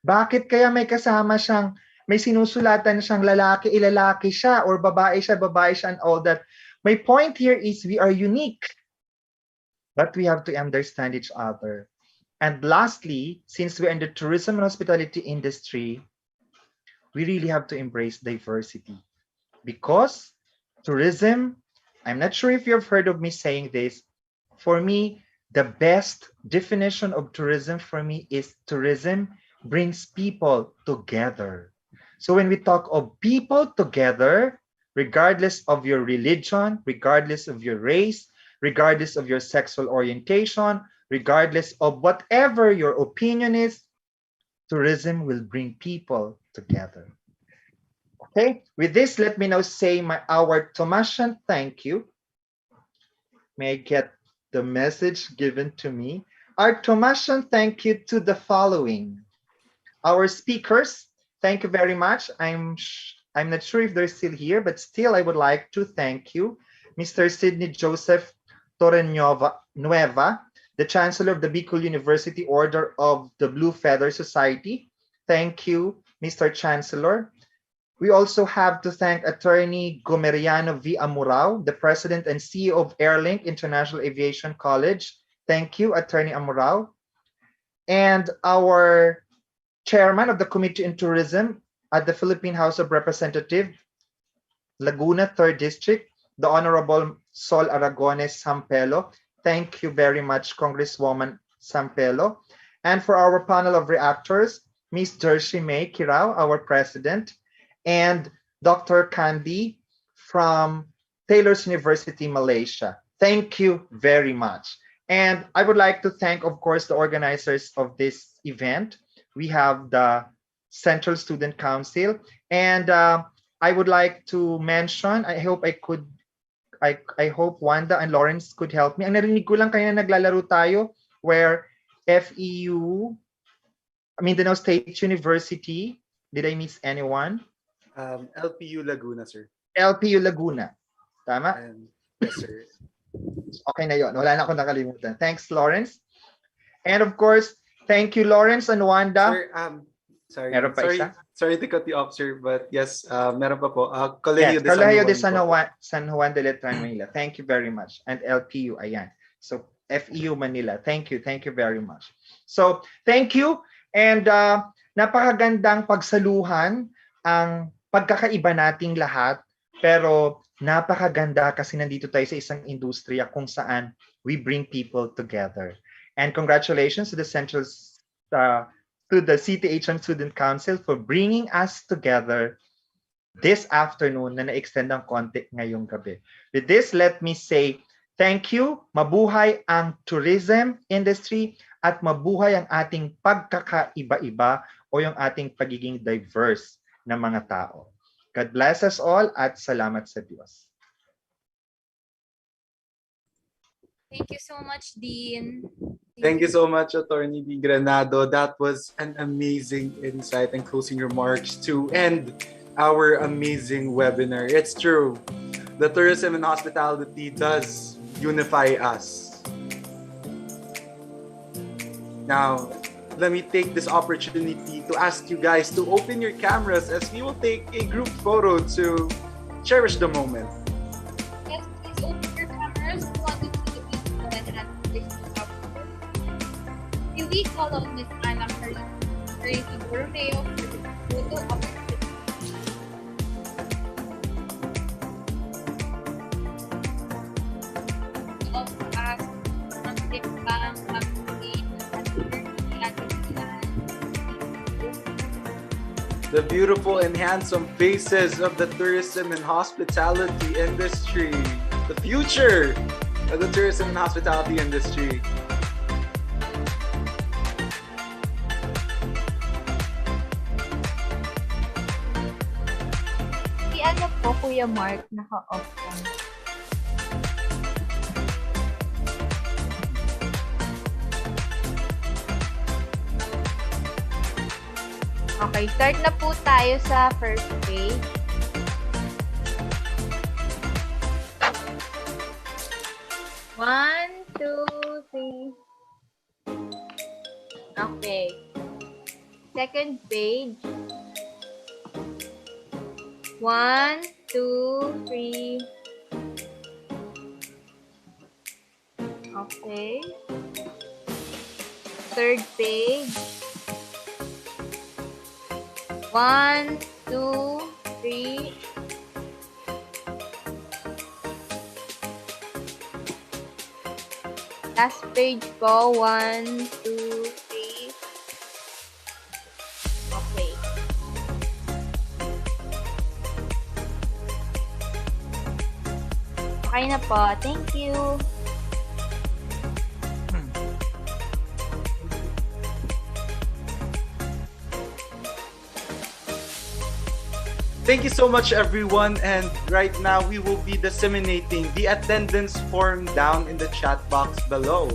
Bakit kaya may kasama siyang, may sinusulatan siyang lalaki, ilalaki siya, or babae siya, and all that. My point here is we are unique, but we have to understand each other. And lastly, since we're in the tourism and hospitality industry, we really have to embrace diversity. Because tourism, I'm not sure if you've heard of me saying this, for me, the best definition of tourism for me is tourism brings people together. So when we talk of people together, regardless of your religion, regardless of your race, regardless of your sexual orientation, regardless of whatever your opinion is, tourism will bring people together. Okay, with this, let me now say our Tomasian thank you. May I get the message given to me? Our Tomasian thank you to the following. Our speakers, thank you very much. I'm not sure if they're still here, but still I would like to thank you. Mr. Sidney Joseph Torrenueva, the Chancellor of the Bicol University Order of the Blue Feather Society. Thank you, Mr. Chancellor. We also have to thank Attorney Gomeriano V. Amurao, the President and CEO of Airlink International Aviation College. Thank you, Attorney Amurao. And our Chairman of the Committee on Tourism at the Philippine House of Representatives, Laguna 3rd District, the Honorable Sol Aragones Sampelo. Thank you very much, Congresswoman Sampelo. And for our panel of reactors, Ms. Jershi May Kirao, our President, and Dr. Kandi from Taylor's University, Malaysia. Thank you very much. And I would like to thank, of course, the organizers of this event. We have the Central Student Council. And I would like to mention, I hope Wanda and Lawrence could help me. Ang narinig ko lang kanina naglalaro tayo where FEU, Mindanao State University, did I miss anyone? LPU Laguna, sir. LPU Laguna. Tama? Yes, sir. Okay na yon. Wala na akong nakalimutan. Thanks, Lawrence. And of course, thank you, Lawrence and Wanda. Sir, sorry. Meron pa isa? Sorry to cut you off, sir, but yes, meron pa po. Colegio Yes, Colegio de San Juan po. San Juan de Letran, Manila. Thank you very much. And LPU, ayan. So, FEU Manila. Thank you very much. So, thank you. And napakagandang pagsaluhan ang pagkakaiba nating lahat. Pero napakaganda kasi nandito tayo sa isang industriya kung saan we bring people together. And congratulations to the to the CTHM Student Council for bringing us together this afternoon na na-extend ng konti ngayong gabi. With this, let me say thank you. Mabuhay ang tourism industry at mabuhay ang ating pagkakaiba-iba o yung ating pagiging diverse na mga tao. God bless us all at salamat sa Diyos. Thank you so much, Dean. Thank you so much, Attorney Di Granado. That was an amazing insight and closing remarks to end our amazing webinar. It's true. The tourism and hospitality does unify us. Now, let me take this opportunity to ask you guys to open your cameras as we will take a group photo to cherish the moment. Yes, please open your cameras. We want to see the beautiful and handsome Can we call on Miss Anna Marie Borromeo for the photo opportunity? We also ask Ma'am Bang, Ma'am The beautiful and handsome faces of the tourism and hospitality industry. The future of the tourism and hospitality industry. Si ano po, Kuya Mark, naka-off ka. Okay, start na po tayo sa first page. One, two, three. Okay. Second page. One, two, three. Okay. Third page. One, two, three. Last page po. One, two, three. Okay. Okay na po. Thank you. Thank you so much, everyone. And right now, we will be disseminating the attendance form down in the chat box below.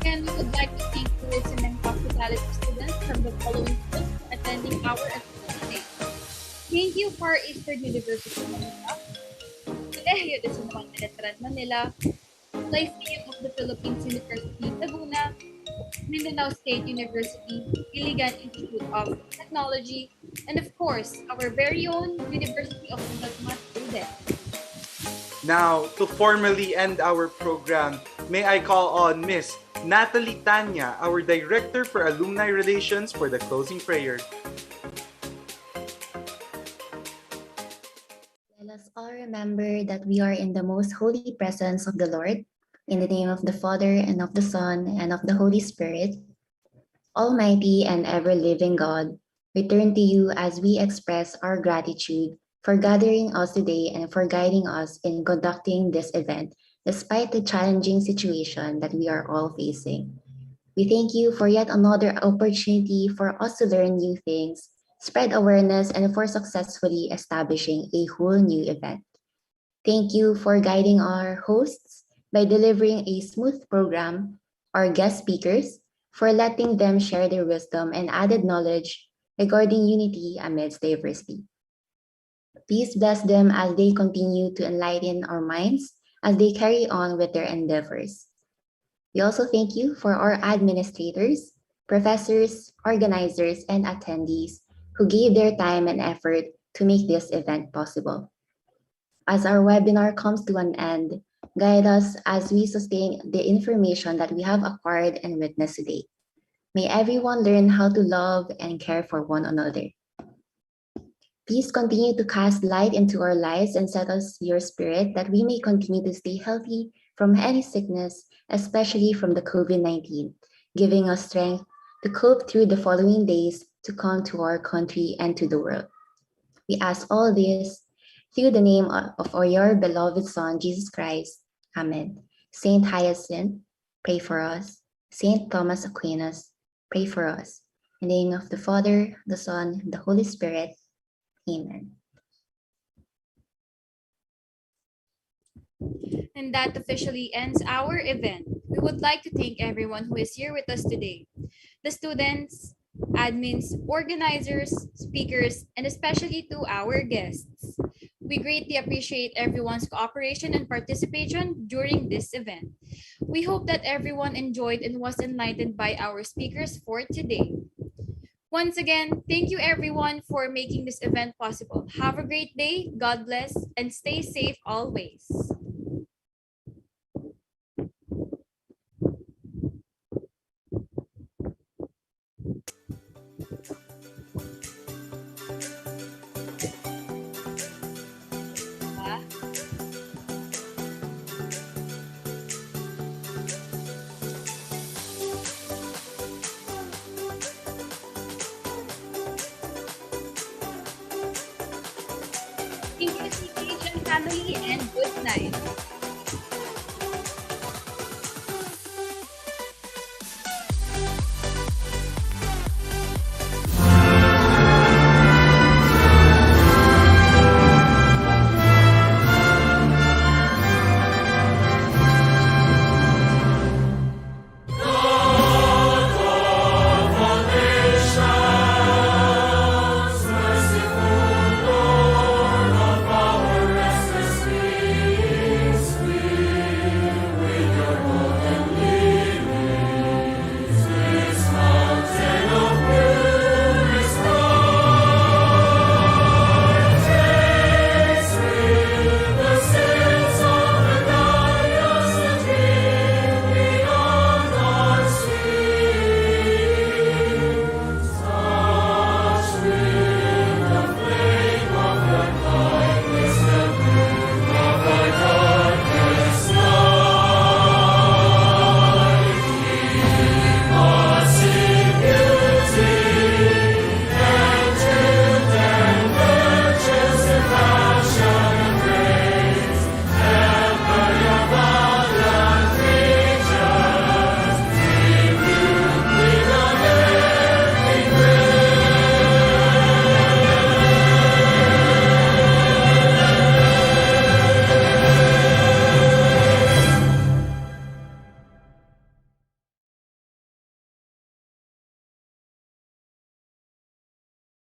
And we would like to thank tourism and hospitality students from the following schools for attending our event today. Thank you for Eastern University Manila, Colegio de San Juan de Letran Manila, Lyceum of the Philippines University Laguna, Mindanao State University, Iligan Institute of Technology, and of course, our very own University of Management students. Now, to formally end our program, may I call on Miss Natalie Tanya, our Director for Alumni Relations, for the closing prayer. Let us all remember that we are in the most holy presence of the Lord. In the name of the Father, and of the Son, and of the Holy Spirit, Almighty and ever-living God, we turn to you as we express our gratitude for gathering us today and for guiding us in conducting this event, despite the challenging situation that we are all facing. We thank you for yet another opportunity for us to learn new things, spread awareness, and for successfully establishing a whole new event. Thank you for guiding our hosts by delivering a smooth program, our guest speakers, for letting them share their wisdom and added knowledge regarding unity amidst diversity. Please bless them as they continue to enlighten our minds as they carry on with their endeavors. We also thank you for our administrators, professors, organizers, and attendees who gave their time and effort to make this event possible. As our webinar comes to an end, guide us as we sustain the information that we have acquired and witnessed today. May everyone learn how to love and care for one another. Please continue to cast light into our lives and set us your spirit that we may continue to stay healthy from any sickness, especially from the COVID-19, giving us strength to cope through the following days to come to our country and to the world. We ask all this through the name of your beloved Son, Jesus Christ. Amen. Saint Hyacinth, pray for us. Saint Thomas Aquinas, pray for us. In the name of the Father, the Son, and the Holy Spirit. Amen. And that officially ends our event. We would like to thank everyone who is here with us today. The students, admins, organizers, speakers, and especially to our guests. We greatly appreciate everyone's cooperation and participation during this event. We hope that everyone enjoyed and was enlightened by our speakers for today. Once again, thank you everyone for making this event possible. Have a great day, God bless, and stay safe always. Thank you, CPH and family, and good night.